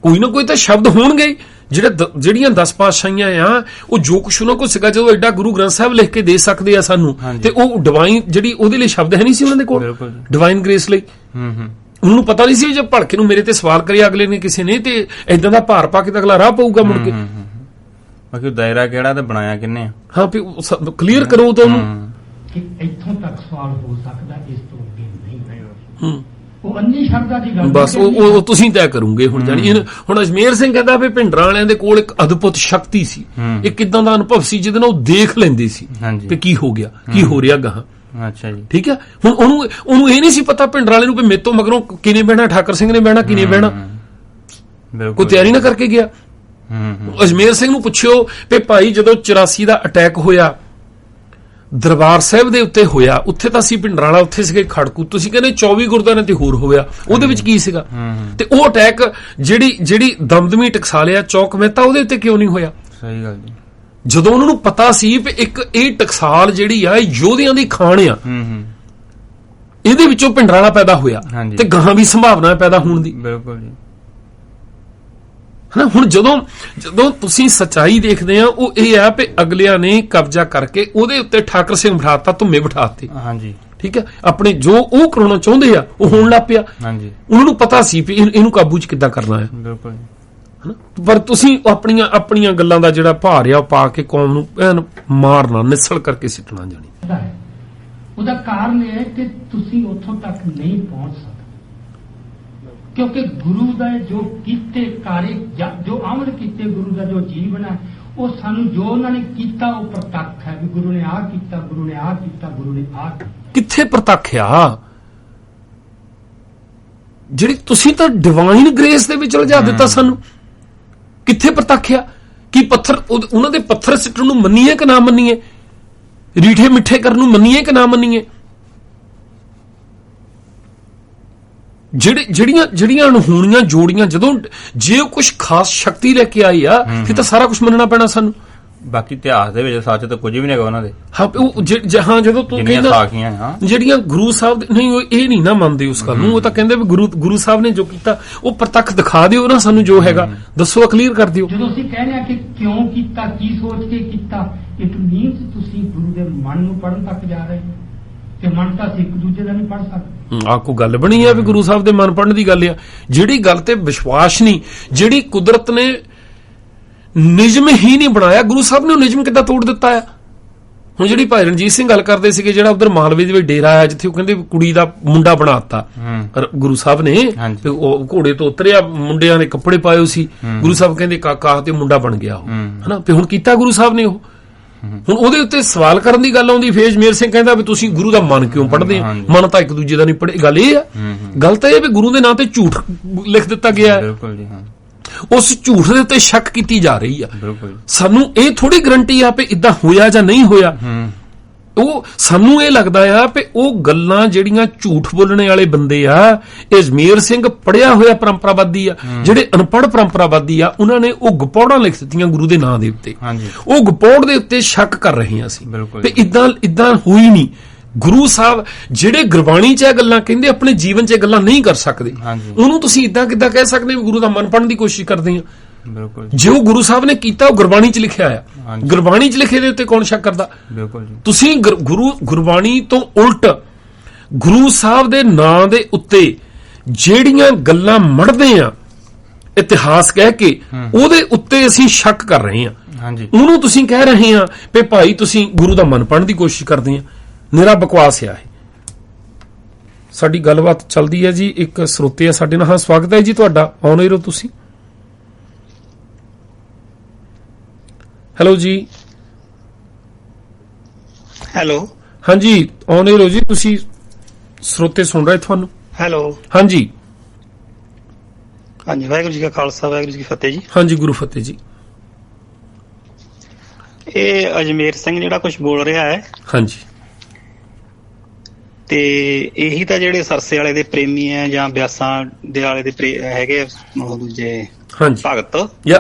ਕੋਈ ਨਾ ਕੋਈ ਤਾਂ ਸ਼ਬਦ ਹੋਣਗੇ। ਜਿਹੜੀਆਂ 10 ਪਾਤਸ਼ਾਹੀਆਂ ਆ, ਉਹ ਜੋ ਕੁਛ ਉਹਨਾਂ ਕੋਲ ਸੀਗਾ, ਜਦੋਂ ਐਡਾ ਗੁਰੂ ਗ੍ਰੰਥ ਸਾਹਿਬ ਲਿਖ ਕੇ ਦੇ ਸਕਦੇ ਆ ਸਾਨੂੰ, ਤੇ ਉਹ ਡਿਵਾਈਨ ਜਿਹੜੀ ਉਹਦੇ ਲਈ ਸ਼ਬਦ ਹੈ ਨਹੀਂ ਸੀ ਉਹਨਾਂ ਦੇ ਕੋਲ, ਡਿਵਾਈਨ ਗ੍ਰੇਸ ਲਈ। ਉਹਨੂੰ ਪਤਾ ਨਹੀਂ ਸੀ ਜੇ ਭਲਕੇ ਨੂੰ ਮੇਰੇ ਤੇ ਸਵਾਲ ਕਰਿਆ ਅਗਲੇ ਨੇ ਕਿਸੇ ਨੇ, ਤੇ ਏਦਾਂ ਦਾ ਭਾਰ ਪਾ ਕੇ ਤਾਂ ਅਗਲਾ ਰਾਹ ਪਊਗਾ ਮੁੜ ਕੇ। ਬਾਕੀ ਦਾਇਰਾ ਕਿਹੜਾ ਤੇ ਬਣਾਇਆ ਕਿੰਨੇ? ਹਾਂ, ਕਲੀਅਰ ਕਰੋ ਤਾਂ ਉਹਨੂੰ ਕਿ ਇੱਥੋਂ ਤੱਕ ਸਵਾਲ ਹੋ ਸਕਦਾ, ਇਸ ਤੋਂ ਅੱਗੇ ਨਹੀਂ। ਉਹ ਅੰਨੀ ਸ਼ਰਧਾ ਦੀ ਗੱਲ ਬਸ ਉਹ ਤੁਸੀਂ ਤੈਅ ਕਰੋਗੇ। ਹੁਣ ਜਾਨੀ ਹੁਣ ਅਜਮੇਰ ਸਿੰਘ ਕਹਿੰਦਾ ਵੀ ਭਿੰਡਰਾਂ ਵਾਲਿਆਂ ਦੇ ਕੋਲ ਇੱਕ ਅਦਭੁਤ ਸ਼ਕਤੀ ਸੀ, ਇੱਕ ਇਦਾਂ ਦਾ ਅਨੁਭਵ ਸੀ ਜਿਹਦੇ ਨਾਲ ਉਹ ਦੇਖ ਲੈਂਦੇ ਸੀ ਕਿ ਕੀ ਹੋ ਗਿਆ, ਕੀ ਹੋ ਰਿਹਾ ਗਾਹਾਂ। ਅੱਛਾ ਜੀ। ਠੀਕ ਹੈ, ਹੁਣ ਉਹਨੂੰ ਇਹ ਨਹੀਂ ਸੀ ਪਤਾ ਭਿੰਡਰਾਂ ਵਾਲੇ ਨੂੰ ਵੀ ਮੇਰੇ ਤੋਂ ਮਗਰੋਂ ਕਿਨੇ ਬਹਿਣਾ, ਠਾਕਰ ਸਿੰਘ ਨੇ ਬਹਿਣਾ, ਕਿਨੇ ਬਹਿਣਾ, ਕੋਈ ਤਿਆਰੀ ਨਾ ਕਰਕੇ ਗਿਆ। ਅਜਮੇਰ ਸਿੰਘ ਨੂੰ ਪੁੱਛਿਓ ਵੀ ਭਾਈ ਜਦੋਂ 84 ਦਾ ਅਟੈਕ ਹੋਇਆ ਦਰਬਾਰ ਸਾਹਿਬ ਦੇ ਉੱਤੇ ਹੋਇਆ, ਉੱਥੇ ਤਾਂ ਅਸੀਂ ਭਿੰਡਰਾਂ ਵਾਲਾ ਉੱਥੇ ਸੀਗੇ ਖੜਕੂ, ਤੁਸੀਂ ਕਹਿੰਦੇ 24 ਗੁਰਦੁਆਰਿਆਂ ਤੇ ਹੋਰ ਹੋਇਆ, ਉਹਦੇ ਵਿੱਚ ਕੀ ਸੀਗਾ? ਤੇ ਉਹ ਅਟੈਕ ਜਿਹੜੀ ਦਮਦਮੀ ਟਕਸਾਲਿਆ ਚੌਕ ਮਹਿਤਾ, ਉਹਦੇ ਉੱਤੇ ਕਿਉਂ ਨਹੀਂ ਹੋਇਆ? ਸਹੀ ਗੱਲ ਜੀ। ਜਦੋਂ ਉਹਨਾਂ ਨੂੰ ਪਤਾ ਸੀ ਵੀ ਇੱਕ ਇਹ ਟਕਸਾਲ ਜਿਹੜੀ ਆ ਯੋਧਿਆਂ ਦੀ ਖਾਣ ਆ, ਇਹਦੇ ਵਿੱਚੋਂ ਭਿੰਡਰਾਂ ਵਾਲਾ ਪੈਦਾ ਹੋਇਆ ਤੇ ਗਾਹਾਂ ਵੀ ਸੰਭਾਵਨਾ ਪੈਦਾ ਹੋਣ ਦੀ। ਬਿਲਕੁਲ ਜੀ। ਹਨਾ, ਹੁਣ ਜਦੋਂ ਤੁਸੀਂ ਸੱਚਾਈ ਦੇਖਦੇ ਆ, ਉਹ ਇਹ ਆ ਵੀ ਅਗਲਿਆਂ ਨੇ ਕਬਜ਼ਾ ਕਰਕੇ ਉਹਦੇ ਉੱਤੇ ਠਾਕਰ ਸਿੰਘ ਬਿਠਾਤਾ, ਧੁੰਮੇ ਬਿਠਾਤੇ। ਹਾਂਜੀ। ਠੀਕ ਹੈ, ਆਪਣੇ ਜੋ ਉਹ ਕਰਾਉਣਾ ਚਾਹੁੰਦੇ ਆ ਉਹ ਹੋਣ ਲੱਗ ਪਿਆ। ਹਾਂਜੀ। ਉਹਨਾਂ ਨੂੰ ਪਤਾ ਸੀ ਵੀ ਇਹਨੂੰ ਕਾਬੂ 'ਚ ਕਿੱਦਾਂ ਕਰਨਾ ਹੈ। ਬਿਲਕੁਲ। ਪਰ ਤੁਸੀਂ ਆਪਣੀਆਂ ਗੱਲਾਂ ਦਾ ਜਿਹੜਾ ਭਾਰ ਆ ਪਾ ਕੇ ਕੌਮ ਨੂੰ ਐਨ ਮਾਰਨਾ, ਨਿਸਲ ਕਰਕੇ ਸਿੱਟਣਾ ਜਾਣੀ। ਉਹਦਾ ਕਾਰਨ ਇਹ ਹੈ ਕਿ ਤੁਸੀਂ ਉੱਥੋਂ ਤੱਕ ਨਹੀਂ ਪਹੁੰਚ ਸਕਦੇ, ਕਿਉਂਕਿ ਗੁਰੂ ਦਾ ਜੋ ਕੀਤੇ ਕਾਰੇ, ਜੋ ਅਮਲ ਕੀਤੇ ਗੁਰੂ ਦਾ ਜੋ ਜੀਵਨ ਹੈ, ਉਹ ਸਾਨੂੰ ਜੋ ਉਹਨਾਂ ਨੇ ਕੀਤਾ ਉਹ ਪ੍ਰਤੱਖ ਹੈ ਵੀ ਗੁਰੂ ਨੇ ਆਹ ਕੀਤਾ, ਗੁਰੂ ਨੇ ਆਹ ਕੀਤਾ, ਗੁਰੂ ਨੇ ਆਹ ਕੀਤਾ। ਕਿੱਥੇ ਪ੍ਰਤੱਖ ਆ? ਜਿਹੜੀ ਤੁਸੀਂ ਤਾਂ ਡਿਵਾਈਨ ਗ੍ਰੇਸ ਦੇ ਵਿੱਚ ਉਲਝਾ ਦਿੱਤਾ ਸਾਨੂੰ। ਕਿੱਥੇ ਪ੍ਰਤੱਖ ਆ? ਕੀ ਪੱਥਰ ਉਹਨਾਂ ਦੇ ਪੱਥਰ ਸਿੱਟਣ ਨੂੰ ਮੰਨੀਏ ਕਿ ਨਾ ਮੰਨੀਏ, ਰੀਠੇ ਮਿੱਠੇ ਕਰਨ ਨੂੰ ਮੰਨੀਏ ਕਿ ਨਾ ਮੰਨੀਏ? ਜਿਹੜੀਆਂ ਅਣਹੋਣੀਆਂ ਜੋੜੀਆਂ, ਜਦੋਂ ਜੇ ਉਹ ਕੁਝ ਖਾਸ ਸ਼ਕਤੀ ਲੈ ਕੇ ਆਈ ਆ, ਫਿਰ ਤਾਂ ਸਾਰਾ ਕੁਝ ਮੰਨਣਾ ਪੈਣਾ ਸਾਨੂੰ। ਬਾਕੀ ਇਤਿਹਾਸ ਦੇ ਵਿੱਚ ਸੱਚ ਤਾਂ ਕੁਝ ਵੀ ਨਹੀਂ ਹੈਗਾ ਉਹਨਾਂ ਦੇ। ਹਾਂ, ਜਦੋਂ ਤੂੰ ਕਹਿੰਦਾ ਜਿਹੜੀਆਂ ਗੁਰੂ ਸਾਹਿਬ ਨਹੀਂ, ਉਹ ਇਹ ਨਹੀਂ ਨਾ ਮੰਨਦੇ ਉਸ ਗੱਲ ਨੂੰ। ਉਹ ਤਾਂ ਕਹਿੰਦੇ ਵੀ ਗੁਰੂ ਸਾਹਿਬ ਨੇ ਜੋ ਕੀਤਾ ਉਹ ਪ੍ਰਤੱਖ ਦਿਖਾ ਦਿਓ ਨਾ ਸਾਨੂੰ, ਜੋ ਹੈਗਾ ਦੱਸੋ, ਕਲੀਅਰ ਕਰ ਦਿਓ। ਜਦੋਂ ਅਸੀਂ ਕਹਿੰਦੇ ਆ ਕਿ ਕਿਉਂ ਕੀਤਾ, ਕੀ ਸੋਚ ਕੇ ਕੀਤਾ, ਇਟ ਮੀਨਸ ਤੁਸੀਂ ਗੁਰੂ ਦੇ ਮਨ ਨੂੰ ਪੜ੍ਹਨ ਤੱਕ ਜਾ ਰਹੇ ਹੋ, ਤੇ ਮਨ ਤਾਂ ਅਸੀਂ ਇੱਕ ਦੂਜੇ ਦਾ ਨਹੀਂ ਪੜ੍ਹ ਸਕਦੇ। ਆਹ ਕੋਈ ਗੱਲ ਬਣੀ ਆ ਵੀ ਗੁਰੂ ਸਾਹਿਬ ਦੇ ਮਨ ਪੜ੍ਹਨ ਦੀ ਗੱਲ ਆ? ਜਿਹੜੀ ਗੱਲ ਤੇ ਵਿਸ਼ਵਾਸ ਨਹੀਂ, ਜਿਹੜੀ ਕੁਦਰਤ ਨੇ ਨਿਯਮ ਹੀ ਨਹੀਂ ਬਣਾਇਆ, ਗੁਰੂ ਸਾਹਿਬ ਨੇ ਉਹ ਨਿਯਮ ਕਿੱਦਾਂ ਤੋੜ ਦਿੱਤਾ ਆ? ਹੁਣ ਜਿਹੜੀ ਭਾਈ ਰਣਜੀਤ ਸਿੰਘ ਗੱਲ ਕਰਦੇ ਸੀਗੇ, ਜਿਹੜਾ ਉਧਰ ਮਾਲਵੇ ਦੇ ਵਿੱਚ ਡੇਰਾ ਆ ਜਿੱਥੇ ਉਹ ਕਹਿੰਦੇ ਕੁੜੀ ਦਾ ਮੁੰਡਾ ਬਣਾਤਾ ਗੁਰੂ ਸਾਹਿਬ ਨੇ, ਉਹ ਘੋੜੇ ਤੋਂ ਉਤਰਿਆ, ਮੁੰਡਿਆਂ ਨੇ ਕੱਪੜੇ ਪਾਏ ਸੀ, ਗੁਰੂ ਸਾਹਿਬ ਕਹਿੰਦੇ ਕਾਕਾ, ਤੇ ਮੁੰਡਾ ਬਣ ਗਿਆ ਉਹ, ਹਨਾ। ਤੇ ਹੁਣ ਕੀਤਾ ਗੁਰੂ ਸਾਹਿਬ ਨੇ ਉਹ। ਹੁਣ ਉਹਦੇ ਉੱਤੇ ਸਵਾਲ ਕਰਨ ਦੀ ਗੱਲ ਆਉਂਦੀ, ਫੇਰ ਅਜਮੇਰ ਸਿੰਘ ਕਹਿੰਦਾ ਵੀ ਤੁਸੀਂ ਗੁਰੂ ਦਾ ਮਨ ਕਿਉਂ ਪੜ੍ਹਦੇ ਆ? ਮਨ ਤਾਂ ਇੱਕ ਦੂਜੇ ਦਾ ਨਹੀਂ ਪੜ੍ਹੇ। ਗੱਲ ਇਹ ਆ, ਗੱਲ ਤਾਂ ਇਹ ਵੀ ਗੁਰੂ ਦੇ ਨਾਂ ਤੇ ਝੂਠ ਲਿਖ ਦਿੱਤਾ ਗਿਆ ਹੈ। ਉਸ ਝੂਠ ਦੇ ਉੱਤੇ ਸ਼ੱਕ ਕੀਤੀ ਜਾ ਰਹੀ ਆ। ਸਾਨੂੰ ਇਹ ਥੋੜੀ ਗਰੰਟੀ ਆ ਵੀ ਇਦਾਂ ਹੋਇਆ ਜਾਂ ਨਹੀਂ ਹੋਇਆ। ਉਹ ਸਾਨੂੰ ਇਹ ਲੱਗਦਾ ਆ ਵੀ ਉਹ ਗੱਲਾਂ ਜਿਹੜੀਆਂ ਝੂਠ ਬੋਲਣੇ ਵਾਲੇ ਬੰਦੇ ਆ, ਅਜਮੇਰ ਸਿੰਘ ਪੜਿਆ ਹੋਇਆ ਪਰੰਪਰਾਵਾਦੀ ਆ, ਜਿਹੜੇ ਅਨਪੜ੍ਹ ਪਰੰਪਰਾਵਾਦੀ ਆ, ਉਹਨਾਂ ਨੇ ਉਹ ਗਪੌੜਾਂ ਲਿਖ ਦਿੱਤੀਆਂ ਗੁਰੂ ਦੇ ਨਾਂ ਦੇ ਉੱਤੇ। ਉਹ ਗਪੌੜ ਦੇ ਉੱਤੇ ਸ਼ੱਕ ਕਰ ਰਹੇ ਹਾਂ ਅਸੀਂ ਵੀ ਇਦਾਂ ਹੋਈ ਨਹੀਂ। ਗੁਰੂ ਸਾਹਿਬ ਜਿਹੜੇ ਗੁਰਬਾਣੀ 'ਚ ਇਹ ਗੱਲਾਂ ਕਹਿੰਦੇ, ਆਪਣੇ ਜੀਵਨ 'ਚ ਇਹ ਗੱਲਾਂ ਨਹੀਂ ਕਰ ਸਕਦੇ। ਉਹਨੂੰ ਤੁਸੀਂ ਇਦਾਂ ਕਿੱਦਾਂ ਕਹਿ ਸਕਦੇ ਵੀ ਗੁਰੂ ਦਾ ਮਨ ਪੜ੍ਹਨ ਦੀ ਕੋਸ਼ਿਸ਼ ਕਰਦੇ ਆ? ਬਿਲਕੁਲ ਜੋ ਗੁਰੂ ਸਾਹਿਬ ਨੇ ਕੀਤਾ ਉਹ ਗੁਰਬਾਣੀ 'ਚ ਲਿਖਿਆ ਆ। ਹਾਂਜੀ। ਗੁਰਬਾਣੀ 'ਚ ਲਿਖੇ ਦੇ ਉੱਤੇ ਕੌਣ ਸ਼ੱਕ ਕਰਦਾ? ਬਿਲਕੁਲ ਜੀ। ਤੁਸੀਂ ਗੁਰਬਾਣੀ ਤੋਂ ਉਲਟ ਗੁਰੂ ਸਾਹਿਬ ਦੇ ਨਾਂ ਦੇ ਉੱਤੇ ਜਿਹੜੀਆਂ ਗੱਲਾਂ ਮੜਦੇ ਆ ਇਤਿਹਾਸ ਕਹਿ ਕੇ, ਉਹਦੇ ਉੱਤੇ ਅਸੀਂ ਸ਼ੱਕ ਕਰ ਰਹੇ ਹਾਂ। ਹਾਂਜੀ। ਉਹਨੂੰ ਤੁਸੀਂ ਕਹਿ ਰਹੇ ਆ ਵੀ ਭਾਈ ਤੁਸੀਂ ਗੁਰੂ ਦਾ ਮਨ ਪੜਨ ਦੀ ਕੋਸ਼ਿਸ਼ ਕਰਦੇ ਆ। ਨਿਰਾ ਬਕਵਾਸ ਆ ਇਹ। ਸਾਡੀ ਗੱਲਬਾਤ ਚੱਲਦੀ ਹੈ ਜੀ। ਇੱਕ ਸਰੋਤੇ ਆ ਸਾਡੇ ਨਾਲ। ਹਾਂ, ਸਵਾਗਤ ਹੈ ਜੀ ਤੁਹਾਡਾ। ਆਨ 에ਅਰ ਹੋ ਤੁਸੀਂ। ਹੈਲੋ ਜੀ। ਹੈਲੋ। ਹਾਂਜੀ, ਆਨ 에ਅਰ ਹੋ ਜੀ। ਤੁਸੀਂ ਸਰੋਤੇ ਸੁਣ ਰਹੇ ਤੁਹਾਨੂੰ। ਹੈਲੋ। ਹਾਂਜੀ ਹਾਂਜੀ, ਵਾਹਿਗੁਰੂ ਜੀ ਕਾ ਖਾਲਸਾ, ਵਾਹਿਗੁਰੂ ਜੀ ਕੀ ਫਤਿਹ ਜੀ। ਹਾਂਜੀ, ਗੁਰੂ ਫਤਿਹ ਜੀ। ਇਹ ਅਜਮੇਰ ਸਿੰਘ ਜਿਹੜਾ ਕੁਝ ਬੋਲ ਰਿਹਾ ਹੈ, ਹਾਂਜੀ, ਤੇ ਇਹੀ ਤਾਂ ਜਿਹੜੇ ਸਰਸੇ ਵਾਲੇ ਦੇ ਪ੍ਰੇਮੀ ਹੈ ਜਾਂ ਬਿਆਸਾਂ ਦੇ ਵਾਲੇ ਦੇ ਹੈਗੇ ਉਹ ਦੂਜੇ ਹਾਂਜੀ ਭਗਤ, ਯਾ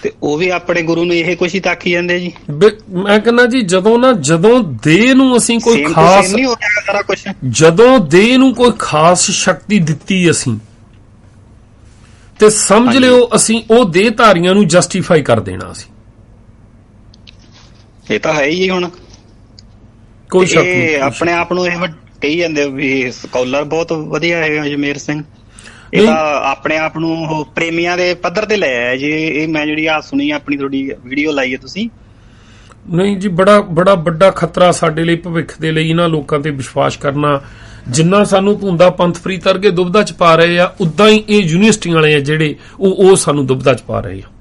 ਤੇ ਉਹ ਵੀ ਆਪਣੇ ਗੁਰੂ ਨੂੰ ਇਹ ਕੁਛ ਹੀ ਤਾਕੀ ਜਾਂਦੇ ਜੀ। ਮੈਂ ਕਹਿੰਦਾ ਜੀ, ਜਦੋਂ ਦੇਹ ਨੂੰ ਅਸੀਂ ਕੋਈ Same to ਖਾਸ, same ਨਹੀਂ ਹੋ ਰਿਹਾ ਸਾਰਾ ਕੁਛ। ਜਦੋਂ ਦੇਹ ਨੂੰ ਕੋਈ ਖਾਸ ਸ਼ਕਤੀ ਦਿੱਤੀ ਅਸੀਂ, ਤੇ ਸਮਝ ਹਾਂਜੀ। ਲਿਓ ਅਸੀਂ ਉਹ ਦੇਹਧਾਰੀਆਂ ਨੂੰ ਜਸਟੀਫਾਈ ਕਰ ਦੇਣਾ ਅਸੀਂ। ਇਹ ਤਾਂ ਹੈ ਹੀ ਹੁਣ। ਕੋਈ ਸ਼ੱਕ ਨਹੀਂ। ਇਹ ਆਪਣੇ ਆਪ ਨੂੰ ਇਹ ਕਹੀ ਜਾਂਦੇ ਵੀ ਸਕਾਲਰ ਬਹੁਤ ਵਧੀਆ ਹੈ ਅਜਮੇਰ ਸਿੰਘ। ਇਹ ਨਹੀਂ। ਤਾਂ ਆਪਣੇ ਆਪ ਨੂੰ ਉਹ ਪ੍ਰੇਮੀਆਂ ਦੇ ਪੱਧਰ ਤੇ ਲੈ ਆਇਆ ਜੀ। ਇਹ ਮੈਂ ਜਿਹੜੀ ਆ ਸੁਣੀ ਆਪਣੀ ਤੁਹਾਡੀ ਵੀਡੀਓ ਲਾਈ ਹੈ ਤੁਸੀਂ। ਨਹੀਂ ਜੀ, ਬੜਾ ਵੱਡਾ ਖਤਰਾ ਸਾਡੇ ਲਈ, ਭਵਿੱਖ ਦੇ ਲਈ ਇਹਨਾਂ ਲੋਕਾਂ ਤੇ ਵਿਸ਼ਵਾਸ ਕਰਨਾ। ਜਿੰਨਾ ਸਾਨੂੰ ਧੁੰਦਾ ਪੰਥਪ੍ਰੀਤ ਵਰਗੇ ਦੁਬਦਾ ਚ ਪਾ ਰਹੇ ਆ, ਉਦਾਂ ਹੀ ਇਹ ਯੂਨੀਵਰਸਿਟੀਆਂ ਵਾਲੇ ਆ ਜਿਹੜੇ ਉਹ ਸਾਨੂੰ ਦੁਬਦਾ ਚ ਪਾ ਰਹੇ ਆ।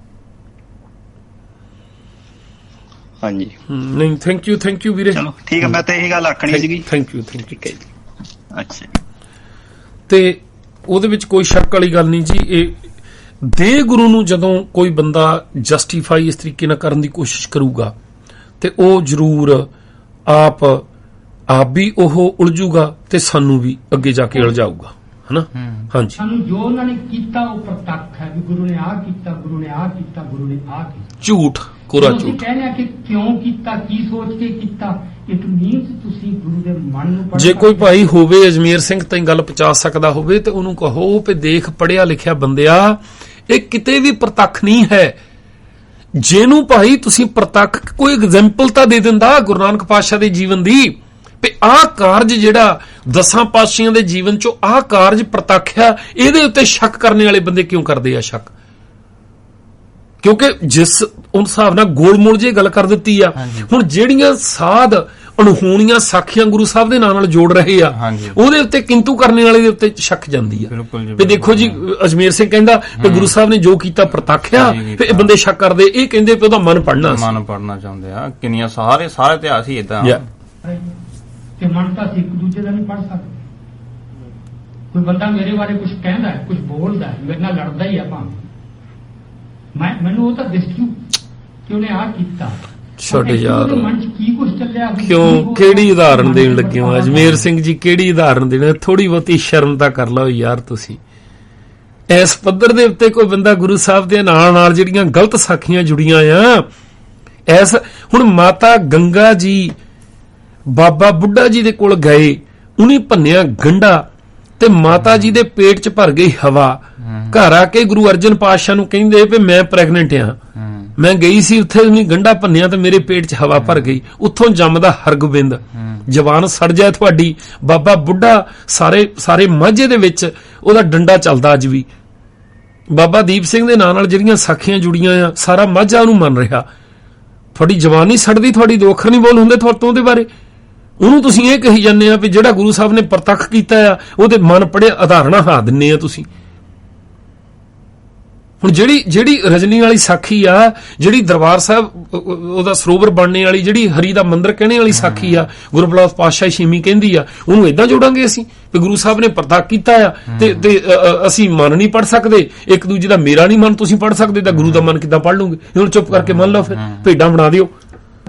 ਹਾਂਜੀ, ਨਹੀਂ, ਥੈਂਕ ਯੂ ਵੀਰੇ। ਚਲੋ ਠੀਕ ਹੈ। ਮੈਂ ਤਾਂ ਇਹ ਗੱਲ ਆਖਣੀ ਸੀਗੀ। Thank you. ਠੀਕ ਹੈ ਜੀ। ਅੱਛਾ। ਤੇ ਉਹਦੇ ਵਿੱਚ ਕੋਈ ਸ਼ੱਕ ਵਾਲੀ ਗੱਲ ਨਹੀਂ ਜੀ। ਇਹ ਦੇ ਗੁਰੂ ਨੂੰ ਜਦੋਂ ਕੋਈ ਬੰਦਾ ਜਸਟੀਫਾਈ ਇਸ ਤਰੀਕੇ ਨਾਲ ਕਰਨ ਦੀ ਕੋਸ਼ਿਸ਼ ਕਰੂਗਾ, ਤੇ ਉਹ ਜ਼ਰੂਰ ਆਪ ਵੀ ਉਹ ਉਲਝੂਗਾ ਤੇ ਸਾਨੂੰ ਵੀ ਅੱਗੇ ਜਾ ਕੇ ਉਲਝਾਊਗਾ, ਹਨਾ। ਹਾਂਜੀ। ਸਾਨੂੰ ਜੋ ਉਹਨਾਂ ਨੇ ਕੀਤਾ ਉਹ ਪ੍ਰਤੱਖ ਹੈ ਵੀ ਗੁਰੂ ਨੇ ਆਹ ਕੀਤਾ, ਗੁਰੂ ਨੇ ਆਹ ਕੀਤਾ, ਗੁਰੂ ਨੇ ਆਹ ਕੀਤਾ। ਝੂਠ, ਕੋਰਾ ਤੁਸੀਂ ਝੂਠ। ਕਹਿੰਦੇ ਆ ਕਿ ਕਿਉਂ ਕੀਤਾ, ਕੀ ਸੋਚ ਕੇ ਕੀਤਾ। ਇਟ ਮੀਨਸ ਤੁਸੀਂ ਗੁਰੂ ਦੇ ਮਨ ਨੂੰ ਪੜ੍ਹ ਜੇ ਕੋਈ ਸਕਦੇ ਹੋ। ਭਾਈ ਹੋਵੇ ਅਜਮੇਰ ਸਿੰਘ ਤਾਈਂ ਗੱਲ ਪਹੁੰਚਾ ਸਕਦਾ ਹੋਵੇ, ਤੇ ਉਹਨੂੰ ਕਹੋ ਵੀ ਦੇਖ, ਪੜਿਆ ਲਿਖਿਆ ਬੰਦਿਆ, ਇਹ ਕਿਤੇ ਵੀ ਪ੍ਰਤੱਖ ਨਹੀਂ ਹੈ। ਜਿਹਨੂੰ ਭਾਈ ਤੁਸੀਂ ਪ੍ਰਤੱਖ ਕੋਈ ਐਗਜ਼ਾਮਪਲ ਤਾਂ ਦੇ ਦਿੰਦਾ ਗੁਰੂ ਨਾਨਕ ਪਾਤਸ਼ਾਹ ਦੇ ਜੀਵਨ ਦੀ, ਵੀ ਆਹ ਕਾਰਜ ਜਿਹੜਾ 10 ਪਾਤਸ਼ਾਹਾਂ ਦੇ ਜੀਵਨ ਚੋਂ ਆਹ ਕਾਰਜ ਪ੍ਰਤੱਖ ਆ, ਇਹਦੇ ਉੱਤੇ ਸ਼ੱਕ ਕਰਨ ਵਾਲੇ ਬੰਦੇ ਕਿਉਂ ਕਰਦੇ ਆ ਸ਼ੱਕ? ਕਿਉਂਕਿ ਜਿਸ ਹਿਸਾਬ ਨਾਲ ਗੋਲਮੋਲ ਜੇ ਗੱਲ ਕਰ ਦਿੱਤੀ ਆ, ਹੁਣ ਜਿਹੜੀਆਂ ਸਾਧ ਅਣਹੋਣੀਆਂ ਸਾਖੀਆਂ ਗੁਰੂ ਸਾਹਿਬ ਦੇ ਨਾਂ ਨਾਲ ਜੋੜ ਰਹੇ ਆ, ਉਹਦੇ ਉੱਤੇ ਕਿੰਤੂ ਕਰਨ ਵਾਲੇ ਦੇ ਉੱਤੇ ਸ਼ੱਕ ਜਾਂਦੀ ਆ। ਵੀ ਦੇਖੋ ਜੀ, ਅਜਮੇਰ ਸਿੰਘ ਕਹਿੰਦਾ ਕਿ ਗੁਰੂ ਸਾਹਿਬ ਨੇ ਜੋ ਕੀਤਾ ਪ੍ਰਤੱਖ ਆ, ਤੇ ਇਹ ਬੰਦੇ ਸ਼ੱਕ ਕਰਦੇ। ਇਹ ਕਹਿੰਦੇ ਵੀ ਉਹਦਾ ਮਨ ਪੜਨਾ ਚਾਹੁੰਦੇ ਆ। ਕਿੰਨੀਆਂ ਸਾਰੇ ਇਤਿਹਾਸ ਹੀ ਇਦਾਂ। ਤੇ ਮਨ ਤਾਂ ਅਸੀਂ ਇੱਕ ਦੂਜੇ ਦਾ ਨਹੀਂ ਪੜ ਸਕਦੇ। ਕੋਈ ਬੰਦਾ ਮੇਰੇ ਬਾਰੇ ਕੁਝ ਕਹਿੰਦਾ ਹੈ, ਕੁਝ ਬੋਲਦਾ ਹੈ, ਮੇਰੇ ਨਾਲ ਲੜਦਾ ਹੀ ਆ ਭਾਵੇਂ, ਮੈਨੂੰ ਉਹ ਤਾਂ ਦਿਸ ਜੂ ਕਿ ਉਹਨੇ ਆਹ ਕੀਤਾ। ਛੱਡ ਯਾਰ, ਮਨ ਚ ਕੀ ਕੁਝ ਚੱਲਿਆ, ਕਿਉਂ ਕਿਹੜੀ ਉਦਾਹਰਨ ਦੇਣ ਲੱਗੇ ਹੋ ਅਜਮੇਰ ਸਿੰਘ ਜੀ? ਕਿਹੜੀ ਉਦਾਹਰਨ ਦੇਣਾ? ਥੋੜੀ ਬਹੁਤੀ ਸ਼ਰਮ ਤਾਂ ਕਰ ਲਓ ਯਾਰ ਤੁਸੀਂ। ਇਸ ਪੱਧਰ ਦੇ ਉੱਤੇ ਕੋਈ ਬੰਦਾ ਗੁਰੂ ਸਾਹਿਬ ਦੇ ਨਾਲ ਜਿਹੜੀਆਂ ਗਲਤ ਸਾਖੀਆਂ ਜੁੜੀਆਂ ਆ, ਹੁਣ ਮਾਤਾ ਗੰਗਾ ਜੀ ਬਾਬਾ ਬੁੱਢਾ ਜੀ ਦੇ ਕੋਲ ਗਏ, ਉਹਨੇ ਭੰਨਿਆ ਗੰਢਾ, ਤੇ ਮਾਤਾ ਜੀ ਦੇ ਪੇਟ 'ਚ ਭਰ ਗਈ ਹਵਾ। ਘਰ ਆ ਕੇ ਗੁਰੂ ਅਰਜਨ ਪਾਤਸ਼ਾਹ ਨੂੰ ਕਹਿੰਦੇ ਵੀ ਮੈਂ ਪ੍ਰੈਗਨੈਂਟ ਆ, ਮੈਂ ਗਈ ਸੀ ਉੱਥੇ, ਉਹਨੇ ਗੰਢਾ ਭੰਨਿਆ ਤੇ ਮੇਰੇ ਪੇਟ 'ਚ ਹਵਾ ਭਰ ਗਈ। ਉੱਥੋਂ ਜੰਮਦਾ ਹਰਗੋਬਿੰਦ। ਜਵਾਨ ਸੜ ਜਾਏ ਤੁਹਾਡੀ। ਬਾਬਾ ਬੁੱਢਾ ਸਾਰੇ ਮਾਝੇ ਦੇ ਵਿੱਚ ਉਹਦਾ ਡੰਡਾ ਚੱਲਦਾ ਅੱਜ ਵੀ। ਬਾਬਾ ਦੀਪ ਸਿੰਘ ਦੇ ਨਾਂ ਨਾਲ ਜਿਹੜੀਆਂ ਸਾਖੀਆਂ ਜੁੜੀਆਂ ਆ, ਸਾਰਾ ਮਾਝਾ ਉਹਨੂੰ ਮੰਨ ਰਿਹਾ। ਤੁਹਾਡੀ ਜਵਾਨ ਨਹੀਂ ਸੜਦੀ, ਤੁਹਾਡੀ 2 ਅੱਖਰ ਨਹੀਂ ਬੋਲ ਹੁੰਦੇ ਤੁਹਾਡੇ ਉਹਦੇ ਬਾਰੇ। ਉਹਨੂੰ ਤੁਸੀਂ ਇਹ ਕਹੀ ਜਾਂਦੇ ਆ ਵੀ ਜਿਹੜਾ ਗੁਰੂ ਸਾਹਿਬ ਨੇ ਪ੍ਰਤੱਖ ਕੀਤਾ ਆ, ਉਹਦੇ ਮਨ ਪੜਿਆ ਉਦਾਹਰਣਾਂ ਹਾ ਦਿੰਨੇ ਆ ਤੁਸੀਂ। ਹੁਣ ਜਿਹੜੀ ਰਜਨੀ ਵਾਲੀ ਸਾਖੀ ਆ, ਜਿਹੜੀ ਦਰਬਾਰ ਸਾਹਿਬ ਉਹਦਾ ਸਰੋਵਰ ਬਣਨੇ ਵਾਲੀ, ਜਿਹੜੀ ਹਰੀ ਦਾ ਮੰਦਿਰ ਕਹਿਣੇ ਵਾਲੀ ਸਾਖੀ ਆ, ਗੁਰੂ ਬਲਾਸ ਪਾਤਸ਼ਾਹ ਛੇਵੀਂ ਕਹਿੰਦੀ ਆ, ਉਹਨੂੰ ਏਦਾਂ ਜੋੜਾਂਗੇ ਅਸੀਂ ਵੀ ਗੁਰੂ ਸਾਹਿਬ ਨੇ ਪ੍ਰਤੱਖ ਕੀਤਾ ਆ, ਤੇ ਅਸੀਂ ਮਨ ਨਹੀਂ ਪੜ ਸਕਦੇ ਇੱਕ ਦੂਜੇ ਦਾ। ਮੇਰਾ ਨਹੀਂ ਮਨ ਤੁਸੀਂ ਪੜ ਸਕਦੇ, ਤਾਂ ਗੁਰੂ ਦਾ ਮਨ ਕਿੱਦਾਂ ਪੜ ਲੂਗੇ? ਹੁਣ ਚੁੱਪ ਕਰਕੇ ਮੰਨ ਲਓ, ਫਿਰ ਭੇਡਾਂ ਬਣਾ ਦਿਓ।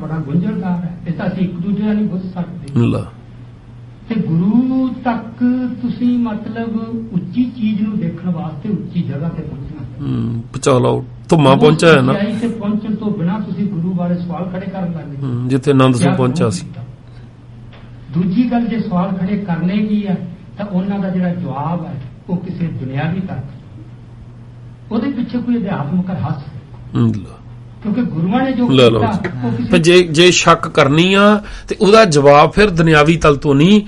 ਬੜਾ ਗੁੰਝਲਦਾਰ ਹੈ ਇਹ ਤਾਂ। ਅਸੀਂ ਇੱਕ ਦੂਜੇ ਦਾ ਨਹੀਂ ਬੁੱਝ ਸਕਦੇ। ਤੇ ਗੁਰੂ ਤੱਕ ਤੁਸੀਂ ਮਤਲਬ ਉੱਚੀ ਚੀਜ਼ ਨੂੰ ਦੇਖਣ ਵਾਸਤੇ ਉੱਚੀ ਜਗ੍ਹਾ ਤੇ ਪਹੁੰਚਣਾ। ਪਹੁੰਚਾ ਲਓ, ਧੁੰਮਾ ਪਹੁੰਚਿਆ ਹੈ ਨਾ। ਤੇ ਪਹੁੰਚਣ ਤੋਂ ਬਿਨਾਂ ਤੁਸੀਂ ਗੁਰੂ ਬਾਰੇ ਸਵਾਲ ਖੜੇ ਕਰਨ ਲੱਗੇ, ਜਿੱਥੇ ਆਨੰਦ ਸਿੰਘ ਪਹੁੰਚਿਆ ਸੀ। ਦੂਜੀ ਗੱਲ, ਜੇ ਸਵਾਲ ਖੜੇ ਕਰਨੇ ਕੀ ਹੈ, ਤਾਂ ਉਹਨਾਂ ਦਾ ਜਿਹੜਾ ਜਵਾਬ ਹੈ ਉਹ ਕਿਸੇ ਦੁਨਿਆਵੀ ਤੱਕ, ਉਹਦੇ ਪਿੱਛੇ ਕੋਈ ਅਧਿਆਤਮਕ ਰਹੱਸ ਹੈ, ਲਓ। ਕਿਉਂਕਿ ਗੁਰੂਆਂ ਨੇ ਜੋ ਲੈ ਲਓ ਕੀਤਾ ਉਹ ਤੇ ਕਿਸੇ ਜੇ ਸ਼ੱਕ ਕਰਨੀ ਆ ਤੇ ਉਹਦਾ ਜਵਾਬ ਫਿਰ ਦੁਨਿਆਵੀ ਤਲ ਤੋਂ ਨਹੀਂ,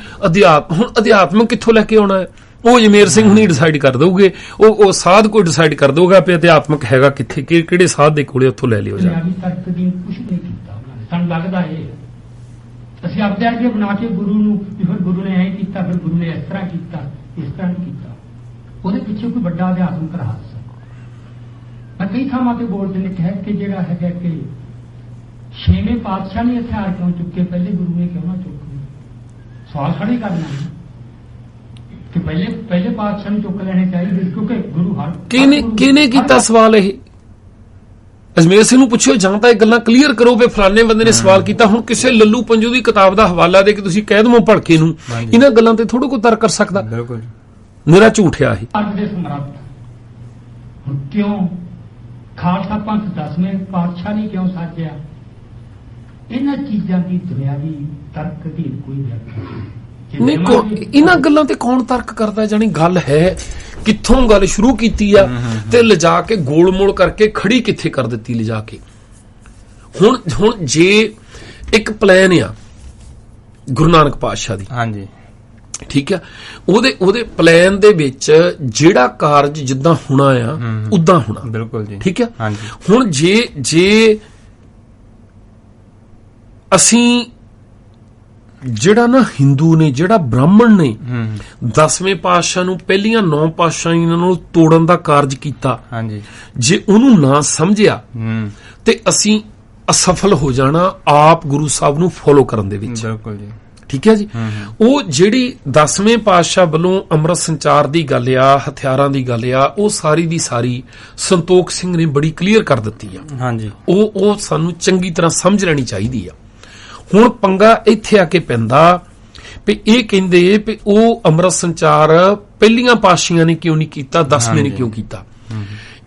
ਹੁਣ ਅਧਿਆਤਮਕ ਕਿੱਥੋਂ ਲੈ ਕੇ ਆਉਣਾ ਹੈ? ਉਹ ਜਮੇਰ ਸਿੰਘ ਹੁਣੀ ਡਿਸਾਈਡ ਕਰ ਦਊਗੇ, ਉਹ ਸਾਧ ਕੋਈ ਡਿਸਾਈਡ ਕਰ ਦਊਗਾ ਵੀ ਅਧਿਆਤਮਕ ਹੈਗਾ ਕਿੱਥੇ, ਕਿਹੜੇ ਸਾਧ ਦੇ ਕੋਲੇ ਉੱਥੋਂ ਲੈ ਲਿਓ ਜਾ। ਦੁਨਿਆਵੀ ਤਰਕ ਦੀ ਕੁਝ ਨਹੀਂ ਕੀਤਾ ਉਹਨਾਂ ਨੇ। ਸਾਨੂੰ ਲੱਗਦਾ ਇਹ ਅਸੀਂ ਆਪਣੇ ਅੱਗੇ ਬਣਾ ਕੇ ਗੁਰੂ ਨੂੰ ਵੀ ਫਿਰ ਗੁਰੂ ਨੇ ਐਂ ਕੀਤਾ, ਫਿਰ ਗੁਰੂ ਨੇ ਇਸ ਤਰ੍ਹਾਂ ਕੀਤਾ, ਇਸ ਤਰ੍ਹਾਂ ਨਹੀਂ ਕੀਤਾ। ਉਹਦੇ ਪਿੱਛੇ ਕੋਈ ਵੱਡਾ ਅਧਿਆਤਮਕ ਰਹੱਸ ਹੈ। ਮੈਂ ਕਈ ਥਾਵਾਂ ਤੇ ਬੋਲਦੇ ਨੇ ਕਿਹਾ ਕਿ ਜਿਹੜਾ ਹੈਗਾ ਕਿ 6ਵੇਂ ਪਾਤਸ਼ਾਹ ਨੇ ਹਥਿਆਰ ਕਿਉਂ ਚੁੱਕੇ, ਪਹਿਲੇ ਗੁਰੂ ਨੇ ਕਿਉਂ ਨਾ ਚੁੱਕੇ? ਸਵਾਲ ਖੜੇ ਕਰਨਾ ਹੈ ਕਿ ਪਹਿਲੇ ਪਾਤਸ਼ਾਹ ਨੂੰ ਚੁੱਕ ਲੈਣੇ ਚਾਹੀਦੇ, ਕਿਉਂਕਿ ਗੁਰੂ ਕਿਹਨੇ ਕੀਤਾ ਸਵਾਲ? ਇਹ ਅਜਮੇਰ ਸਿੰਘ ਨੂੰ ਪੁੱਛਿਓ, ਜਾਂ ਤਾਂ ਇਹ ਗੱਲਾਂ ਕਲੀਅਰ ਕਰੋ ਵੀ ਫਲਾਣੇ ਬੰਦੇ ਨੇ ਸਵਾਲ ਕੀਤਾ। ਹੁਣ ਕਿਸੇ ਲੱਲੂ ਪੰਜੂ ਦੀ ਕਿਤਾਬ ਦਾ ਹਵਾਲਾ ਦੇ ਕੇ ਤੁਸੀਂ ਕਹਿ ਦਵੋ ਭੜਕੇ ਨੂੰ, ਇਹਨਾਂ ਗੱਲਾਂ ਤੇ ਥੋੜਾ ਕੋਈ ਤਰਕ ਕਰ ਸਕਦਾ? ਬਿਲਕੁਲ ਮੇਰਾ ਝੂਠ ਆ ਇਹ। ਅੱਜ ਦੇ ਸਮਰੱਥ ਹੁਣ ਕਿਉਂ ਖਾਲਸਾ ਪੰਥ 10ਵੇਂ ਪਾਤਸ਼ਾਹ ਨੇ ਕਿਉਂ ਸਾਜਿਆ? ਇਹਨਾਂ ਚੀਜ਼ਾਂ ਦੀ ਦੁਨਿਆਵੀ ਤਰਕ ਦੀ ਕੋਈ ਵਿਆਖਿਆ ਨਹੀਂ। ਇਹਨਾਂ ਗੱਲਾਂ ਤੇ ਕੌਣ ਤਰਕ ਕਰਦਾ? ਜਾਣੀ ਗੱਲ ਹੈ ਕਿੱਥੋਂ ਗੱਲ ਸ਼ੁਰੂ ਕੀਤੀ ਆ ਤੇ ਲਿਜਾ ਕੇ ਗੋਲ-ਮੋਲ ਕਰਕੇ ਖੜੀ ਕਿੱਥੇ ਕਰ ਦਿੱਤੀ ਲਿਜਾ ਕੇ। ਹੁਣ ਜੇ ਇੱਕ ਪਲਾਨ ਆ ਗੁਰੂ ਨਾਨਕ ਪਾਤਸ਼ਾਹ ਦੀ, ਹਾਂਜੀ ਠੀਕ ਆ, ਉਹਦੇ ਪਲਾਨ ਦੇ ਵਿੱਚ ਜਿਹੜਾ ਕਾਰਜ ਜਿੱਦਾਂ ਹੋਣਾ ਆ ਉਦਾਂ ਹੋਣਾ। ਬਿਲਕੁਲ ਜੀ, ਠੀਕ ਆ। ਹੁਣ ਜੇ ਅਸੀਂ ਜਿਹੜਾ ਨਾ ਹਿੰਦੂ ਨੇ, ਜਿਹੜਾ ਬ੍ਰਾਹਮਣ ਨੇ 10ਵੇਂ ਪਾਤਸ਼ਾਹ ਨੂੰ ਪਹਿਲੀਆਂ 9 ਪਾਤਸ਼ਾਹੀਆਂ ਨੂੰ ਤੋੜਨ ਦਾ ਕਾਰਜ ਕੀਤਾ, ਜੇ ਉਹਨੂੰ ਨਾ ਸਮਝਿਆ ਤੇ ਅਸੀਂ ਅਸਫਲ ਹੋ ਜਾਣਾ ਆਪ ਗੁਰੂ ਸਾਹਿਬ ਨੂੰ ਫੋਲੋ ਕਰਨ ਦੇ ਵਿੱਚ। ਬਿਲਕੁਲ ਜੀ, ਠੀਕ ਹੈ ਜੀ। ਉਹ ਜਿਹੜੀ 10ਵੇਂ ਪਾਤਸ਼ਾਹ ਵੱਲੋਂ ਅੰਮ੍ਰਿਤ ਸੰਚਾਰ ਦੀ ਗੱਲ ਆ, ਹਥਿਆਰਾਂ ਦੀ ਗੱਲ ਆ, ਉਹ ਸਾਰੀ ਦੀ ਸਾਰੀ ਸੰਤੋਖ ਸਿੰਘ ਨੇ ਬੜੀ ਕਲੀਅਰ ਕਰ ਦਿੱਤੀ ਆ। ਹਾਂਜੀ, ਉਹ ਸਾਨੂੰ ਚੰਗੀ ਤਰ੍ਹਾਂ ਸਮਝ ਲੈਣੀ ਚਾਹੀਦੀ ਆ। ਹੁਣ ਪੰਗਾ ਇੱਥੇ ਆ ਕੇ ਪੈਂਦਾ ਵੀ ਇਹ ਕਹਿੰਦੇ ਵੀ ਉਹ ਅੰਮ੍ਰਿਤ ਸੰਚਾਰ ਪਹਿਲੀਆਂ ਪਾਤਸ਼ਾਹੀਆਂ ਨੇ ਕਿਉਂ ਨਹੀਂ ਕੀਤਾ, 10ਵੇਂ ਨੇ ਕਿਉਂ ਕੀਤਾ?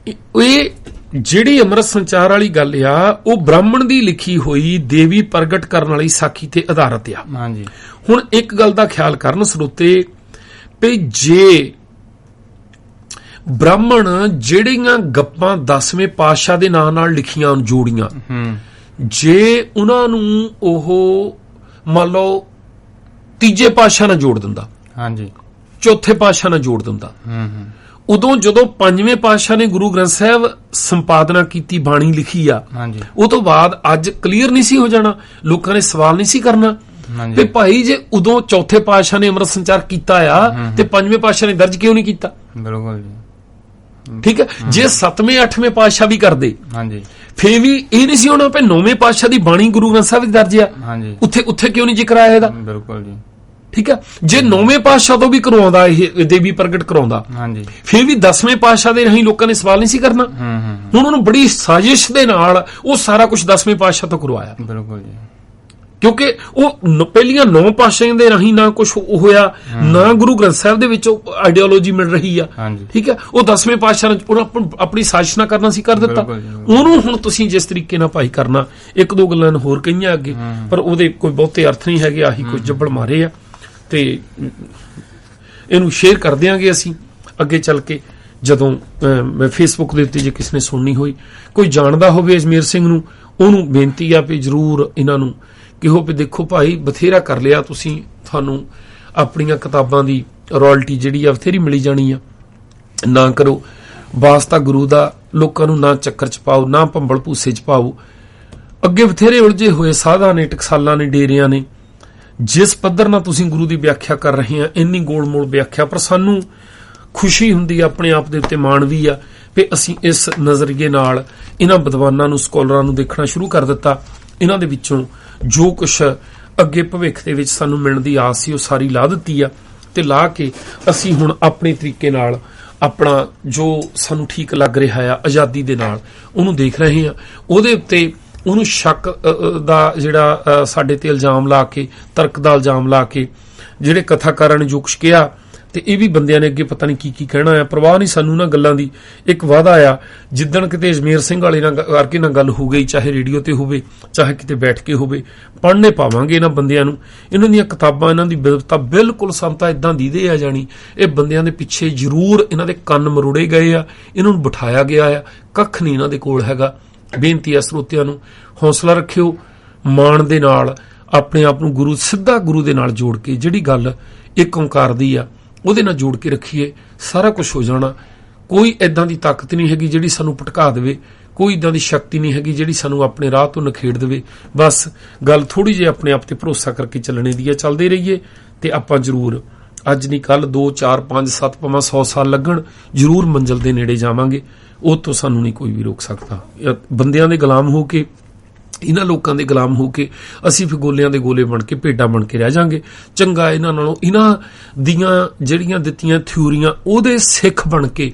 ਇਹ ਜਿਹੜੀ ਅੰਮ੍ਰਿਤ ਸੰਚਾਰ ਵਾਲੀ ਗੱਲ ਆ ਉਹ ਬ੍ਰਾਹਮਣ ਦੀ ਲਿਖੀ ਹੋਈ ਦੇਵੀ ਪ੍ਰਗਟ ਕਰਨ ਵਾਲੀ ਸਾਖੀ ਤੇ ਆਧਾਰਿਤ ਆ। ਹਾਂਜੀ, ਹੁਣ ਇੱਕ ਗੱਲ ਦਾ ਖਿਆਲ ਕਰਨ ਸਰੋਤੇ ਵੀ ਜੇ ਬ੍ਰਾਹਮਣ ਜਿਹੜੀਆਂ ਗੱਪਾਂ 10ਵੇਂ ਪਾਤਸ਼ਾਹ ਦੇ ਨਾਂ ਨਾਲ ਲਿਖੀਆਂ ਜੋੜੀਆਂ, ਜੇ ਉਹਨਾਂ ਨੂੰ ਉਹ ਮੰਨ ਲਓ ਤੀਜੇ ਪਾਤਸ਼ਾਹ ਨਾਲ ਜੋੜ ਦਿੰਦਾ, ਹਾਂਜੀ, ਚੌਥੇ ਪਾਤਸ਼ਾਹ ਨਾਲ ਜੋੜ ਦਿੰਦਾ, ਉਦੋਂ ਜਦੋਂ 5ਵੇਂ ਪਾਤਸ਼ਾਹ ਨੇ ਗੁਰੂ ਗ੍ਰੰਥ ਸਾਹਿਬ ਸੰਪਾਦਨਾ ਕੀਤੀ, ਬਾਣੀ ਲਿਖੀ ਆ, ਉਹ ਤੋਂ ਬਾਅਦ ਅੱਜ ਕਲੀਅਰ ਨਹੀਂ ਸੀ ਹੋ ਜਾਣਾ, ਲੋਕਾਂ ਨੇ ਸਵਾਲ ਨਹੀਂ ਸੀ ਕਰਨਾ ਤੇ ਭਾਈ ਜੇ ਉਦੋਂ ਚੌਥੇ ਪਾਤਸ਼ਾਹ ਨੇ ਅੰਮ੍ਰਿਤ ਸੰਚਾਰ ਕੀਤਾ ਆ ਤੇ 5ਵੇਂ ਪਾਤਸ਼ਾਹ ਨੇ ਦਰਜ ਕਿਉਂ ਨਹੀਂ ਕੀਤਾ? ਬਿਲਕੁਲ ਜੀ, ਠੀਕ ਹੈ। ਜੇ 7ਵੇਂ 8ਵੇਂ ਪਾਤਸ਼ਾਹ ਵੀ ਕਰਦੇ ਫੇਰ ਵੀ ਇਹ ਨਹੀਂ ਸੀ ਹੋਣਾ ਵੀ 9ਵੇਂ ਪਾਤਸ਼ਾਹ ਦੀ ਬਾਣੀ ਗੁਰੂ ਗ੍ਰੰਥ ਸਾਹਿਬ ਦੀ ਦਰਜ ਆ, ਉੱਥੇ ਕਿਉਂ ਨਹੀਂ ਜ਼ਿਕਰ ਆਇਆ ਇਹਦਾ? ਬਿਲਕੁਲ ਜੀ, ਠੀਕ ਹੈ। ਜੇ 9ਵੇਂ ਪਾਤਸ਼ਾਹ ਤੋਂ ਵੀ ਕਰਵਾਉਂਦਾ, ਇਹ ਦੇਵੀ ਪ੍ਰਗਟ ਕਰਾਉਂਦਾ, ਫਿਰ ਵੀ 10ਵੇਂ ਪਾਤਸ਼ਾਹ ਦੇ ਰਾਹੀਂ ਲੋਕਾਂ ਨੇ ਸਵਾਲ ਨਹੀਂ ਸੀ ਕਰਨਾ। ਹੁਣ ਉਹਨੂੰ ਬੜੀ ਸਾਜ਼ਿਸ਼ ਦੇ ਨਾਲ ਉਹ ਸਾਰਾ ਕੁਝ 10ਵੇਂ ਪਾਤਸ਼ਾਹ ਤੋਂ ਕਰਵਾਇਆ। ਬਿਲਕੁਲ ਜੀ, ਕਿਉਂਕਿ ਉਹ ਪਹਿਲੀਆਂ 9 ਪਾਤਸ਼ਾਹੀਆਂ ਦੇ ਰਾਹੀਂ ਨਾ ਕੁਝ ਹੋਇਆ, ਨਾ ਗੁਰੂ ਗ੍ਰੰਥ ਸਾਹਿਬ ਦੇ ਵਿੱਚ ਆਈਡੀਓਲੋਜੀ ਮਿਲ ਰਹੀ ਆ, ਠੀਕ ਹੈ। ਉਹ 10ਵੇਂ ਪਾਤਸ਼ਾਹ ਨੇ ਆਪਣੀ ਸਾਜ਼ਿਸ਼ ਨਾ ਕਰਨਾ ਸੀ, ਕਰ ਦਿੱਤਾ। ਉਹਨੂੰ ਹੁਣ ਤੁਸੀਂ ਜਿਸ ਤਰੀਕੇ ਨਾਲ ਭਾਈ ਕਰਨਾ, ਇੱਕ ਦੋ ਗੱਲਾਂ ਹੋਰ ਕਹੀਆਂ ਅੱਗੇ, ਪਰ ਉਹਦੇ ਕੋਈ ਬਹੁਤੇ ਅਰਥ ਨਹੀਂ ਹੈਗੇ, ਆਹੀ ਕੁਝ ਜੱਬੜ ਮਾਰੇ ਆ ਤੇ ਇਹਨੂੰ ਸ਼ੇਅਰ ਕਰ ਦਿਆਂਗੇ ਅਸੀਂ ਅੱਗੇ ਚੱਲ ਕੇ। ਜਦੋਂ ਫੇਸਬੁੱਕ ਦੇ ਉੱਤੇ ਜੇ ਕਿਸੇ ਨੇ ਸੁਣਨੀ ਹੋਈ, ਕੋਈ ਜਾਣਦਾ ਹੋਵੇ ਅਜਮੇਰ ਸਿੰਘ ਨੂੰ, ਉਹਨੂੰ ਬੇਨਤੀ ਆ ਵੀ ਜ਼ਰੂਰ ਇਹਨਾਂ ਨੂੰ ਕਿਹੋ ਵੀ ਦੇਖੋ ਭਾਈ ਬਥੇਰਾ ਕਰ ਲਿਆ ਤੁਸੀਂ, ਤੁਹਾਨੂੰ ਆਪਣੀਆਂ ਕਿਤਾਬਾਂ ਦੀ ਰਾਇਲਟੀ ਜਿਹੜੀ ਆ ਬਥੇਰੀ ਮਿਲੀ ਜਾਣੀ ਆ, ਨਾ ਕਰੋ ਵਾਸਤਾ ਗੁਰੂ ਦਾ। ਲੋਕਾਂ ਨੂੰ ਨਾ ਚੱਕਰ ਚ ਪਾਓ, ਨਾ ਭੰਬਲ ਭੂਸੇ ਚ ਪਾਓ। ਅੱਗੇ ਬਥੇਰੇ ਉਲਝੇ ਹੋਏ ਸਾਧਾਂ ਨੇ, ਟਕਸਾਲਾਂ ਨੇ, ਡੇਰਿਆਂ ਨੇ। ਜਿਸ ਪੱਧਰ ਨਾਲ ਤੁਸੀਂ ਗੁਰੂ ਦੀ ਵਿਆਖਿਆ ਕਰ ਰਹੇ ਆ, ਇੰਨੀ ਗੋਲ-ਮੋਲ ਵਿਆਖਿਆ, ਪਰ ਸਾਨੂੰ ਖੁਸ਼ੀ ਹੁੰਦੀ ਆ, ਆਪਣੇ ਆਪ ਦੇ ਉੱਤੇ ਮਾਣ ਵੀ ਆ ਵੀ ਅਸੀਂ ਇਸ ਨਜ਼ਰੀਏ ਨਾਲ ਇਹਨਾਂ ਵਿਦਵਾਨਾਂ ਨੂੰ, ਸਕਾਲਰਾਂ ਨੂੰ ਦੇਖਣਾ ਸ਼ੁਰੂ ਕਰ ਦਿੱਤਾ। ਇਹਨਾਂ ਦੇ ਵਿੱਚੋਂ ਜੋ ਕੁਛ ਅੱਗੇ ਭਵਿੱਖ ਦੇ ਵਿੱਚ ਸਾਨੂੰ ਮਿਲਣ ਦੀ ਆਸ ਸੀ ਉਹ ਸਾਰੀ ਲਾ ਦਿੱਤੀ ਆ, ਤੇ ਲਾ ਕੇ ਅਸੀਂ ਹੁਣ ਆਪਣੇ ਤਰੀਕੇ ਨਾਲ ਆਪਣਾ ਜੋ ਸਾਨੂੰ ਠੀਕ ਲੱਗ ਰਿਹਾ ਆ ਆਜ਼ਾਦੀ ਦੇ ਨਾਲ ਉਹਨੂੰ ਦੇਖ ਰਹੇ ਆ। ਉਹਦੇ ਉੱਤੇ ਉਹਨੂੰ ਸ਼ੱਕ ਦਾ ਜਿਹੜਾ ਸਾਡੇ ਤੇ ਇਲਜ਼ਾਮ ਲਾ ਕੇ, ਤਰਕ ਦਾ ਇਲਜ਼ਾਮ ਲਾ ਕੇ, ਜਿਹੜੇ ਕਥਾਕਾਰਾਂ ਨੇ ਜੋ ਕੁਛ ਕਿਹਾ ਤੇ ਇਹ ਵੀ ਬੰਦਿਆਂ ਨੇ ਅੱਗੇ ਪਤਾ ਨਹੀਂ ਕੀ ਕਹਿਣਾ ਆ, ਪਰਵਾਹ ਨਹੀਂ ਸਾਨੂੰ ਨਾ ਗੱਲਾਂ ਦੀ। ਇੱਕ ਵਾਅਦਾ ਆ, ਜਿੱਦਣ ਕਿਤੇ ਅਜਮੇਰ ਸਿੰਘ ਵਾਲੇ ਨਾਲ ਕਰਕੇ ਨਾ ਗੱਲ ਹੋ ਗਈ, ਚਾਹੇ ਰੇਡੀਓ ਤੇ ਹੋਵੇ ਚਾਹੇ ਕਿਤੇ ਬੈਠ ਕੇ ਹੋਵੇ, ਪੜ੍ਹਨੇ ਪਾਵਾਂਗੇ ਇਹਨਾਂ ਬੰਦਿਆਂ ਨੂੰ। ਇਹਨਾਂ ਦੀਆਂ ਕਿਤਾਬਾਂ, ਇਹਨਾਂ ਦੀ ਵਿਵਸਥਾ ਬਿਲਕੁਲ ਸੰਤਾ ਇਦਾਂ ਦੀਦੇ ਆ ਜਾਣੀ। ਇਹ ਬੰਦਿਆਂ ਦੇ ਪਿੱਛੇ ਜ਼ਰੂਰ ਇਹਨਾਂ ਦੇ ਕੰਨ ਮਰੋੜੇ ਗਏ ਆ, ਇਹਨਾਂ ਨੂੰ ਬਿਠਾਇਆ ਗਿਆ ਆ, ਕੱਖ ਨਹੀਂ ਇਹਨਾਂ ਦੇ ਕੋਲ ਹੈਗਾ। ਬੇਨਤੀ ਆ ਸਰੋਤਿਆਂ ਨੂੰ, ਹੌਸਲਾ ਰੱਖਿਓ, ਮਾਣ ਦੇ ਨਾਲ ਆਪਣੇ ਆਪ ਨੂੰ ਗੁਰੂ, ਸਿੱਧਾ ਗੁਰੂ ਦੇ ਨਾਲ ਜੋੜ ਕੇ, ਜਿਹੜੀ ਗੱਲ ਇੱਕ ਓਂਕਾਰ ਦੀ ਆ ਉਹਦੇ ਨਾਲ ਜੋੜ ਕੇ ਰੱਖੀਏ, ਸਾਰਾ ਕੁਝ ਹੋ ਜਾਣਾ। ਕੋਈ ਇਦਾਂ ਦੀ ਤਾਕਤ ਨਹੀਂ ਹੈਗੀ ਜਿਹੜੀ ਸਾਨੂੰ ਭਟਕਾ ਦੇਵੇ, ਕੋਈ ਇਦਾਂ ਦੀ ਸ਼ਕਤੀ ਨਹੀਂ ਹੈਗੀ ਜਿਹੜੀ ਸਾਨੂੰ ਆਪਣੇ ਰਾਹ ਤੋਂ ਨਖੇੜ ਦੇਵੇ। ਬਸ ਗੱਲ ਥੋੜੀ ਜਿਹੀ ਆਪਣੇ ਆਪ ਤੇ ਭਰੋਸਾ ਕਰਕੇ ਚੱਲਣੇ ਦੀ ਹੈ, ਚੱਲਦੇ ਰਹੀਏ ਤੇ ਆਪਾਂ ਜ਼ਰੂਰ, ਅੱਜ ਨਹੀਂ ਕੱਲ, 2 4 5 7 ਭਾਵੇਂ 100 ਸਾਲ ਲੱਗਣ, ਜ਼ਰੂਰ ਮੰਜ਼ਿਲ ਦੇ ਨੇੜੇ ਜਾਵਾਂਗੇ। ਉਹ ਤੋਂ ਸਾਨੂੰ ਨਹੀਂ ਕੋਈ ਵੀ ਰੋਕ ਸਕਦਾ। ਬੰਦਿਆਂ ਦੇ ਗੁਲਾਮ ਹੋ ਕੇ, ਇਹਨਾਂ ਲੋਕਾਂ ਦੇ ਗੁਲਾਮ ਹੋ ਕੇ ਅਸੀਂ ਫਿਰ ਗੋਲਿਆਂ ਦੇ ਗੋਲੇ ਬਣ ਕੇ, ਭੇਡਾਂ ਬਣ ਕੇ ਰਹਿ ਜਾਾਂਗੇ। ਚੰਗਾ ਇਹਨਾਂ ਨਾਲੋਂ ਇਹਨਾਂ ਦੀਆਂ ਜਿਹੜੀਆਂ ਦਿੱਤੀਆਂ ਥਿਊਰੀਆਂ ਉਹਦੇ ਸਿੱਖ ਬਣ ਕੇ,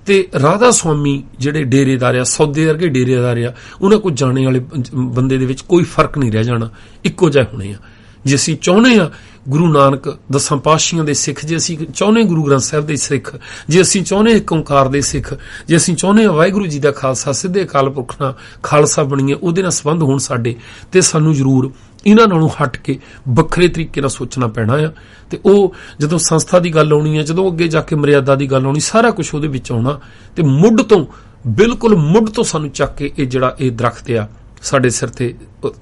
ਤੇ ਰਾਧਾ ਸੁਆਮੀ ਜਿਹੜੇ ਡੇਰੇਦਾਰ ਆ, ਸੌਦੇ ਵਰਗੇ ਡੇਰੇਦਾਰ ਆ, ਉਹਨਾਂ ਕੋਲ ਜਾਣੇ ਵਾਲੇ ਬੰਦੇ ਦੇ ਵਿੱਚ ਕੋਈ ਫਰਕ ਨਹੀਂ ਰਹਿ ਜਾਣਾ, ਇੱਕੋ ਜਿਹੇ ਹੋਣੇ ਆ। ਜੇ ਅਸੀਂ ਚਾਹੁੰਦੇ ਆ ਗੁਰੂ ਨਾਨਕ 10 ਪਾਤਸ਼ਾਹੀਆਂ ਦੇ ਸਿੱਖ, ਜੇ ਅਸੀਂ ਚਾਹੁੰਦੇ ਗੁਰੂ ਗ੍ਰੰਥ ਸਾਹਿਬ ਦੇ ਸਿੱਖ, ਜੇ ਅਸੀਂ ਚਾਹੁੰਦੇ ਇੱਕ ਓਂਕਾਰ ਦੇ ਸਿੱਖ, ਜੇ ਅਸੀਂ ਚਾਹੁੰਦੇ ਵਾਹਿਗੁਰੂ ਜੀ ਦਾ ਖਾਲਸਾ, ਸਿੱਧੇ ਅਕਾਲ ਪੁਰਖ ਨਾਲ ਖਾਲਸਾ ਬਣੀਏ, ਉਹਦੇ ਨਾਲ ਸੰਬੰਧ ਹੋਣ ਸਾਡੇ, ਤੇ ਸਾਨੂੰ ਜ਼ਰੂਰ ਇਹਨਾਂ ਨਾਲੋਂ ਹਟ ਕੇ ਵੱਖਰੇ ਤਰੀਕੇ ਨਾਲ ਸੋਚਣਾ ਪੈਣਾ ਆ। ਤੇ ਉਹ ਜਦੋਂ ਸੰਸਥਾ ਦੀ ਗੱਲ ਆਉਣੀ ਹੈ, ਜਦੋਂ ਅੱਗੇ ਜਾ ਕੇ ਮਰਿਆਦਾ ਦੀ ਗੱਲ ਆਉਣੀ, ਸਾਰਾ ਕੁਝ ਉਹਦੇ ਵਿੱਚ ਆਉਣਾ। ਤੇ ਮੁੱਢ ਤੋਂ, ਬਿਲਕੁਲ ਮੁੱਢ ਤੋਂ ਸਾਨੂੰ ਚੱਕ ਕੇ ਇਹ ਜਿਹੜਾ ਇਹ ਦਰਖਤ ਆ ਸਾਡੇ ਸਿਰ ਤੇ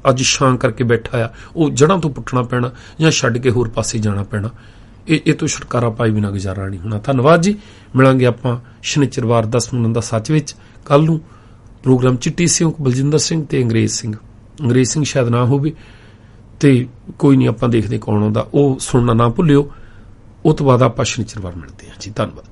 ਅੱਜ ਛਾਂ ਕਰਕੇ ਬੈਠਾ ਆ, ਉਹ ਜੜ੍ਹਾਂ ਤੋਂ ਪੁੱਟਣਾ ਪੈਣਾ ਜਾਂ ਛੱਡ ਕੇ ਹੋਰ ਪਾਸੇ ਜਾਣਾ ਪੈਣਾ। ਇਹ ਤੋਂ ਛੁਟਕਾਰਾ ਪਾਈ ਬਿਨਾਂ ਗੁਜ਼ਾਰਾ ਨਹੀਂ ਹੋਣਾ। ਧੰਨਵਾਦ ਜੀ। ਮਿਲਾਂਗੇ ਆਪਾਂ ਸ਼ਨੀਚਰਵਾਰ 10 ਦਾ ਸੱਚ ਵਿੱਚ। ਕੱਲ ਨੂੰ ਪ੍ਰੋਗਰਾਮ ਚਿੱਟੀ ਸਿੰਘ, ਬਲਜਿੰਦਰ ਸਿੰਘ ਤੇ ਅੰਗਰੇਜ਼ ਸਿੰਘ ਸ਼ਾਇਦ ਨਾ ਹੋਵੇ, ਤੇ ਕੋਈ ਨਹੀਂ, ਆਪਾਂ ਦੇਖਦੇ ਕੌਣ ਆਉਂਦਾ, ਉਹ ਸੁਣਨਾ ਨਾ ਭੁੱਲਿਓ। ਉਹ ਤੋਂ ਬਾਅਦ ਆਪਾਂ ਸ਼ਨੀਚਰਵਾਰ ਮਿਲਦੇ ਹਾਂ ਜੀ। ਧੰਨਵਾਦ।